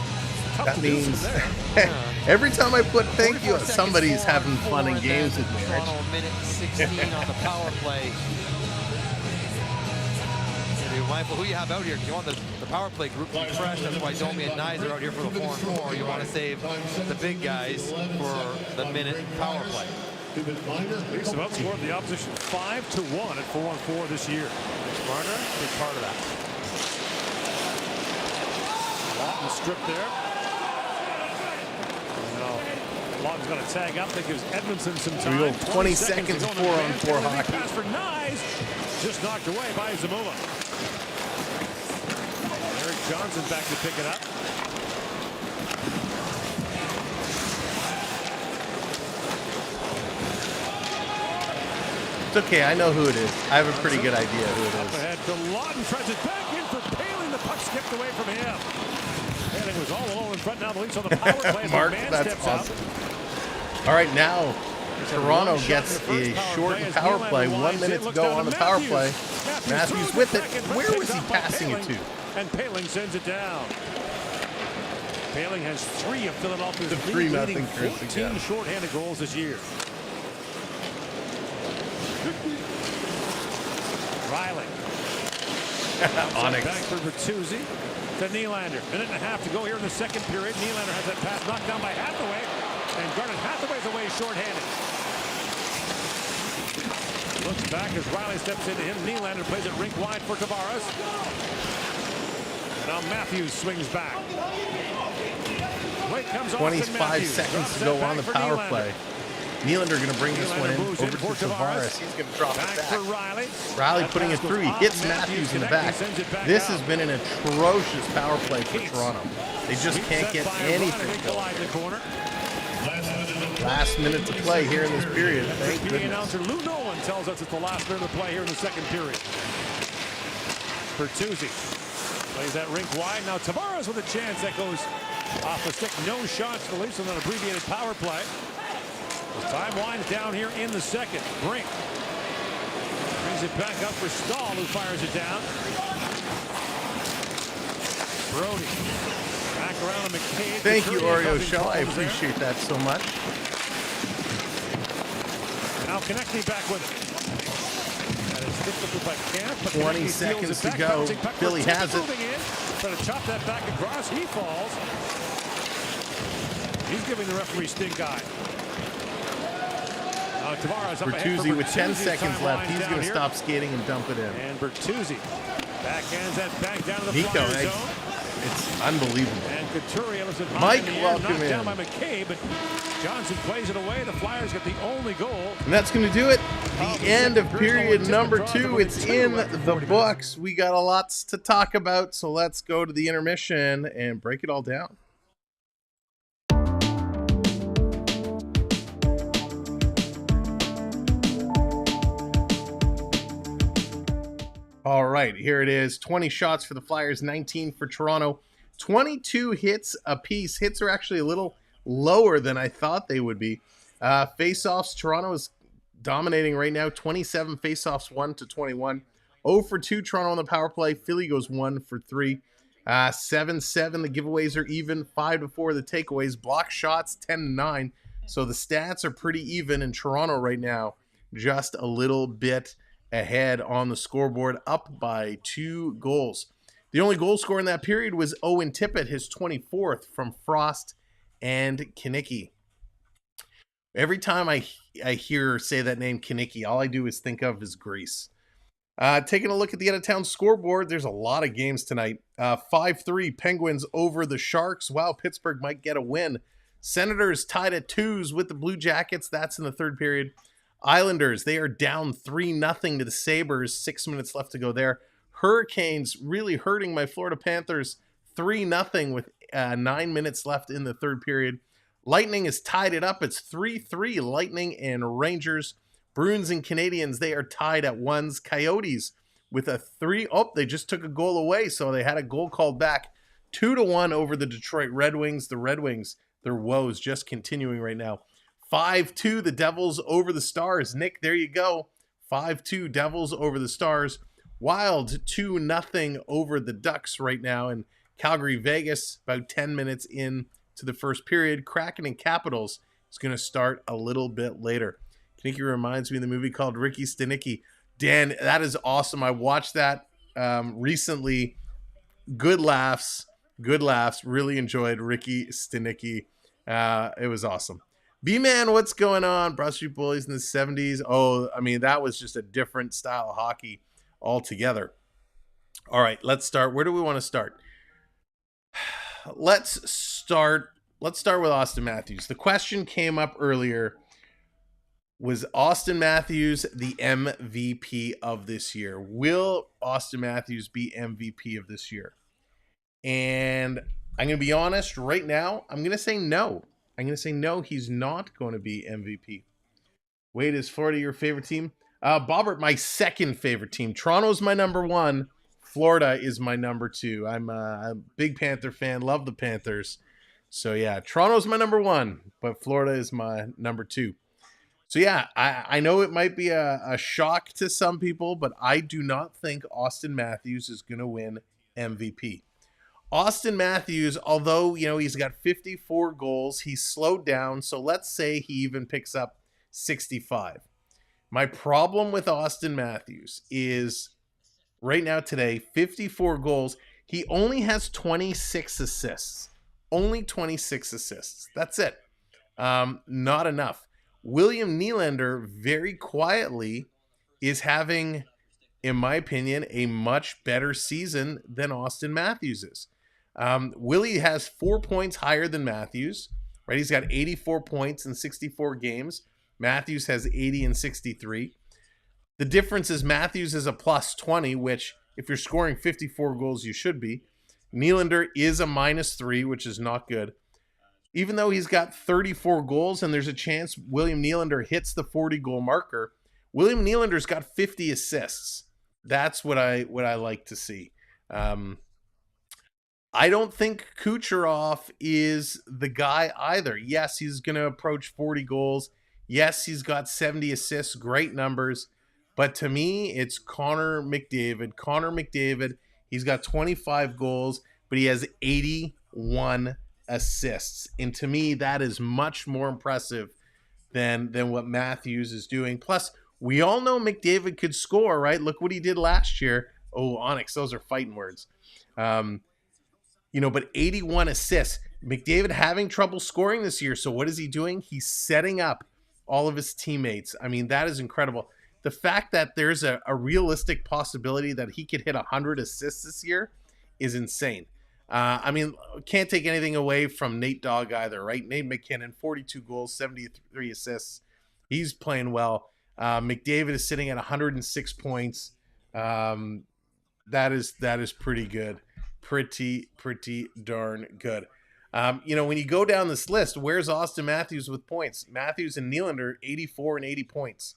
That means every time I put thank you, somebody's having fun in games with me. Toronto, a minute 16 on the power play. Be mindful who you have out here. You want the power play group to be fresh. That's why Domi and Nyes are out here for the 4-on-4. You want to save the big guys for the minute power play. Leafs have outscored the opposition 5-1 at 4-on-4 this year. Marner, big part of that. Lawton stripped there. Now, Lawton's going to tag up. That gives Edmondson some time. We go 20 seconds of 4-on-4 hockey. Pass for Nyes. Just knocked away by Zamula. Eric Johnson back to pick it up. It's okay, I know who it is. I have a pretty good idea who it Up is. ahead to Lawton, tries it back in for Paling. The puck skipped away from him. Paling was all alone in front. Now the Leafs on the power play. Mark, man that's steps awesome. out. All right, now Toronto gets a short power play. 1 minute to go on the power play. Matthews with it. Where was he passing it to? And Paling sends it down. Paling has 3 of Philadelphia's The 3-0 leading Chris 14 again. shorthanded goals this year. Riley. Onyx. Back for Bertuzzi to Nylander. Minute and a half to go here in the second period. Nylander has that pass knocked down by Hathaway. And Garnet Hathaway's away shorthanded. Looks back as Riley steps into him. Nylander plays it rink wide for Tavares. And now Matthews swings back. Wait comes 25 seconds to go on the power play. Nylander going to bring this one in over to Tavares. He's going to drop it back. Riley putting it through. He hits Matthews in the back. This has been an atrocious power play for Toronto. They just can't get anything going. Last minute to play here in this period. Thank The goodness. announcer Lou Nolan tells us it's the last minute of play here in the second period. Bertuzzi plays that rink wide. Now Tavares with a chance that goes off the stick. No shots to the Leafs on an abbreviated power play. The time winds down here in the second. Brink brings it back up for Stahl, who fires it down. Brody back around to McCabe. Thank you, Couturier Oreo causing Show. I problems there. appreciate that so much. Now Konechny back with it. And it's tipped up by Camp. but 20 Konechny seconds steals to back, go. bouncing puck. Philly has it. Moving in. Trying to chop that back across. He falls. He's giving the referee stink eye. Tavares up ahead for Bertuzzi with 10 Bertuzzi. seconds Time left. winds He's down going to here. stop skating and dump it in. And Bertuzzi backhands that back down to the Nico, Flyers zone. it's unbelievable. And Couturier was Mike, in the air, welcome knocked down in. by McCabe, but Johnson plays it away. The Flyers get the only goal. And that's going to do it. The end of period number 2. Draws It's in the books. We got a lot to talk about, so let's go to the intermission and break it all down. All right, here it is. 20 shots for the Flyers, 19 for Toronto. 22 hits apiece. Hits are actually a little lower than I thought they would be. Face-offs, Toronto is dominating right now. 27 face-offs, 1-21. 0 for 2, Toronto on the power play. Philly goes 1 for 3. 7-7, the giveaways are even. 5-4, the takeaways. Block shots, 10-9. So the stats are pretty even in Toronto right now. Just a little bit ahead on the scoreboard, up by 2 goals. The only goal scorer in that period was Owen Tippett, his 24th from Frost and Konechny. Every time I hear say that name, Konechny, all I do is think of is Greece. Taking a look at the out-of-town scoreboard, there's a lot of games tonight. 5-3 Penguins over the Sharks. Wow, Pittsburgh might get a win. Senators tied at 2s with the Blue Jackets. That's in the third period. Islanders, they are down 3-0 to the Sabres. 6 minutes left to go there. Hurricanes really hurting my Florida Panthers. 3-0 with 9 minutes left in the third period. Lightning has tied it up. It's 3-3 Lightning and Rangers. Bruins and Canadians, they are tied at 1s. Coyotes with a 3. Oh, they just took a goal away, so they had a goal called back. 2-1 over the Detroit Red Wings. The Red Wings, their woes just continuing right now. 5-2, the Devils over the Stars. Nick, there you go. 5-2, Devils over the Stars. Wild 2-0 over the Ducks right now in Calgary, Vegas, about 10 minutes in to the first period. Kraken and Capitals is going to start a little bit later. Konechny reminds me of the movie called Ricky Stenicki. Dan, that is awesome. I watched that recently. Good laughs. Really enjoyed Ricky Stenicki. It was awesome. B-Man, what's going on? Broad Street Bullies in the 70s. Oh, I mean, that was just a different style of hockey altogether. All right, let's start. Where do we want to start? Let's start with Austin Matthews. The question came up earlier. Was Austin Matthews the MVP of this year? Will Austin Matthews be MVP of this year? And I'm going to be honest right now. I'm going to say no. I'm going to say no, he's not going to be MVP. Wade, is Florida your favorite team? Bobbert, my second favorite team. Toronto's my number one. Florida is my number two. I'm a big Panther fan. Love the Panthers. So, yeah, Toronto's my number one, but Florida is my number two. So, yeah, I know it might be a shock to some people, but I do not think Austin Matthews is going to win MVP. Austin Matthews, although, he's got 54 goals, he's slowed down. So let's say he even picks up 65. My problem with Austin Matthews is right now today, 54 goals. He only has 26 assists. Only 26 assists. That's it. Not enough. William Nylander very quietly is having, in my opinion, a much better season than Austin Matthews is. Willie has 4 points higher than Matthews, right? He's got 84 points in 64 games. Matthews has 80 and 63. The difference is Matthews is a plus 20, which if you're scoring 54 goals, you should be. Nylander is a minus 3, which is not good. Even though he's got 34 goals and there's a chance William Nylander hits the 40-goal marker, William Nylander's got 50 assists. That's what I like to see. I don't think Kucherov is the guy either. Yes, he's going to approach 40 goals. Yes, he's got 70 assists, great numbers. But to me, it's Connor McDavid. Connor McDavid, he's got 25 goals, but he has 81 assists. And to me, that is much more impressive than what Matthews is doing. Plus, we all know McDavid could score, right? Look what he did last year. Oh, Onyx, those are fighting words. But 81 assists. McDavid having trouble scoring this year. So what is he doing? He's setting up all of his teammates. I mean, that is incredible. The fact that there's a realistic possibility that he could hit 100 assists this year is insane. Can't take anything away from Nate Dogg either, right? Nate McKinnon, 42 goals, 73 assists. He's playing well. McDavid is sitting at 106 points. That is pretty good. Pretty darn good. When you go down this list, where's Austin Matthews with points? Matthews and Nylander, 84 and 80 points.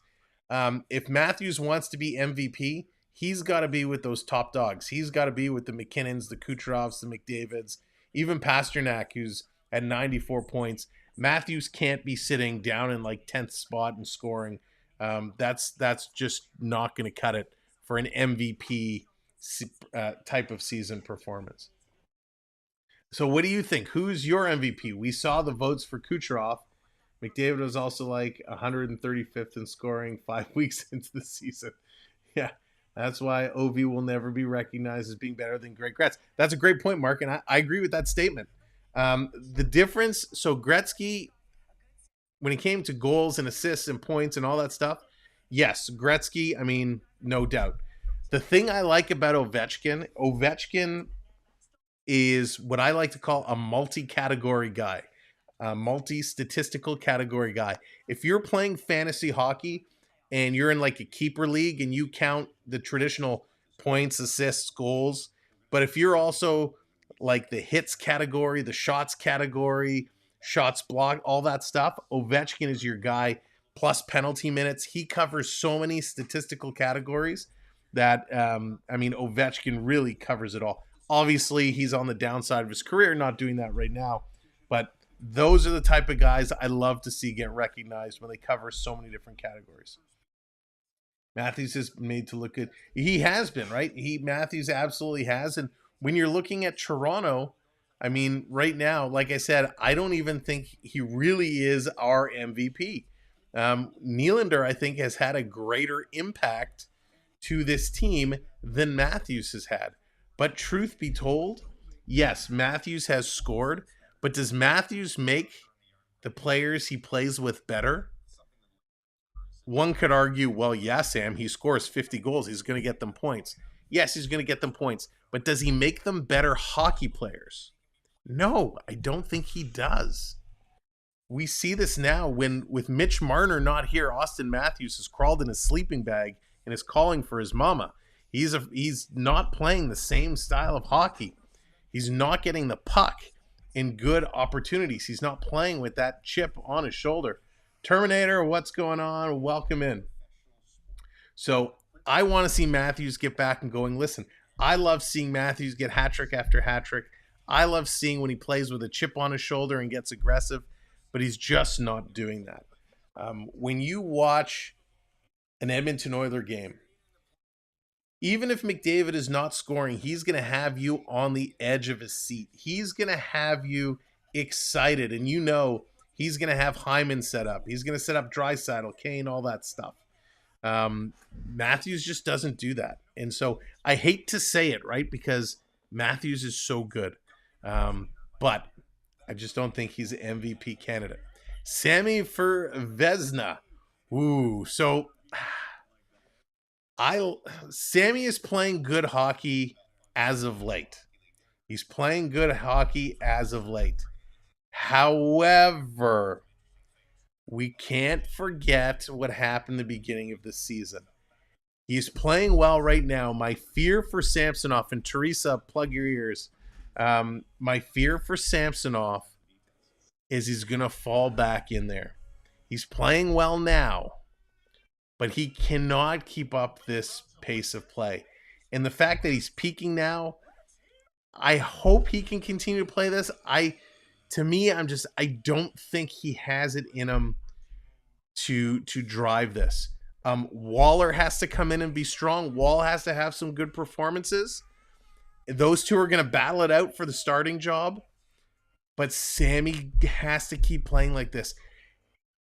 If Matthews wants to be MVP, he's got to be with those top dogs. He's got to be with the McKinnons, the Kucherovs, the McDavids, even Pasternak, who's at 94 points. Matthews can't be sitting down in like 10th spot and scoring. That's just not going to cut it for an MVP type of season performance. So what do you think? Who's your MVP? We saw the votes for Kucherov. McDavid was also like 135th in scoring 5 weeks into the season. Yeah, that's why OV will never be recognized as being better than Greg Gretz. That's a great point, Mark, and I agree with that statement. The difference, so Gretzky, when it came to goals and assists and points and all that stuff, yes, Gretzky, no doubt. The thing I like about Ovechkin is what I like to call a multi-category guy, a multi-statistical category guy. If you're playing fantasy hockey and you're in like a keeper league and you count the traditional points, assists, goals, but if you're also like the hits category, the shots category, shots blocked, all that stuff, Ovechkin is your guy, plus penalty minutes. He covers so many statistical categories that, Ovechkin really covers it all. Obviously, he's on the downside of his career, not doing that right now. But those are the type of guys I love to see get recognized when they cover so many different categories. Matthews is made to look good. He has been, right? Matthews absolutely has. And when you're looking at Toronto, right now, like I said, I don't even think he really is our MVP. Nylander, I think, has had a greater impact to this team than Matthews has had. But truth be told, yes, Matthews has scored, but does Matthews make the players he plays with better? One could argue, well, yeah, Sam, he scores 50 goals. He's going to get them points. Yes, he's going to get them points. But does he make them better hockey players? No, I don't think he does. We see this now with Mitch Marner not here, Austin Matthews has crawled in his sleeping bag and is calling for his mama. He's not playing the same style of hockey. He's not getting the puck in good opportunities. He's not playing with that chip on his shoulder. Terminator, what's going on? Welcome in. So I want to see Matthews get back and going. Listen, I love seeing Matthews get hat trick after hat trick. I love seeing when he plays with a chip on his shoulder and gets aggressive, but he's just not doing that. When you watch an Edmonton Oilers game, even if McDavid is not scoring, he's going to have you on the edge of his seat. He's going to have you excited, and you know he's going to have Hyman set up. He's going to set up Draisaitl, Kane, all that stuff. Matthews just doesn't do that. And so I hate to say it, right, because Matthews is so good. But I just don't think he's an MVP candidate. Sammy for Vezina. Ooh, so Sammy is playing good hockey as of late. He's playing good hockey as of late. However, we can't forget what happened at the beginning of the season. He's playing well right now. My fear for Samsonov, and Teresa, plug your ears. My fear for Samsonov is he's going to fall back in there. He's playing well now, but he cannot keep up this pace of play. And the fact that he's peaking now, I hope he can continue to play this. I don't think he has it in him to drive this. Waller has to come in and be strong. Wall has to have some good performances. Those two are going to battle it out for the starting job. But Sammy has to keep playing like this.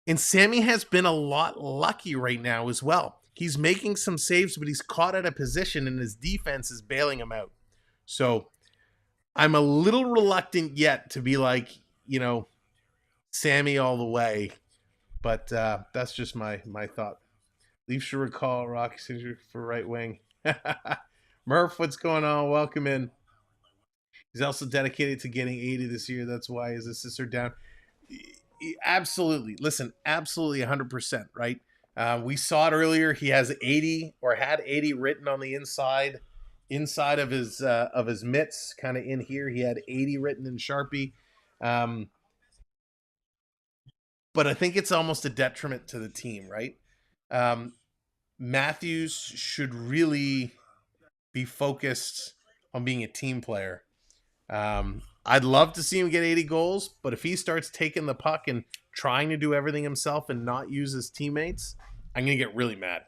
And Sammy has been a lot lucky right now as well. He's making some saves, but he's caught out of position and his defense is bailing him out. So I'm a little reluctant yet to be like, Sammy all the way. But that's just my thought. Leafs should recall Rocky Century for right wing. Murph, what's going on? Welcome in. He's also dedicated to getting 80 this year. That's why his assists are down. Absolutely. Listen, absolutely 100%, right? We saw it earlier. He has 80 or had 80 written on the inside of his mitts, kind of in here. He had 80 written in Sharpie. But I think it's almost a detriment to the team, right? Matthews should really be focused on being a team player. I'd love to see him get 80 goals, but if he starts taking the puck and trying to do everything himself and not use his teammates, I'm going to get really mad.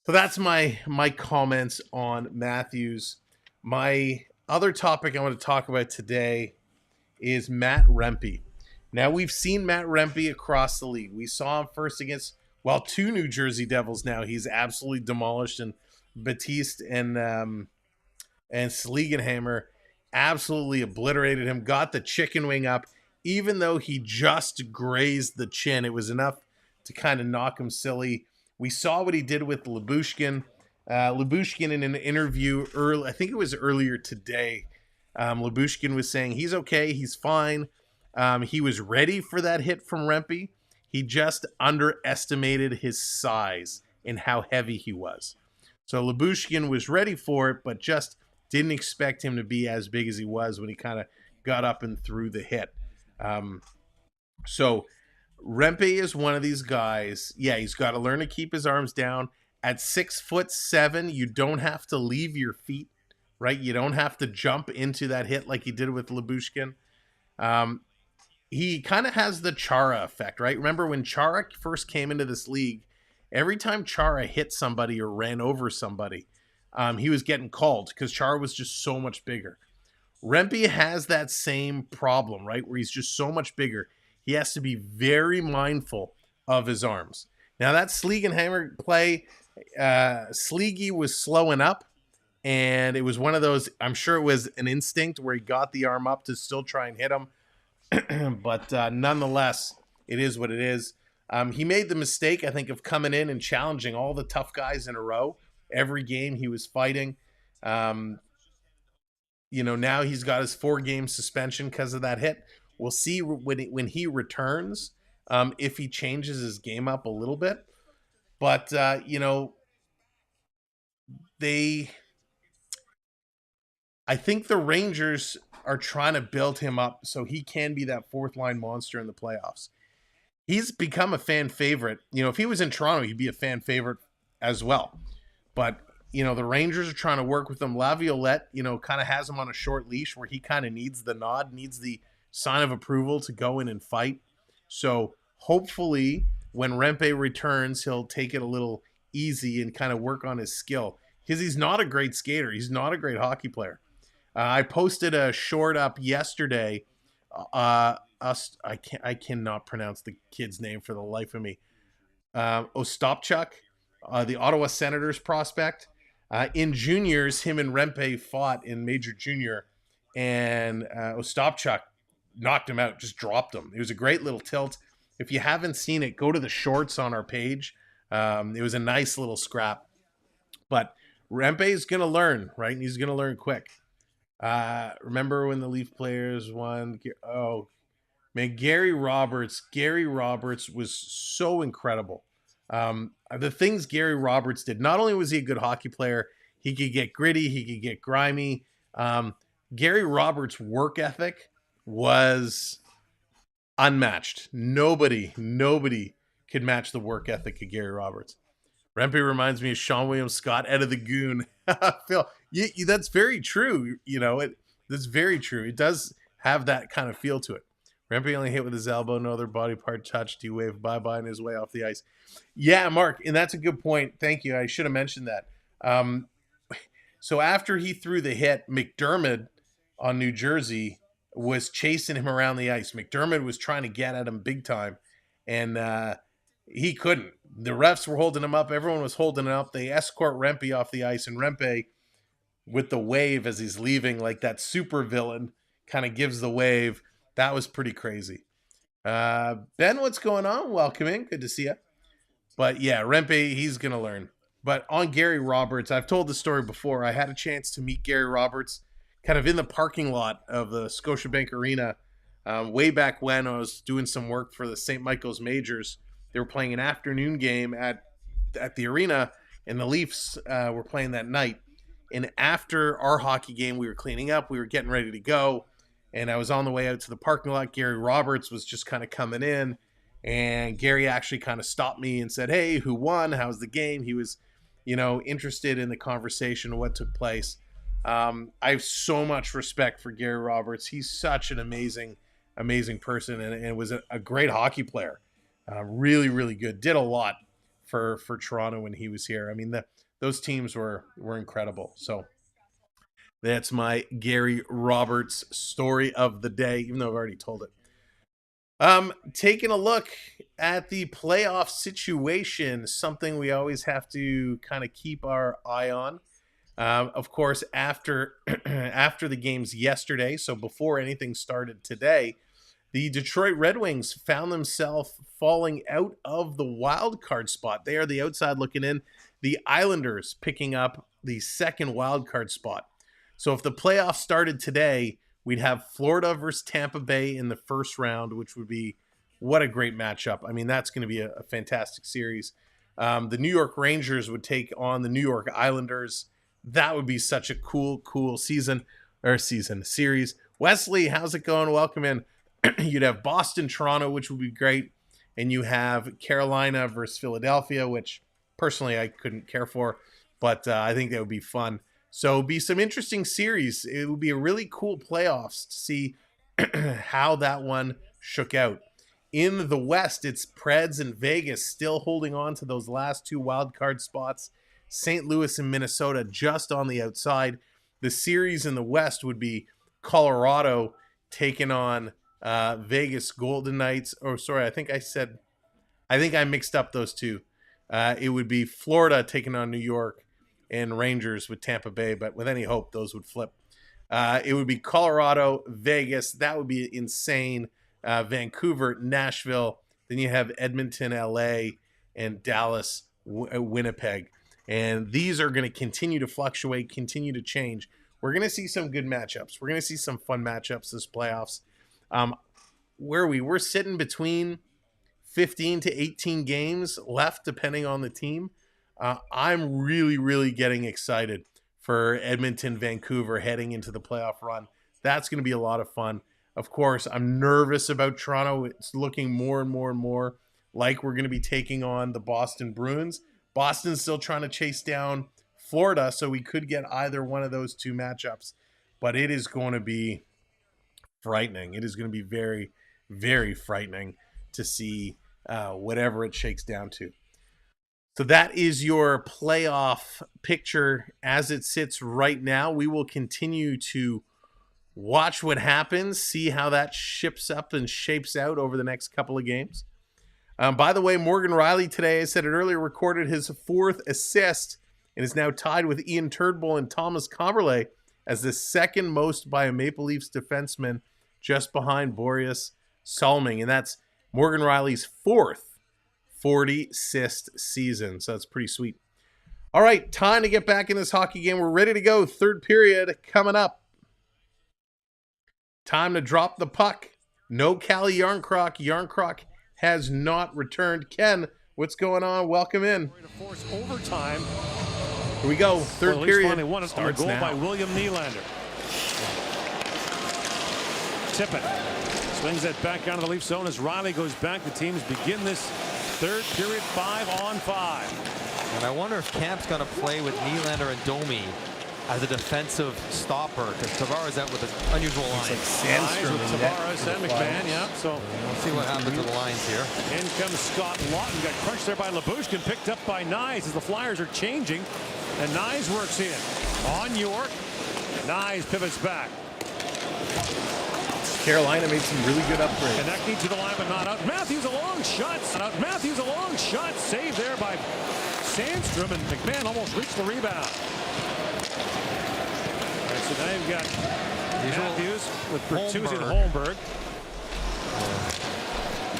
So that's my comments on Matthews. My other topic I want to talk about today is Matt Rempe. Now, we've seen Matt Rempe across the league. We saw him first against, two New Jersey Devils now. He's absolutely demolished, and Batiste and Slegenhammer absolutely obliterated him, got the chicken wing up. Even though he just grazed the chin, it was enough to kind of knock him silly. We saw what he did with Lyubushkin. Lyubushkin in an interview I think it was earlier today, Lyubushkin was saying he's okay, he's fine. He was ready for that hit from Rempe. He just underestimated his size and how heavy he was. So Lyubushkin was ready for it, but just didn't expect him to be as big as he was when he kind of got up and threw the hit. So Rempe is one of these guys. Yeah, he's got to learn to keep his arms down. At 6'7", you don't have to leave your feet, right? You don't have to jump into that hit like he did with Lyubushkin. He kind of has the Chara effect, right? Remember when Chara first came into this league, every time Chara hit somebody or ran over somebody, he was getting called because Chara was just so much bigger. Rempe has that same problem, right? Where he's just so much bigger. He has to be very mindful of his arms. Now that Slegenhammer play, Sleegy was slowing up, and it was one of those, I'm sure it was an instinct where he got the arm up to still try and hit him. but nonetheless, it is what it is. He made the mistake, I think, of coming in and challenging all the tough guys in a row. Every game he was fighting. Now he's got his 4-game suspension because of that hit. We'll see when he returns if he changes his game up a little bit. But, I think the Rangers are trying to build him up so he can be that fourth-line monster in the playoffs. He's become a fan favorite. If he was in Toronto, he'd be a fan favorite as well. But, the Rangers are trying to work with him. Laviolette, kind of has him on a short leash where he kind of needs the nod, needs the sign of approval to go in and fight. So hopefully when Rempe returns, he'll take it a little easy and kind of work on his skill. Because he's not a great skater. He's not a great hockey player. I posted a short up yesterday. I cannot pronounce the kid's name for the life of me. Ostapchuk, the Ottawa Senators prospect. In juniors, him and Rempe fought in Major Junior, and Ostapchuk knocked him out, just dropped him. It was a great little tilt. If you haven't seen it, go to the shorts on our page. It was a nice little scrap. But Rempe is going to learn, right? And he's going to learn quick. Remember when the Leaf players won? Oh, man, Gary Roberts. Gary Roberts was so incredible. The things Gary Roberts did, not only was he a good hockey player, he could get gritty, he could get grimy. Gary Roberts' work ethic was unmatched. Nobody could match the work ethic of Gary Roberts. Rempe reminds me of Sean William Scott out of the Goon. Phil, that's very true. That's very true. It does have that kind of feel to it. Rempe only hit with his elbow, no other body part touched. He waved bye-bye on his way off the ice. Yeah, Mark, and that's a good point. Thank you. I should have mentioned that. So after he threw the hit, McDermott on New Jersey was chasing him around the ice. McDermott was trying to get at him big time, and he couldn't. The refs were holding him up. Everyone was holding him up. They escort Rempe off the ice, and Rempe, with the wave as he's leaving, like that super villain, kind of gives the wave. That was pretty crazy. Ben, what's going on? Welcome in. Good to see you. But yeah, Rempe, he's going to learn. But on Gary Roberts, I've told the story before. I had a chance to meet Gary Roberts kind of in the parking lot of the Scotiabank Arena way back when I was doing some work for the St. Michael's Majors. They were playing an afternoon game at the arena, and the Leafs were playing that night. And after our hockey game, we were cleaning up. We were getting ready to go. And I was on the way out to the parking lot. Gary Roberts was just kind of coming in. And Gary actually kind of stopped me and said, hey, who won? How's the game? He was, interested in the conversation, what took place. I have so much respect for Gary Roberts. He's such an amazing, amazing person and was a great hockey player. Really, really good. Did a lot for Toronto when he was here. I mean, those teams were incredible. So that's my Gary Roberts story of the day, even though I've already told it. Taking a look at the playoff situation, something we always have to kind of keep our eye on. Of course, after the games yesterday, so before anything started today, the Detroit Red Wings found themselves falling out of the wild card spot. They are the outside looking in. The Islanders picking up the second wild card spot. So if the playoffs started today, we'd have Florida versus Tampa Bay in the first round, which would be what a great matchup. I mean, that's going to be a fantastic series. The New York Rangers would take on the New York Islanders. That would be such a cool series. Wesley, how's it going? Welcome in. You'd have Boston, Toronto, which would be great. And you have Carolina versus Philadelphia, which personally I couldn't care for, but I think that would be fun. So it'd be some interesting series. It would be a really cool playoffs to see how that one shook out. In the West, it's Preds and Vegas still holding on to those last two wild card spots. St. Louis and Minnesota just on the outside. The series in the West would be Colorado taking on Vegas Golden Knights. Oh, sorry, I think I mixed up those two. It would be Florida taking on New York and Rangers with Tampa Bay, but with any hope, those would flip. It would be Colorado, Vegas. That would be insane. Vancouver, Nashville. Then you have Edmonton, LA, and Dallas, Winnipeg. And these are going to continue to fluctuate, continue to change. We're going to see some good matchups. We're going to see some fun matchups this playoffs. Where are we? We're sitting between 15 to 18 games left, depending on the team. I'm really, really getting excited for Edmonton, Vancouver heading into the playoff run. That's going to be a lot of fun. Of course, I'm nervous about Toronto. It's looking more and more and more like we're going to be taking on the Boston Bruins. Boston's still trying to chase down Florida, so we could get either one of those two matchups. But it is going to be frightening. It is going to be very, very frightening to see whatever it shakes down to. So that is your playoff picture as it sits right now. We will continue to watch what happens, see how that ships up and shapes out over the next couple of games. By the way, Morgan Rielly today, I said it earlier, recorded his 4th assist and is now tied with Ian Turnbull and Thomas Comberley as the second most by a Maple Leafs defenseman, just behind Boreas Salming. And that's Morgan Rielly's 4th 40-assist season. So that's pretty sweet. All right, time to get back in this hockey game. We're ready to go. Third period coming up. Time to drop the puck. No Calle Yarncroc. Yarncroc has not returned. Ken, what's going on? Welcome in. Force overtime. Here we go. Third period. Finally won it on a goal now by William Nylander. Tippett swings it back out of the Leaf zone as Rielly goes back. The teams begin this third period 5-on-5. And I wonder if Camp's going to play with Nylander and Domi as a defensive stopper, because Tavares out with an unusual line. Like Sandstrom with Tavares and McMahon, yeah. So we'll see what happens with the lines here. In comes Scott Lawton, got crunched there by Lyubushkin, picked up by Nyes as the Flyers are changing, and Nyes works in on York. Nyes pivots back. Carolina made some really good upgrades. Connecting to the line, but not out. Matthews a long shot. Matthews a long shot. Saved there by Sandstrom, and McMahon almost reached the rebound. All right, so now you've got Matthews with Bertuzzi and Holmberg.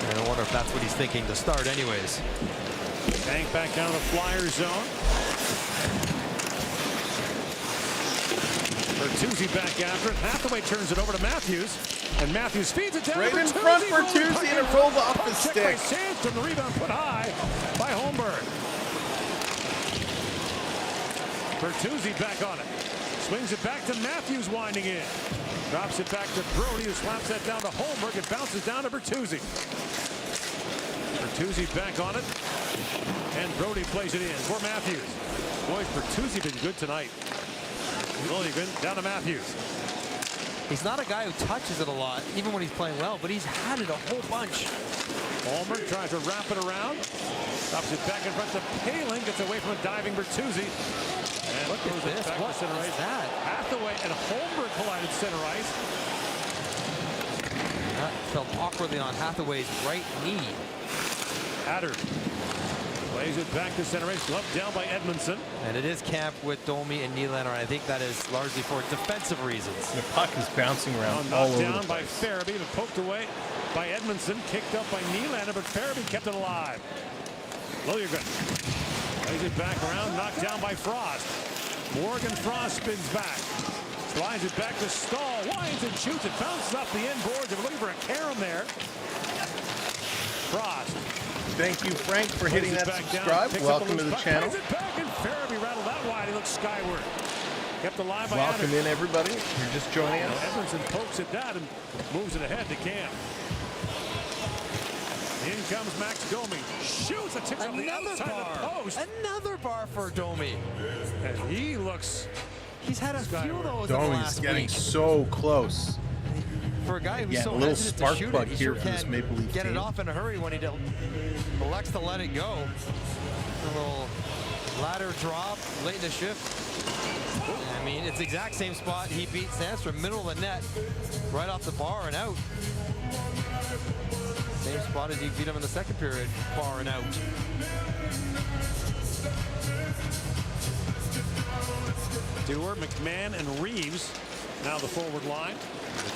I wonder if that's what he's thinking to start anyways. Bank back down to the Flyers zone. Bertuzzi back after it. Hathaway turns it over to Matthews. And Matthews feeds it down right to in front for Bertuzzi, and it rolled off his stick. From the rebound put high by Holmberg. Bertuzzi back on it. Swings it back to Matthews winding in. Drops it back to Brody, who slaps that down to Holmberg. It bounces down to Bertuzzi. Bertuzzi back on it. And Brody plays it in for Matthews. Boy, Bertuzzi been good tonight. Lilligren down to Matthews. He's not a guy who touches it a lot, even when he's playing well, but he's had it a whole bunch. Holmberg tries to wrap it around. Drops it back in front to Paling. Gets away from a diving Bertuzzi. And look at this. What is that? Hathaway and Holmberg collided center ice. That fell awkwardly on Hathaway's right knee. Hatter plays it back to center ice. Gloved down by Edmondson. And it is Camp with Domi and Nylander, and I think that is largely for defensive reasons. The puck is bouncing around all over the down by place. Farabee, but poked away by Edmondson. Kicked up by Nylander, but Farabee kept it alive. Lilligren plays it back around, knocked down by Frost. Morgan Frost spins back. Slides it back to Stahl. Winds and shoots it. Bounces off the end boards. They're looking for a carom there. Frost. Thank you, Frank, for hitting that subscribe. Welcome to the channel. Plays it back, and Farabee rattled that wide. He looks skyward. Kept alive by Welcome in, everybody. You're just joining us. Edmondson pokes it down and moves it ahead to Cam. In comes Max Domi. Shoots a tick on the outside of the post. Another bar for Domi. And he looks... He's had a few of those in the Domi's last getting week. so close. For a guy who's Yeah, so a little hesitant spark to shoot plug it, he here sure for this can Maple Leaf get team. it off in a hurry when he elects to let it go. A little ladder drop late in the shift. I mean, it's the exact same spot he beat Sandstrom, middle of the net, right off the bar and out. Same spot as he beat him in the second period, bar and out. Dewar, McMahon, and Reeves Now the forward line.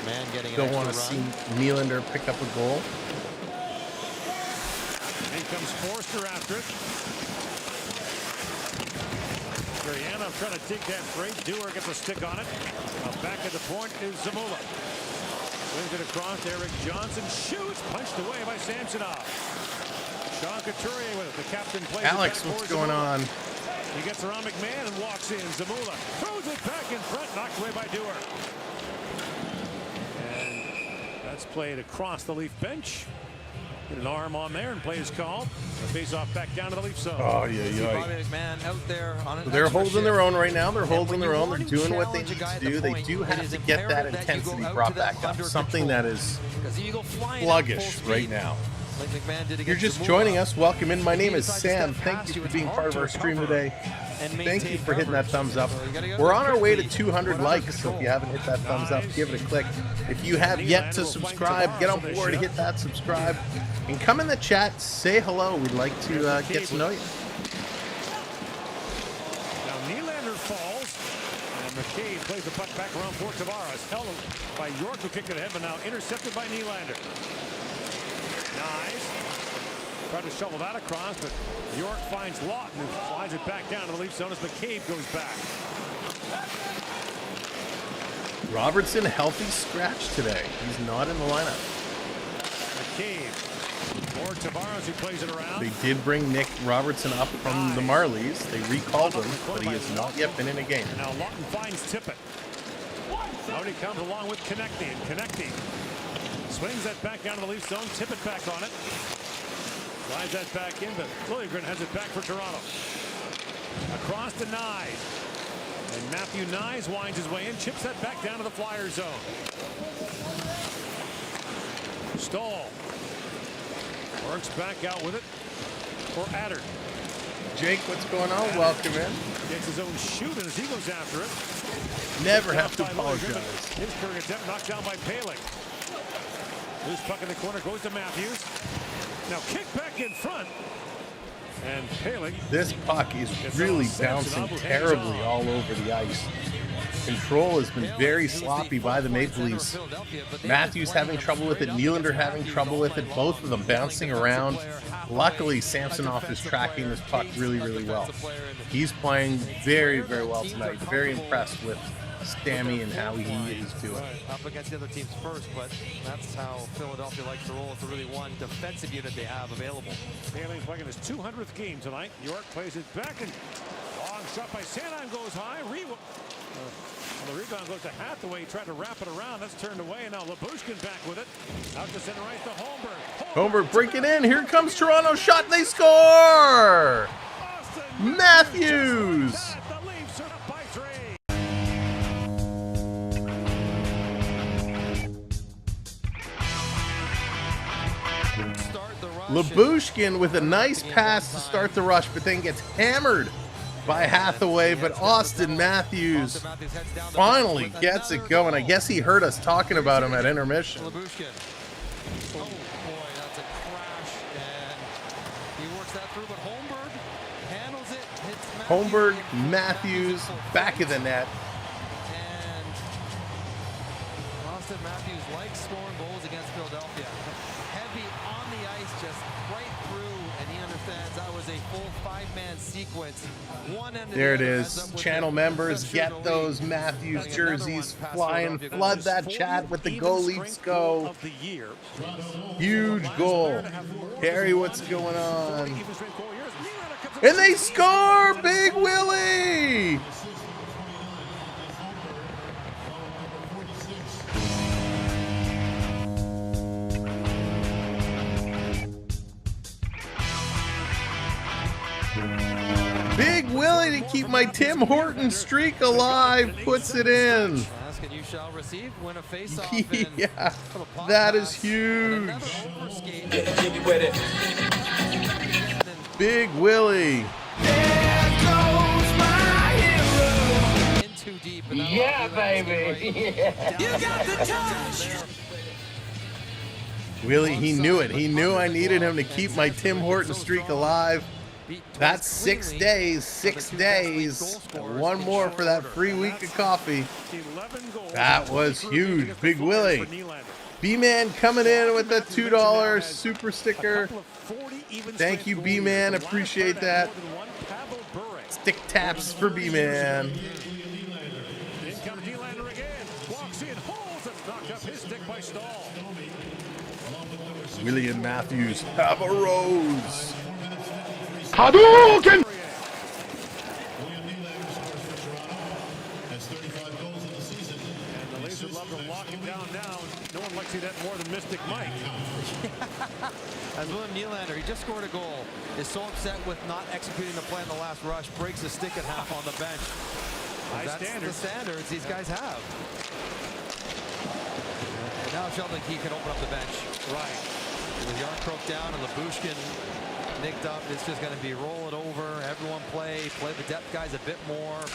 McMahon getting Don't want to see Nylander pick up a goal. In comes Forster after it. Gurianov trying to dig that freight. Dewar gets a stick on it. Now back at the point is Zamula. Swings it across. Eric Johnson shoots. Punched away by Samsonov. Sean Couturier with it. The captain plays Alex, it back what's for going Zamula. on? He gets around McMahon and walks in. Zamula throws it back in front. Knocked away by Dewar. And that's played across the Leaf bench. Get an arm on there and play is called. Face off back down to the Leaf zone. Oh, yeah, Bobby McMahon out there on an They're extra holding shift. their own right now. They're holding when their you own. They're want to doing what they challenge need a guy to at the do. They point, do it have is to get that imperative that you go intensity out brought to that back up. under Something control. that is 'Cause you go flying at sluggish full right speed, now. like McMahon did You're against just Zamula. joining us. Welcome in. My If he name is decides to Sam. step Thank past you for it's being hard part of to our stream recover today. and Thank you maintain for hitting that coverage. thumbs up. So you gotta go We're there on our way to quickly, 200 put under likes, so if control. you haven't hit that thumbs up, give it a click. If you have yet to subscribe, get on board, hit that subscribe, and come in the chat, say hello. We'd like to get to know you. Now Nylander falls, and McCabe plays the puck back around for Tavares. Held by York, who kicked it ahead, but now intercepted by Nylander. Nice. Tried to shovel that across, but York finds Lawton, who flies it back down to the Leaf zone as McCabe goes back. Robertson, healthy scratch today. He's not in the lineup. McCabe. Or Tavares, who plays it around. They did bring Nick Robertson up from the Marlies. They recalled him, but he has not yet been in a game. Now Lawton finds Tippett. Out he comes along with Konechny, and Konechny swings that back down to the Leaf zone. Tippett back on it. Slides that back in, but Lilligren has it back for Toronto. Across to Nyes. And Matthew Nyes winds his way in, chips that back down to the Flyer zone. Stahl works back out with it for Adder. Jake, what's going on? Welcome in. Gets his own shoot, and as he goes after it, Never have to by Lilligren, apologize. but his curling attempt knocked down by Paling. Loose puck in the corner goes to Matthews. Now kick back in front. And Paling. This puck is really bouncing terribly all over the ice. Control has been very sloppy by the Maple Leafs. Matthews having trouble with it. Nylander having trouble with it. Both of them bouncing around. Luckily, Samsonov is tracking this puck really, really well. He's playing very, very well tonight. Very impressed with Stammy and how he is doing. Up against the other teams first, but that's how Philadelphia likes to roll. It's really one defensive unit they have available. Paling playing his 200th game tonight. York plays it back, and long shot by Sanheim goes high. The rebound goes to Hathaway. He tried to wrap it around. That's turned away, and now Lyubushkin back with it. Out to center ice to Holmberg. Holmberg breaking in. Here comes Toronto. Shot. They score! Matthews! The Leafs are up by 3. Lyubushkin with a nice pass to start the rush, but then gets hammered by Hathaway. But Austin Matthews finally gets it going. I guess he heard us talking about him at intermission. Lyubushkin. Oh boy, that's a crash, and he works that through, but Holmberg handles it. Hits Holmberg, Matthews, back of the net. And Austin Matthews likes scoring goals against Philadelphia. Heavy on the ice, just right through, and he understands that was a full 5-man sequence. One end to There it the other, ends is. up with Channel the members, shooter get lead. those Matthews Getting another jerseys one past flying. Philadelphia. Flood that chat with the Go Leafs Go. Of the year. Huge goal. Harry, what's going on? And they score! Big Willie! Big Willie to keep my Tim Horton streak alive, puts it in. Ask and you shall receive. Win a face-off. and Yeah, put a puck that is pass, huge. and another overskate. Big Willie. In too deep. And yeah, baby. Willie, he knew it. He knew I needed him to keep my Tim Horton streak alive. That's 6 days, 6 days. And one more for that free week of coffee. That was huge. Big Willie. B-Man coming in with the $2 super sticker. Thank you, B-Man. Appreciate that. Stick taps for B-Man. Willie and Matthews have a rose. Hadouken! Lock him down now. No one likes to see that more than Mystic Mike. As William Nylander, he just scored a goal, is so upset with not executing the play in the last rush, breaks his stick in half on the bench. That's the standards these guys have. And now Sheldon Key can open up the bench. Right. With Yarncroke down and Labushkin nicked up, it's just going to be roll it over. Everyone play the depth guys a bit more.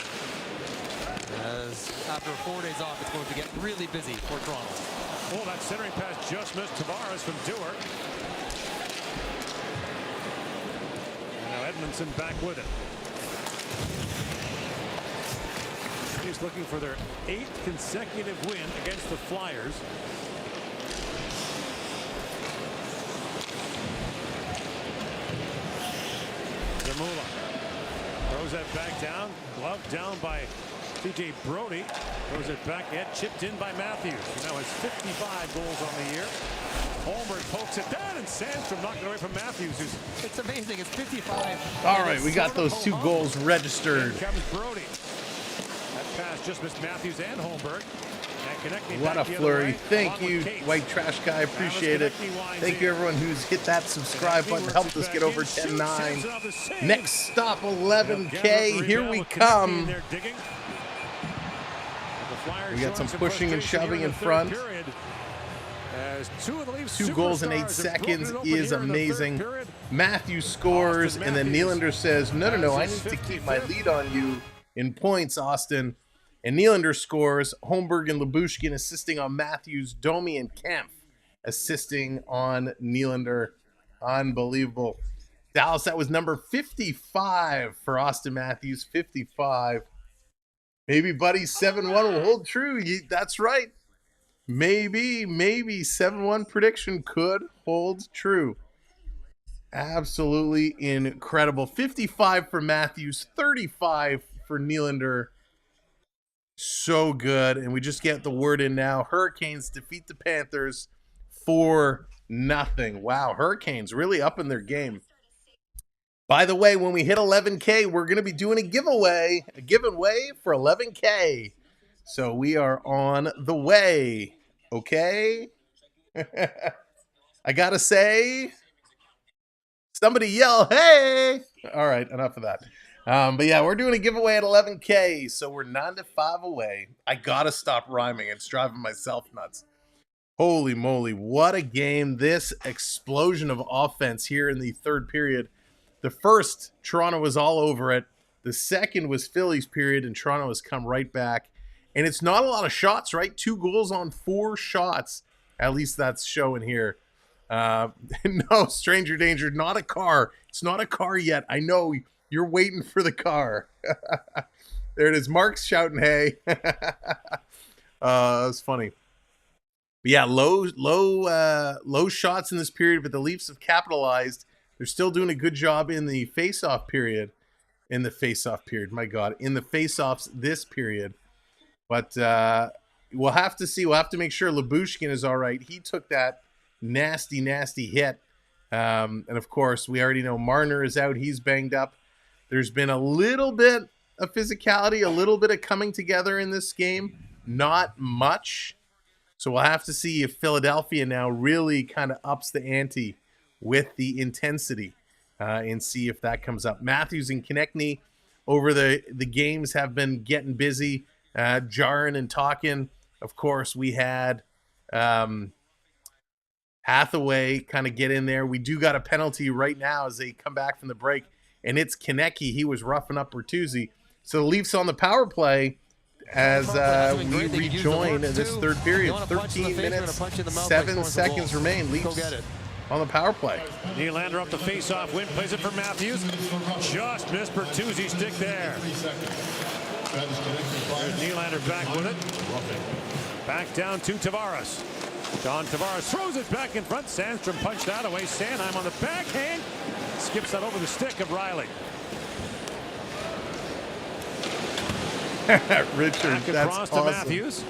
As after 4 days off, it's going to get really busy for Toronto. Oh, that centering pass just missed Tavares from Dewar. And now Edmondson back with it. He's looking for their 8th consecutive win against the Flyers. Zamula throws that back down. Glove down by TJ Brody. Throws it back. Ed chipped in by Matthews, who now has 55 goals on the year. Holmberg pokes it down, and Sandstrom knocked it away from Matthews. It's amazing. It's 55. All right, we got those 2 goals registered. Here comes Brody. That pass just missed Matthews and Holmberg. What a flurry. Thank you, White Trash Guy. Appreciate it. Thank you, everyone who's hit that subscribe button. Helped us get over 10-9. Next stop, 11K. Here we come. We got some pushing and shoving in front. 2 goals in 8 seconds is amazing. Matthews scores, and then Nylander says, no, I need to keep my lead on you in points, Austin. And Nylander scores. Holmberg and Labushkin assisting on Matthews. Domi and Kempf assisting on Nylander. Unbelievable. Dallas, that was number 55 for Austin Matthews. 55. Maybe Buddy 7-1 will hold true. That's right. Maybe 7-1 prediction could hold true. Absolutely incredible. 55 for Matthews. 35 for Nylander. So good. And we just get the word in now. Hurricanes defeat the Panthers 4-0. Wow, Hurricanes really up in their game. By the way, when we hit 11K, we're going to be doing a giveaway for 11K. So we are on the way. Okay? I got to say, somebody yell, hey! All right, enough of that. But yeah, we're doing a giveaway at 11K, so we're 9-5 away. I gotta stop rhyming. It's driving myself nuts. Holy moly, what a game. This explosion of offense here in the third period. The first, Toronto was all over it. The second was Philly's period, and Toronto has come right back. And it's not a lot of shots, right? 2 goals on 4 shots. At least that's showing here. No, stranger danger, not a car. It's not a car yet. I know you're waiting for the car. There it is. Mark's shouting, hey. That's funny. But yeah, low shots in this period, but the Leafs have capitalized. They're still doing a good job in the face-off period. In the face-offs this period. But we'll have to see. We'll have to make sure Labushkin is all right. He took that nasty hit. And, of course, we already know Marner is out. He's banged up. There's been a little bit of physicality, a little bit of coming together in this game. Not much. So we'll have to see if Philadelphia now really kind of ups the ante with the intensity and see if that comes up. Matthews and Konechny over the games have been getting busy, jarring and talking. Of course, we had Hathaway kind of get in there. We do got a penalty right now as they come back from the break, and it's Konechny. He was roughing up Bertuzzi. So the Leafs on the power play as we rejoin this third period. 13 minutes, 7 seconds remain. Leafs on the power play. Nylander up the face-off win, plays it for Matthews. Just missed Bertuzzi's stick there. There's Nylander back with it. Back down to Tavares. John Tavares throws it back in front. Sandstrom punched that away. Sanheim on the backhand. Skips that over the stick of Riley. Richard, that's across awesome. to Matthews.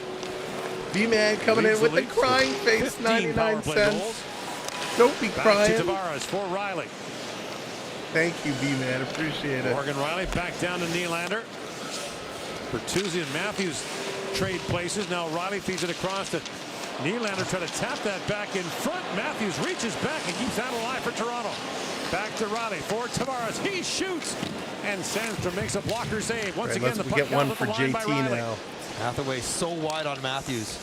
B-Man coming in with the crying face, 99 cents. Don't be crying. Back to Tavares for Riley. Thank you, B-Man. Appreciate it. Morgan Riley back down to Nylander. Bertuzzi and Matthews trade places. Now Riley feeds it across to Nylander, trying to tap that back in front. Matthews reaches back and keeps that alive for Toronto. Back to Riley for Tavares. He shoots. And Sandstrom makes a blocker save. Once again, the we puck get one down for the line by JT Riley. now. Hathaway so wide on Matthews.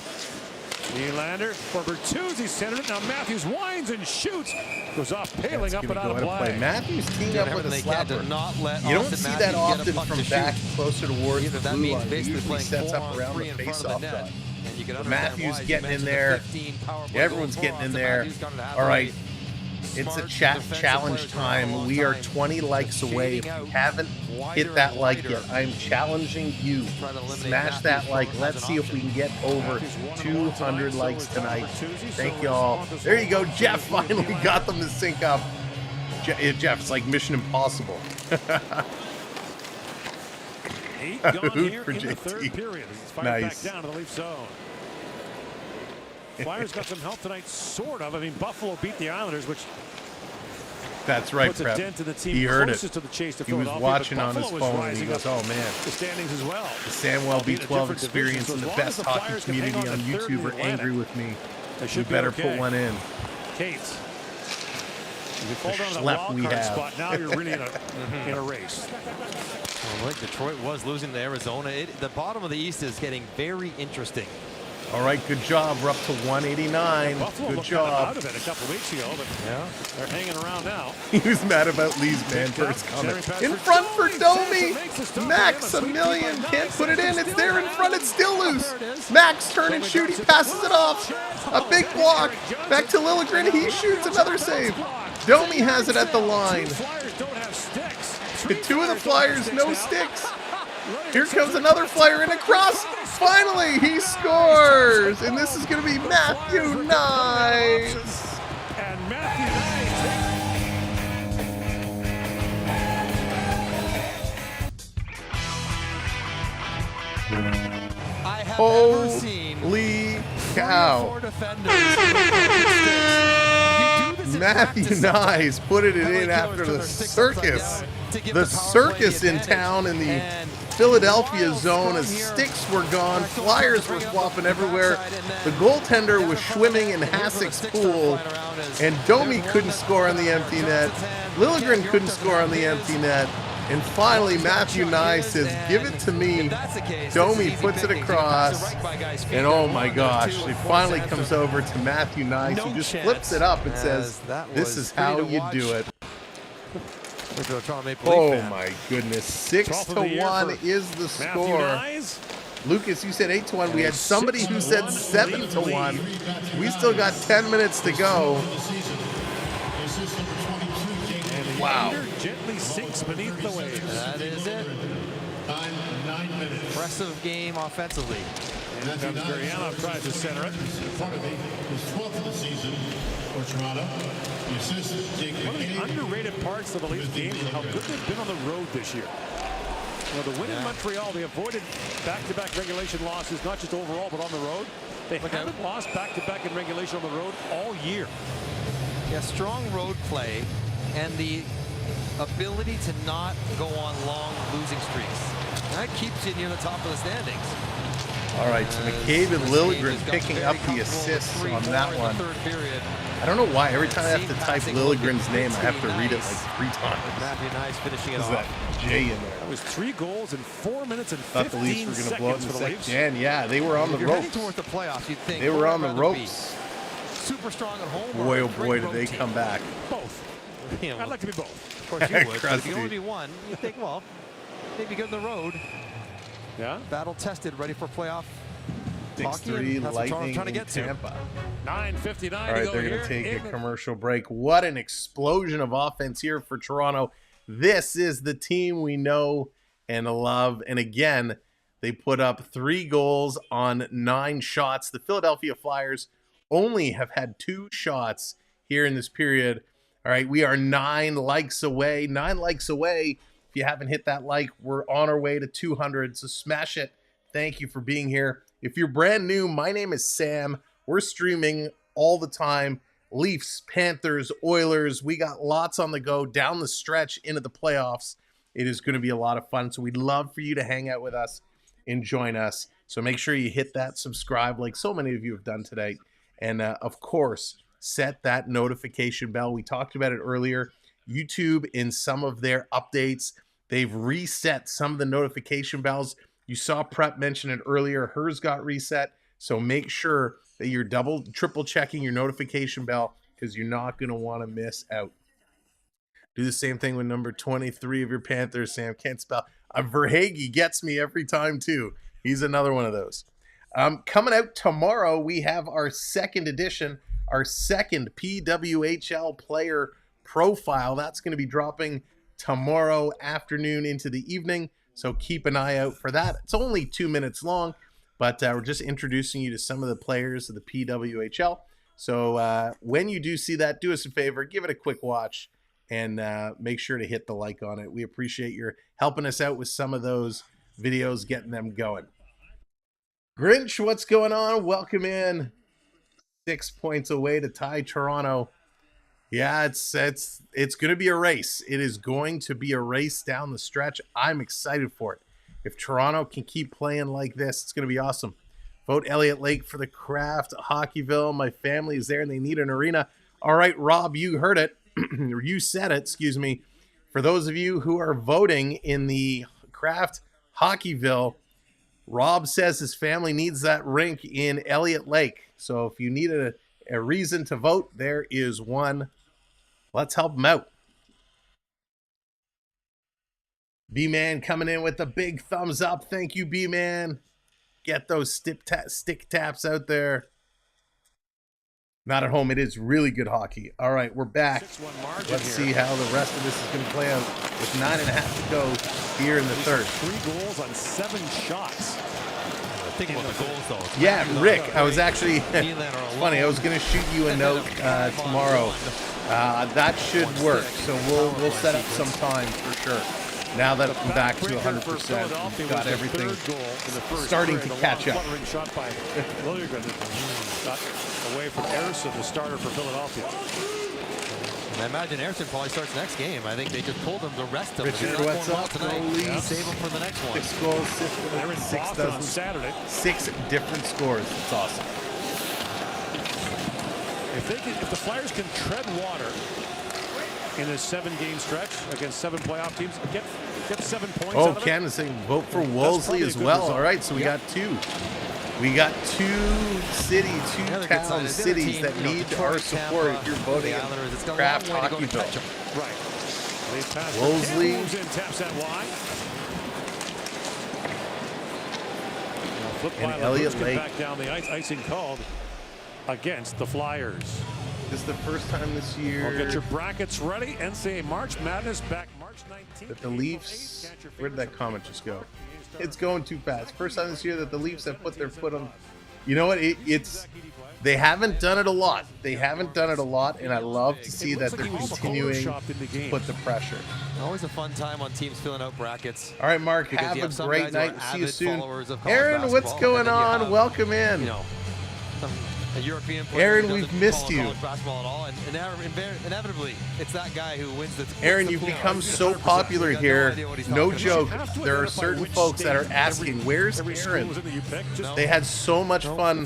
Nylander for Bertuzzi centered it. Now Matthews winds and shoots. Goes off, paling up and out of play. Matthews teeing up with a slapper. Not let You don't Austin see Matthews that often get a puck from to back shoot. closer towards the That blue means line. He basically usually playing sets 4 up on around 3 the in front of face-off the net. dot. And you can But understand Matthews why. You getting in mentioned the there. 15 power play Everyone's goal getting for in Austin there. Matthews coming to All Hathaway. right. It's a Smart challenge defensive time. players We for a are long 20 likes away. If you Shading haven't out hit that wider like and yet, wider. I'm challenging you. Try to eliminate Smash that Matthews like. as Let's an see if we can get over 200 likes tonight. Thank y'all. There you go. Jeff finally got them to sync up. Jeff, it's like Mission Impossible. 8 gone Hoot here for in the JT. third period. It's fired Nice. back down to the Leaf zone. Flyers got some help tonight, sort of. I mean, Buffalo beat the Islanders, which That's right, puts a Prep. dent in the team He heard it. closest to the chase to He was Philadelphia, watching but on his Buffalo was phone and he rising goes, up oh man. the standings as well. The Samwelb Albeit a B12 different experience division, and so the as long best as the hockey Flyers can hang community on on to third YouTube in are the angry Atlantic, with me. they You should be better okay. put one in. Cates. If you fall down to that schlep wild we card have. spot, now you're really in a race. Well, like Detroit was losing to Arizona. The bottom of the East is getting very interesting. All right, good job. We're up to 189. Buffalo Good looked kind of job. out of it a couple weeks ago, but they're hanging around now. He was mad about Lee's man first comment. Centering pass In for front for Domi. Domi. Makes the stop Max, again. a A million. sweep Can't by put it in. Nice. It's there in front. It's still loose. There it is. Max, turn and shoot. He passes it off. A big block. Back to Lilligren. He shoots another save. Domi has it at the line. Flyers don't have sticks. Two of the Flyers, no sticks. Here comes another Flyer in across. Finally, he scores. And this is going to be Matthew Nice. And Matthew I have never seen Holy 4 cow. defenders with sticks. You do this in Matthew practice Nice put it sometimes. in after Turn the their sticks upside circus. down to give The power play circus the in advantage. town in the And Philadelphia wild zone as scrum here. sticks were gone, Back to Flyers were bring up flopping the everywhere. backside, and The then goaltender down was the front swimming net, in and here's where the Hasek's sticks start pool, flying around as and Domi there's couldn't one score on the that's empty on net. Johnson's hand. Lilligren York couldn't doesn't score on have the his. empty net. And finally, Matthew Nice says, give it to me. If that's the case, Domi this is easy puts it pickings. You can pass across. it right by guys' feet. And oh There's my one, gosh, there's two, it and finally Sandstrom. comes over to Matthew Nice, No who just chance, flips it up and as says, that this was is how pretty to you watch. do it. If you're a Toronto Maple Leaf Oh fan. my goodness, 6 12th to of the year 1 for is the Matthew score. Nice. Lucas, you said 8 to 1. We had somebody who said 7 to 1. lead. We still got 10 minutes to go. And Wow. Gator gently sinks beneath the waves. That is it. Time 9 minutes. Impressive game offensively. Here comes Gurianov, tries to center it. In front of me, his 12th of the season for Toronto. The assist, Jake One of the McCabe. underrated parts of the Leafs game is how good they've been on the road this year. You know, the win in Montreal, they avoided back-to-back regulation losses, not just overall, but on the road. They haven't lost back-to-back in regulation on the road all year. Yeah, strong road play and the ability to not go on long losing streaks. That keeps you near the top of the standings. All right, so McCabe and Lilligren picking up the assists on that one. Third period. I don't know why. Every time I have to Seam type passing Lilligren's look name, I have to pretty read it nice. like 3 times. Matthew Nice finishing it There's off. that J in there. That was 3 goals in 4 minutes and Thought the 15 Leafs were going to blow it seconds in for the the second. Leafs. And yeah, they were on the If you're heading ropes. towards the playoffs, you'd think They were who on would the I rather be? ropes. Super strong at home. Boy, or oh a great boy, did road they team? come back. Both. You know, I'd like to be both. of course you would. But if you Crusty. can only be one, you think, well, maybe good on the road. Yeah? Battle tested, ready for playoff 6-3 That's what Lightning I'm trying to in get to. Tampa. 9:59 All right, they're going to take a commercial break. What an explosion of offense here for Toronto. This is the team we know and love. And again, they put up 3 goals on 9 shots. The Philadelphia Flyers only have had 2 shots here in this period. All right, we are 9 likes away. 9 likes away. If you haven't hit that like, we're on our way to 200. So smash it. Thank you for being here. If you're brand new, my name is Sam. We're streaming all the time. Leafs, Panthers, Oilers. We got lots on the go down the stretch into the playoffs. It is going to be a lot of fun. So we'd love for you to hang out with us and join us. So make sure you hit that subscribe like so many of you have done today. And of course, set that notification bell. We talked about it earlier. YouTube, in some of their updates, they've reset some of the notification bells. You saw Prep mention it earlier. Hers got reset. So make sure that you're triple checking your notification bell because you're not going to want to miss out. Do the same thing with number 23 of your Panthers, Sam. Can't spell. Verhage gets me every time too. He's another one of those. Coming out tomorrow, we have our second edition, our second PWHL player profile. That's going to be dropping tomorrow afternoon into the evening. So keep an eye out for that. It's only 2 minutes long, but we're just introducing you to some of the players of the PWHL. So when you do see that, do us a favor, give it a quick watch, and make sure to hit the like on it. We appreciate your helping us out with some of those videos, getting them going. Grinch, what's going on? Welcome in. 6 points away to tie Toronto. Yeah, it's going to be a race. It is going to be a race down the stretch. I'm excited for it. If Toronto can keep playing like this, it's going to be awesome. Vote Elliott Lake for the Kraft Hockeyville. My family is there and they need an arena. All right, Rob, you heard it. You said it, excuse me. For those of you who are voting in the Kraft Hockeyville, Rob says his family needs that rink in Elliott Lake. So if you need a reason to vote, there is one. Let's help him out. B-Man coming in with a big thumbs up. Thank you, B-Man. Get those stick taps out there. Not at home. It is really good hockey. All right, we're back. Let's see how the rest of this is going to play out with 9.5 to go here in the third. 3 goals on 7 shots. Think about the goals, though. Yeah, Rick, I was actually funny. I was going to shoot you a note tomorrow. That should work. So we'll set up some time for sure. Now that I'm back to 100%, we've got everything starting to catch up. Shot by Lilligren. Got away from Erson, the starter for Philadelphia. And I imagine Erson probably starts next game. I think they just pulled him to rest him. Richard, what's up? Tonight. Save him for the next one. 6 goals, 6 on Saturday. 6 different scores. It's awesome. If the Flyers can tread water in this 7-game stretch against 7 playoff teams, get 7 points. Oh, Ken is saying vote for Wolseley as well. All right, so we got 2. We got 2 town cities that need our support. If you're voting in Kraft Hockeyville. Right. Wolseley. Taps that wide. And Elliott Lake. Back down the ice. Icing called against the Flyers. This is the first time this year. Get your brackets ready. NCAA March Madness back March 19th. That the Leafs, where did that comment just go? It's going too fast. First time this year that the Leafs have put their foot on. You know what? They haven't done it a lot. And I love to see that they're continuing to put the pressure. Always a fun time on teams filling out brackets. All right, Mark, have a great night. See you soon. Aaron, what's going on? Welcome in. You know, a European player. Aaron, we've missed you. Basketball at all, and inevitably, it's that guy who wins the. Aaron, you've become so popular here. No joke. There are certain folks that are asking, "Where's Aaron?" They had so much fun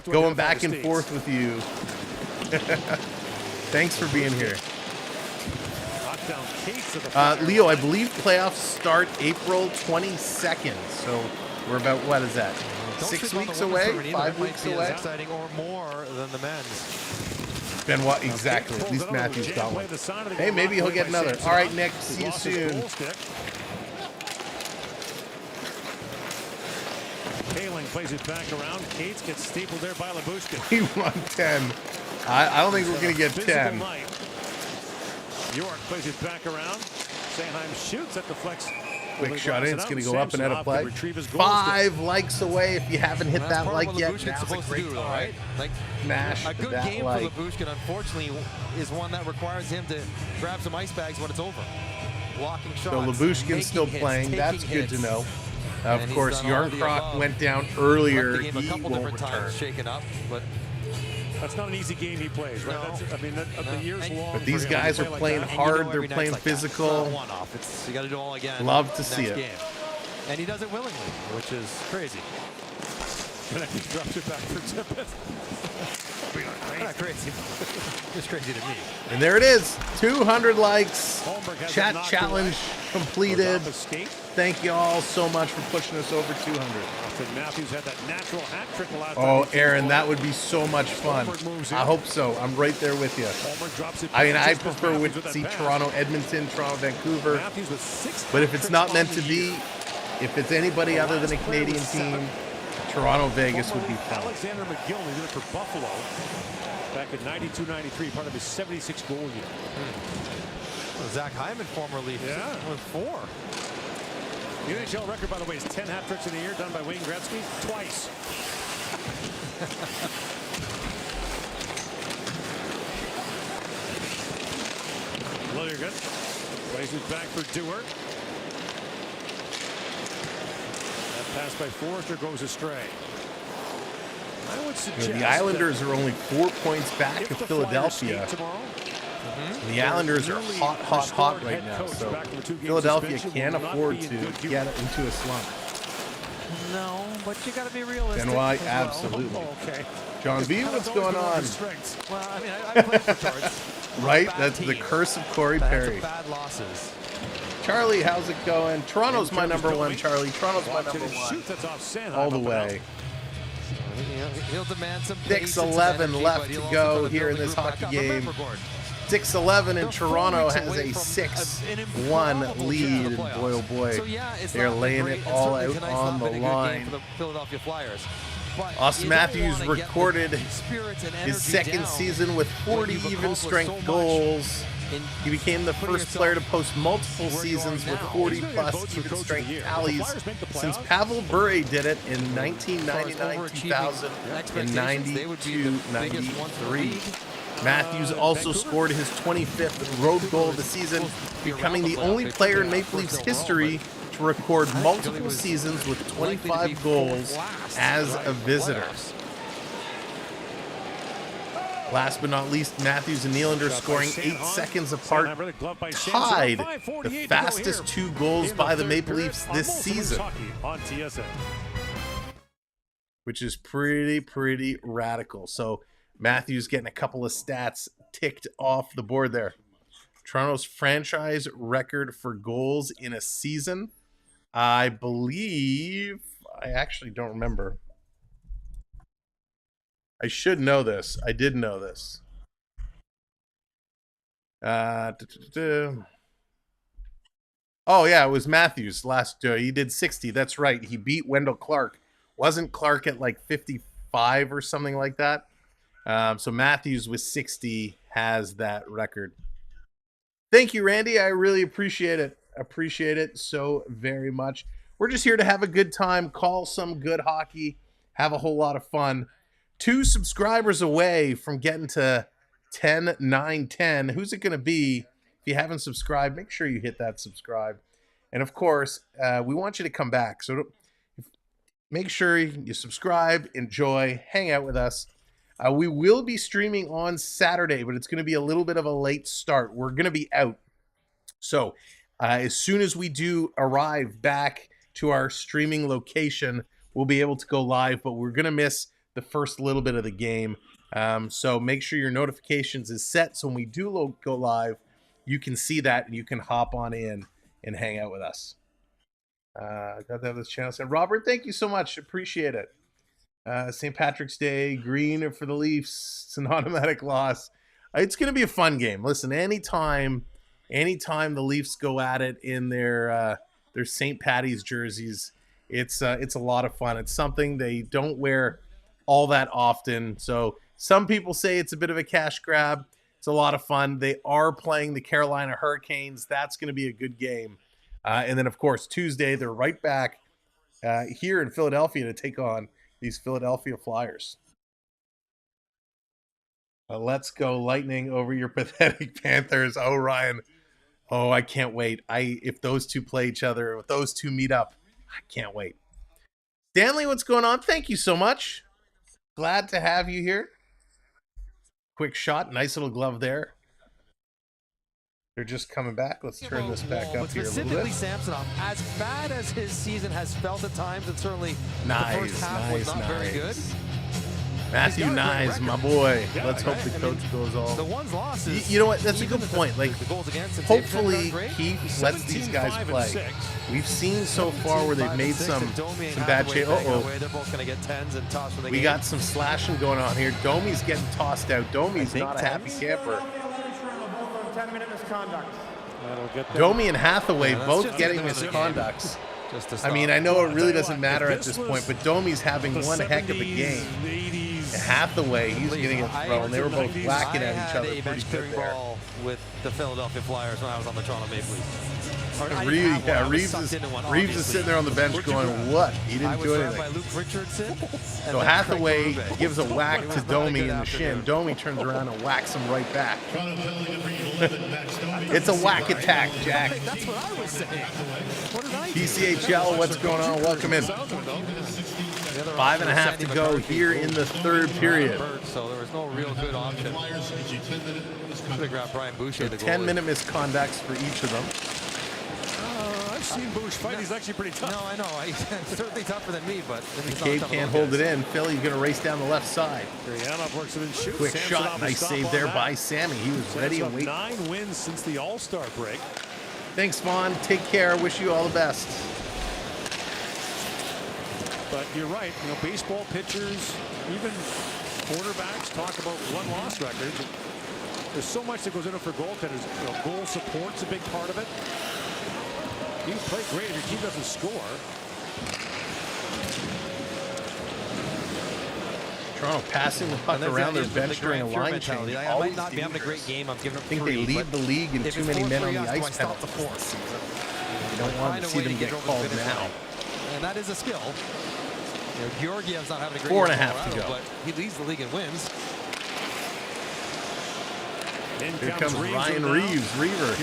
going back and forth with you. Thanks for being here. Leo, I believe playoffs start April 22nd. So we're about, what is that? 6 weeks away? 5 weeks away? As exciting or more than the men's. Benoit, exactly. At least Matthew's got one. Hey, maybe he'll get another. All right, Nick, see you soon. Paling plays it back around. Cates gets stapled there by Lyubushkin. We won 10. I don't think we're going to get 10. Night. York plays it back around. Sanheim shoots at the flex. Quick shot in. It's going to go up and out of play. 5 likes away. If you haven't hit that like yet, Lyubushkin's supposed to do, though, right? Like, smash a good that game like. for Lyubushkin, unfortunately, is one that requires him to grab some ice bags when it's over. Blocking shots. So Lyubushkin's still hits, playing. That's good to know. Of And course, he's done all of the Yarncroc above. went down earlier. Left the game a He couple won't different return. times, shaken up, but That's not an easy game he plays, right? No. That's, I mean, the years long. But these for him to guys play are like playing that. hard. every They're night's playing like that. It's physical. not a one-off. It's, you got to do it all again. Love to see next it. Game. And he does it willingly, which is crazy. He drops it back for Tippett. Not crazy. Just crazy to me. And there it is. 200 likes. Holmberg has Chat it knocked challenge away. completed. Goes off a skate. Thank you all so much for pushing us over 200. Austin Matthews had that natural hat trick the last Oh, time he Aaron, faced that would be so much fun. Holmberg moves in. I hope so. I'm right there with you. Holmberg drops it I mean, back. I Just missed prefer Matthews to with see that pass. Toronto, Edmonton, Toronto, Vancouver. Matthews with 6 But if it's hat not tricks meant on to the be, year. if it's anybody other than a last player Canadian was team, 7. Toronto, Vegas would be fun. Alexander McGillney did it for Buffalo back in 92-93, part of his 76 goal year. Well, Zach Hyman formerly with 4. The NHL record, by the way, is 10 hat tricks in a year, done by Wayne Gretzky twice. Lilligren plays it back for Dewar. That pass by Forrester goes astray. I would suggest The Islanders are only 4 points back of Philadelphia. The Islanders are hot right now. So Philadelphia can't afford to get into a slump. No, but you got to be realistic. Benoit, as well. absolutely. Okay. John B, what's going on? Well, I mean, I played for Torts. Right? Bad That's the team. curse of Corey That's Perry. bad losses. Charlie, how's it going? Toronto's my number one, Charlie. Toronto's my number one. All the way. He'll demand some 6:11 left to go here in this hockey game. 6:11 in Toronto has a 6-1 lead. And boy, oh boy, they're laying it all out on the line. For the Philadelphia Flyers. But Austin you don't Matthews wanna get the recorded spirits and his energy second down season with when 40 you've even accomplished strength so much goals. in He became the putting first player to yourself post multiple where you are seasons with now. 40 plus even strength tallies since Pavel Bure did it in 1999, 2000, and 92, 93. Matthews also scored his 25th road goal of the season, becoming the only player in Maple Leafs history to record multiple seasons with 25 goals as a visitor. Last but not least, Matthews and Nylander scoring 8 seconds apart, tied the fastest 2 goals by the Maple Leafs this season, which is pretty radical. So Matthews getting a couple of stats ticked off the board there. Toronto's franchise record for goals in a season, I believe, I actually don't remember. I should know this. I did know this. Oh, yeah, it was Matthews last year. He did 60. That's right. He beat Wendell Clark. Wasn't Clark at like 55 or something like that? So Matthews with 60 has that record. Thank you, Randy. I really appreciate it. Appreciate it so very much. We're just here to have a good time, call some good hockey, have a whole lot of fun. 2 subscribers away from getting to 10, 9, 10. Who's it going to be? If you haven't subscribed, make sure you hit that subscribe. And of course, we want you to come back. So make sure you subscribe, enjoy, hang out with us. We will be streaming on Saturday, but it's going to be a little bit of a late start. We're going to be out. So as soon as we do arrive back to our streaming location, we'll be able to go live, but we're going to miss the first little bit of the game. So make sure your notifications is set so when we do go live, you can see that and you can hop on in and hang out with us. Got to have this channel set. Robert, thank you so much. Appreciate it. St. Patrick's Day, green for the Leafs. It's an automatic loss. It's going to be a fun game. Listen, anytime the Leafs go at it in their St. Patty's jerseys, It's a lot of fun. It's something they don't wear all that often. So some people say it's a bit of a cash grab. It's a lot of fun. They are playing the Carolina Hurricanes. That's going to be a good game. And then, of course, Tuesday, they're right back here in Philadelphia to take on these Philadelphia Flyers. Let's go Lightning over your pathetic Panthers. Oh, Ryan. Oh, I can't wait. If those two play each other, if those two meet up, I can't wait. Stanley, what's going on? Thank you so much. Glad to have you here. Quick shot. Nice little glove there. They're just coming back. Let's turn this back up here a little bit. Specifically Samsonov, as bad as his season has felt at times, and certainly the first half was not very good. Matthew Nyes, my boy. Let's hope the coach goes all. The one's losses. You know what? That's a good point. Like, the goals against, hopefully Keith lets these guys play. We've seen so far where they've made some bad change. They're both going to get 10s and toss for the game. We got some slashing going on here. Domi's getting tossed out. Domi's not a happy camper. 10-minute misconduct. Domi and Hathaway both getting misconducts. I mean, I know it really doesn't matter at this point, but Domi's having one heck of a game. Hathaway, he's going to get thrown. They were both whacking at each other pretty good there. With the Philadelphia Flyers when I was on the Toronto Maple Leafs. Reeves is sitting there on the bench going, what? He didn't do anything. So Hathaway gives a whack to Domi in the shin. Domi turns around and whacks him right back. It's a whack attack, Jack. That's what I was saying. What did I do? PCHL, what's going on? Welcome in. 5.5 to go here in the third period. So there was no real good option. Should have grabbed Brian Boucher. 10-minute misconducts for each of them. I've seen Boucher fight. He's actually pretty tough. No, I know. He's certainly tougher than me, but McCabe can't hold it in. Philly's going to race down the left side. Works it and shoots. Quick shot. Nice save there by Sammy. He was ready and waiting. 9 wins since the All-Star break. Thanks, Vaughn. Take care. Wish you all the best. But you're right. You know, baseball pitchers, even quarterbacks talk about one-loss records. There's so much that goes into it for goaltenders. You know, goal support's a big part of it. You play great if your team doesn't score. Toronto passing the puck around their bench during a line change. I might not be having a great game. I'm giving up 3. I think they lead the league in too many men on the ice penalties this season. You don't want to see them get called now. And that is a skill. You know, Georgiev's not having a great 4.5 to go. But he leads the league in wins. Here comes Ryan Reeves, Reaver,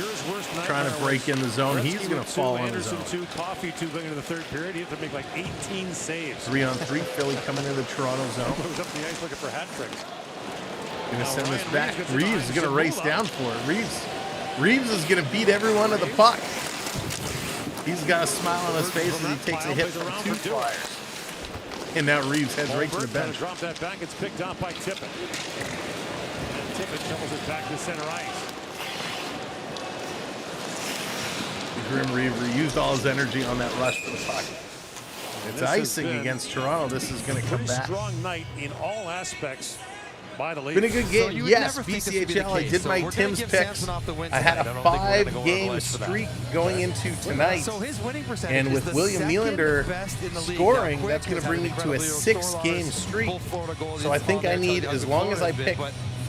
trying to break in the zone. He's going to fall on his own. 2, Coffee 2 going into the third period. He had to make like 18 saves. 3-on-3, Philly coming into the Toronto zone. Moves up the ice looking for hat tricks. Going to send this back. Reeves is going to race down for it. Reeves is going to beat everyone to the puck. He's got a smile on his face as he takes a hit from 2 Flyers. And now Reeves heads right to the bench. Drop that back. It's picked up by Tippett. Tippett shovels it back to center ice. The Grim Reaver used all his energy on that rush for the puck. It's icing against Toronto. This is going to come back. Strong night in all aspects by the Leafs. Been a good game. Yes, BCHL. I did my Tim's picks. I had a 5-game streak going into tonight. And with William Nylander scoring, that's going to bring me to a 6-game streak. So I think I need, as long as I pick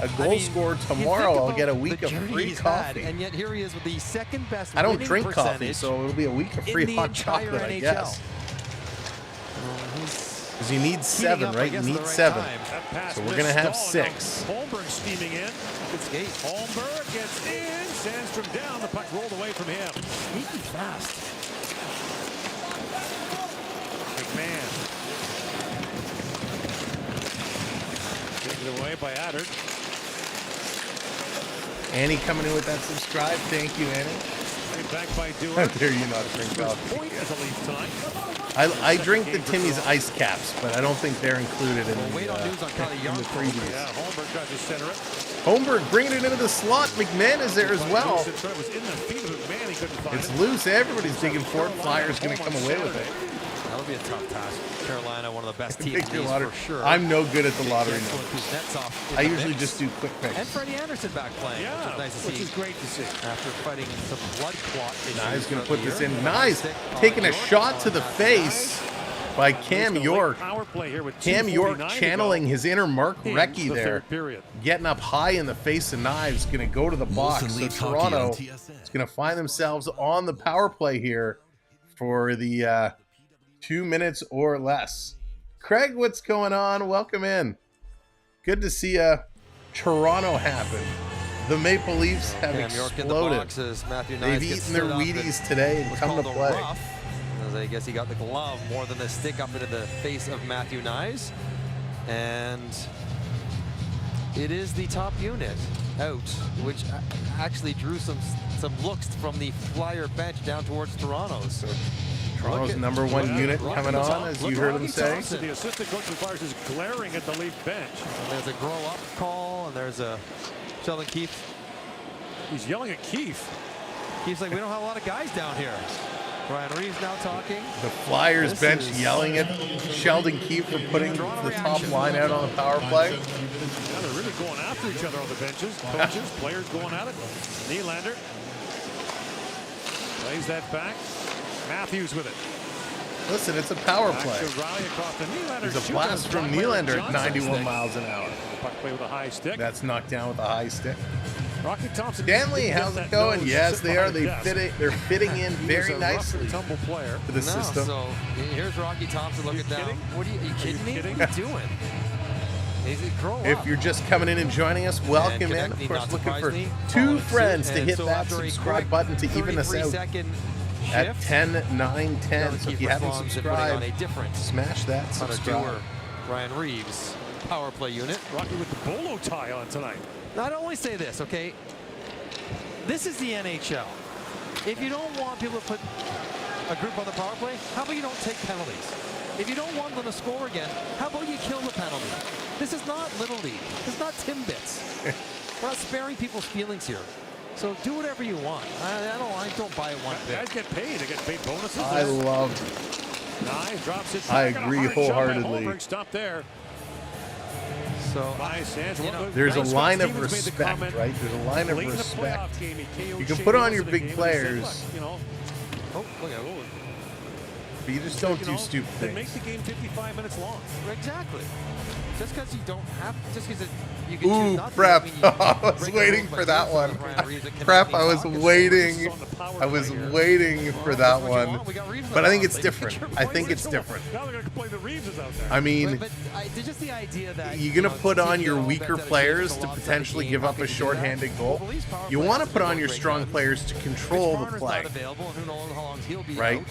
a goal scorer tomorrow, I'll get a week of free coffee. And yet here he is with the second best. I don't drink coffee, so it'll be a week of free hot chocolate, I guess. Because you need 7, right? You need 7. So we're going to have 6. Holmberg steaming in. Holmberg gets in. Sandstrom down. The puck rolled away from him. Sneaky fast. McMahon. Taken away by Adder. Annie coming in with that subscribe. Thank you, Annie. Back by Duel. How dare you not drink coffee? Point as a Leaf time. I drink the Timmy's ice caps, but I don't think they're included in the previews. Yeah, Holmberg tried to center it. Holmberg bringing it into the slot. McMahon is there as well. It's loose. Everybody's digging for it. Flyers going to come away with it. That'll be a tough task. Carolina, one of the best teams in the East for sure. I'm no good at the lottery. I usually just do quick picks. And Freddie Anderson back playing, yeah, which is nice to see. Which is great to see. After fighting some blood clot issues. Nice, going to put this in. Nice. Taking a shot to the face. by Cam York. Power play here with Cam York 2:49 to channeling go his inner Mark in Recchi the there. third period. Getting up high in the face of knives. Going to go to the box. So Toronto is going to find themselves on the power play here for the 2 minutes or less. Craig, what's going on? Welcome in. Good to see Toronto happen. The Maple Leafs have exploded. They've eaten their Wheaties today and come to play. As I guess he got the glove more than the stick up into the face of Matthew Knies. And it is the top unit out, which actually drew some looks from the Flyer bench down towards Toronto. So Toronto's number one unit coming on, as you heard him say. The assistant coach of the Flyers is glaring at the Leaf bench. And there's a grow-up call, and there's a Sheldon Keefe. He's yelling at Keefe. Keefe's like, we don't have a lot of guys down here. Ryan Reeves now talking. The Flyers bench yelling at Sheldon Keefe for putting the top line out on the power play. Now they're really going after each other on the benches. Coaches, players going at it. Nylander plays that back. Matthews with it. Listen, it's a power play. There's a blast from Nylander at 91 miles an hour. Puck play with a high stick. That's knocked down with a high stick. Rocky Thompson. Stanley, how's it going? Yes, they are. They're fitting in very nicely to the system. So here's Rocky Thompson looking down. What are you kidding me? What are you doing? If you're just coming in and joining us, welcome in. Of course, looking for 2 friends to hit that subscribe button to even us out at 10, 9, 10. So if you haven't subscribed, smash that subscribe. Ryan Reeves, power play unit. Rocky with the bolo tie on tonight. Now, I'd only say this, okay? This is the NHL. If you don't want people to put a group on the power play, how about you don't take penalties? If you don't want them to score again, how about you kill the penalty? This is not Little League. This is not Timbits. We're not sparing people's feelings here. So do whatever you want. I don't buy one bit. Guys get paid. They get paid bonuses. I love. Nice, drops it. I agree wholeheartedly. Stop there. So there's a line of respect, right? There's a line of respect. You can put on your big players, but you just don't do stupid things. Make the game 55 minutes long. Exactly. Just because you don't have, just because you can choose not to. Prep. I was waiting for that one. Prep. I was waiting. I was waiting for that one. But I think it's different. I think it's different. I mean, just the idea that you're going to put on your weaker players to potentially give up a shorthanded goal. You want to put on your strong players to control the play. Right?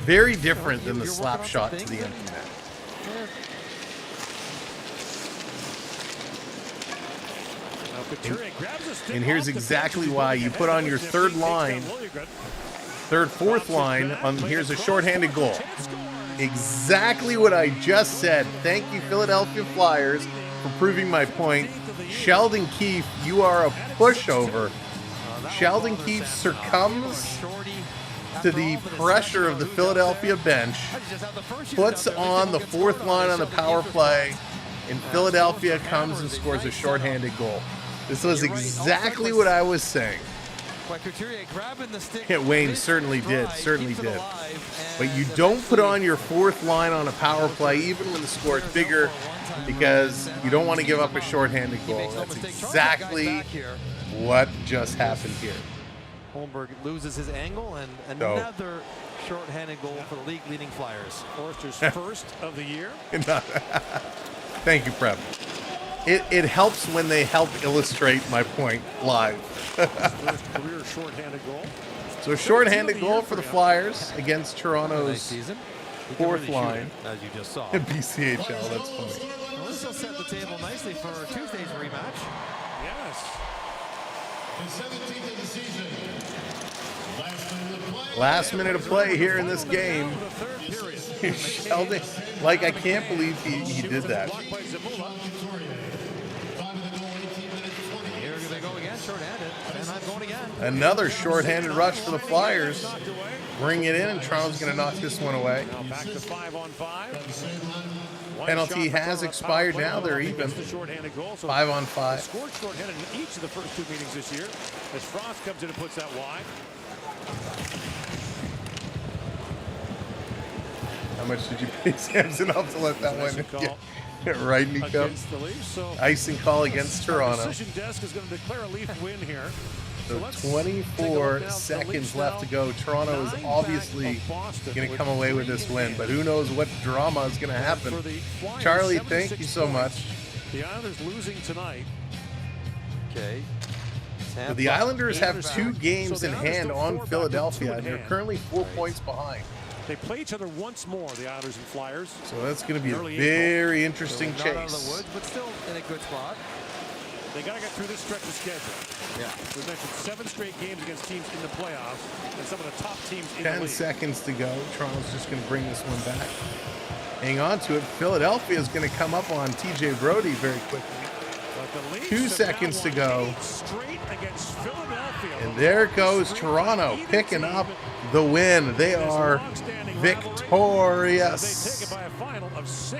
Very different than the slap shot to the empty net. And here's exactly why you put on your third line, fourth line, here's a shorthanded goal. Exactly what I just said. Thank you, Philadelphia Flyers, for proving my point. Sheldon Keefe, you are a pushover. Sheldon Keefe succumbs to the pressure of the Philadelphia bench, puts on the fourth line on the power play, and Philadelphia comes and scores a shorthanded goal. This was exactly what I was saying. Wayne certainly did. But you don't put on your fourth line on a power play, even when the score is bigger, because you don't want to give up a shorthanded goal. That's exactly what just happened here. Holmberg loses his angle, and another shorthanded goal for the league-leading Flyers. Forster's first of the year. Thank you, Prep. It helps when they help illustrate my point live. First career shorthanded goal. So a shorthanded goal for the Flyers against Toronto's fourth line. As you just saw. BCHL, that's funny. Well, this will set the table nicely for Tuesday's rematch. Yes. Last minute of play here in this game. Sheldon, like, I can't believe he did that. Here they go again, short-handed, and I'm going again. Another short-handed rush for the Flyers. Bring it in, and Toronto's going to knock this one away. Now back to 5-on-5. Penalty has expired now. They're even. 5-on-5. Scored short-handed in each of the first 2 meetings this year. As Frost comes in and puts that wide. much did you pay Samsonov to let that one get right, Nico? Against the Leafs, so icing call against Toronto. Decision desk is going to declare a Leaf win here. So 24 seconds left to go. Toronto is obviously going to come away with this win, but who knows what drama is going to happen. Charlie, thank you so much. The Islanders losing tonight. Okay. So the Islanders have 2 games in hand on Philadelphia, and they're currently 4 points behind. They play each other once more, the Islanders and Flyers. So that's going to be a very interesting Not out of chase. the woods, but still in a good spot. They got to get through this stretch of schedule. Yeah. We mentioned 7 straight games against teams in the playoffs and some of the top teams in the 10 league. seconds to go. Toronto's just going to bring this one back. Hang on to it. Philadelphia is going to come up on TJ Brody very quickly. 2 seconds to go. And there goes Toronto picking up the win. They are victorious. Taken by a final of 6-2.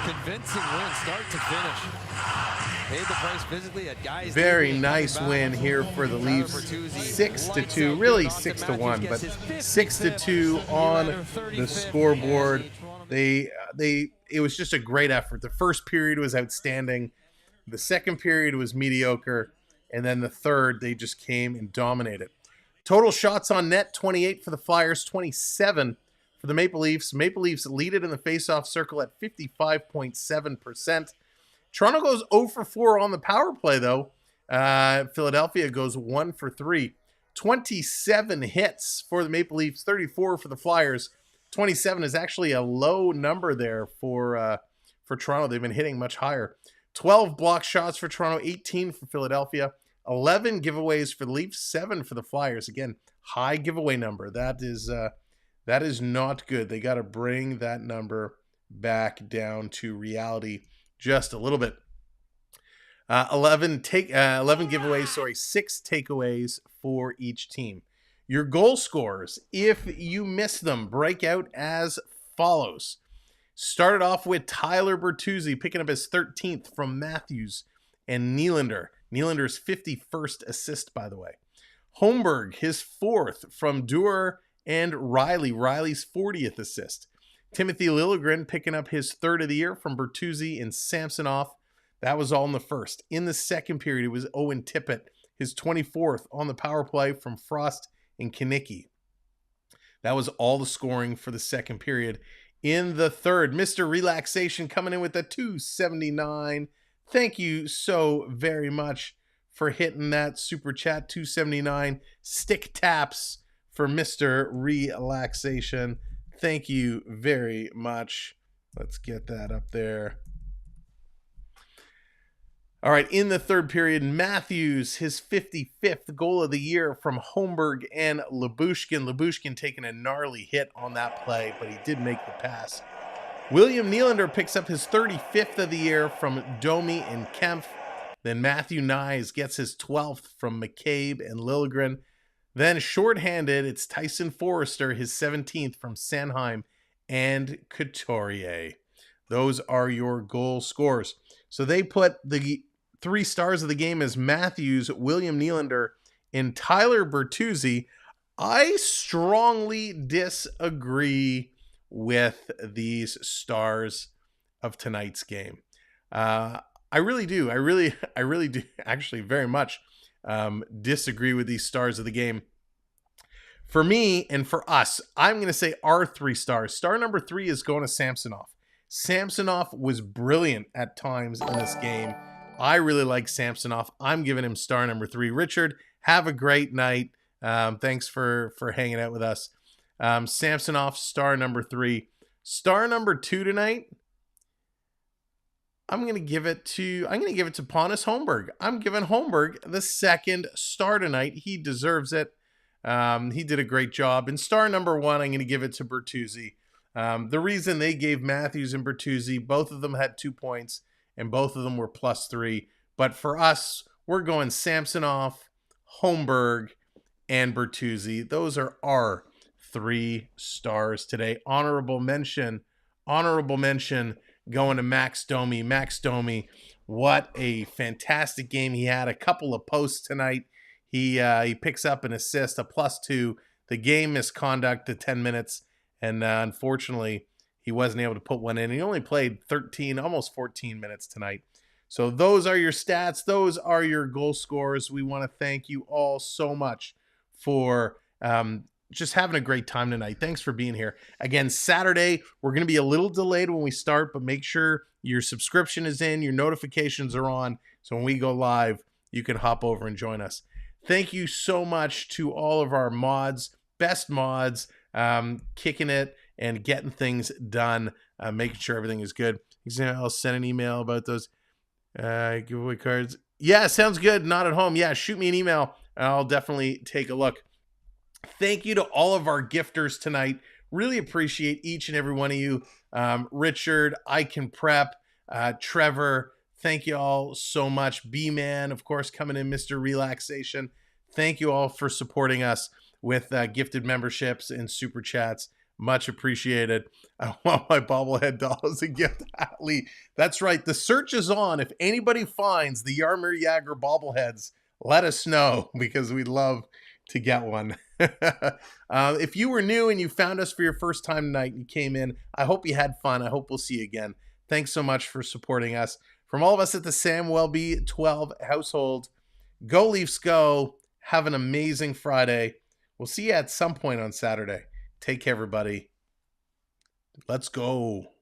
Convincing win, start to finish. Paid the price physically at guys. Very nice win here for the Leafs. 6-2, really 6-1, but 6-2 on the scoreboard. It was just a great effort. The first period was outstanding. The second period was mediocre. And then the third, they just came and dominated. Total shots on net, 28 for the Flyers, 27 for the Maple Leafs. Maple Leafs lead it in the faceoff circle at 55.7%. Toronto goes 0 for 4 on the power play, though. Philadelphia goes 1 for 3. 27 hits for the Maple Leafs, 34 for the Flyers. 27 is actually a low number there for Toronto. They've been hitting much higher. 12 block shots for Toronto, 18 for Philadelphia. 11 giveaways for the Leafs, 7 for the Flyers. Again, high giveaway number. That is not good. They got to bring that number back down to reality just a little bit. 11 giveaways, 6 takeaways for each team. Your goal scorers, if you miss them, break out as follows. Started off with Tyler Bertuzzi picking up his 13th from Matthews and Nylander. Nylander's 51st assist, by the way. Holmberg, his 4th from Duer and Riley. Riley's 40th assist. Timothy Lilligren picking up his 3rd of the year from Bertuzzi and Samsonov. That was all in the first. In the second period, it was Owen Tippett, his 24th on the power play from Frost and Kanicki. That was all the scoring for the second period. In the third, Mr. Relaxation coming in with a 279. Thank you so very much for hitting that super chat. 279 stick taps for Mr. Relaxation. Thank you very much. Let's get that up there. All right, in the third period, Matthews, his 55th goal of the year from Holmberg and Lyubushkin. Lyubushkin taking a gnarly hit on that play, but he did make the pass. William Nylander picks up his 35th of the year from Domi and Kempf. Then Matthew Nyes gets his 12th from McCabe and Lilligren. Then shorthanded, it's Tyson Forrester, his 17th from Sanheim and Couturier. Those are your goal scores. So they put the 3 stars of the game as Matthews, William Nylander, and Tyler Bertuzzi. I strongly disagree with these stars of tonight's game. I really do. I really do actually very much disagree with these stars of the game. For me and for us, I'm going to say our 3 stars. Star number 3 is going to Samsonov. Samsonov was brilliant at times in this game. I really like Samsonov. I'm giving him star number 3. Richard, have a great night. Thanks for hanging out with us. Samsonov, star number 3. Star number 2 tonight, I'm gonna give it to Pontus Holmberg. I'm giving Holmberg the 2nd star tonight. He deserves it. He did a great job. And star number 1, I'm gonna give it to Bertuzzi. The reason they gave Matthews and Bertuzzi, both of them had 2 points, and both of them were +3. But for us, we're going Samsonov, Holmberg, and Bertuzzi. Those are our 3 stars today. Honorable mention going to Max Domi. Max Domi, what a fantastic game he had. A couple of posts tonight. He picks up an assist, a +2. the game misconduct to 10 minutes, and unfortunately, he wasn't able to put one in. He only played 13, almost 14 minutes tonight. So those are your stats. Those are your goal scores. We want to thank you all so much for just having a great time tonight. Thanks for being here. Again, Saturday, we're going to be a little delayed when we start, but make sure your subscription is in, your notifications are on, so when we go live, you can hop over and join us. Thank you so much to all of our mods, best mods, kicking it and getting things done, making sure everything is good. I'll send an email about those giveaway cards. Yeah, sounds good. Not at home. Yeah, shoot me an email, and I'll definitely take a look. Thank you to all of our gifters tonight. Really appreciate each and every one of you. Richard, I Can Prep, Trevor, thank you all so much. B-Man, of course, coming in, Mr. Relaxation. Thank you all for supporting us with gifted memberships and super chats. Much appreciated. I want my bobblehead doll as a gift. Lee, that's right. The search is on. If anybody finds the Yarmir Jagr bobbleheads, let us know, because we'd love to get one. If you were new and you found us for your first time tonight and you came in, I hope you had fun. I hope we'll see you again. Thanks so much for supporting us. From all of us at the Samwelb 12 household, go Leafs go. Have an amazing Friday. We'll see you at some point on Saturday. Take care, everybody. Let's go.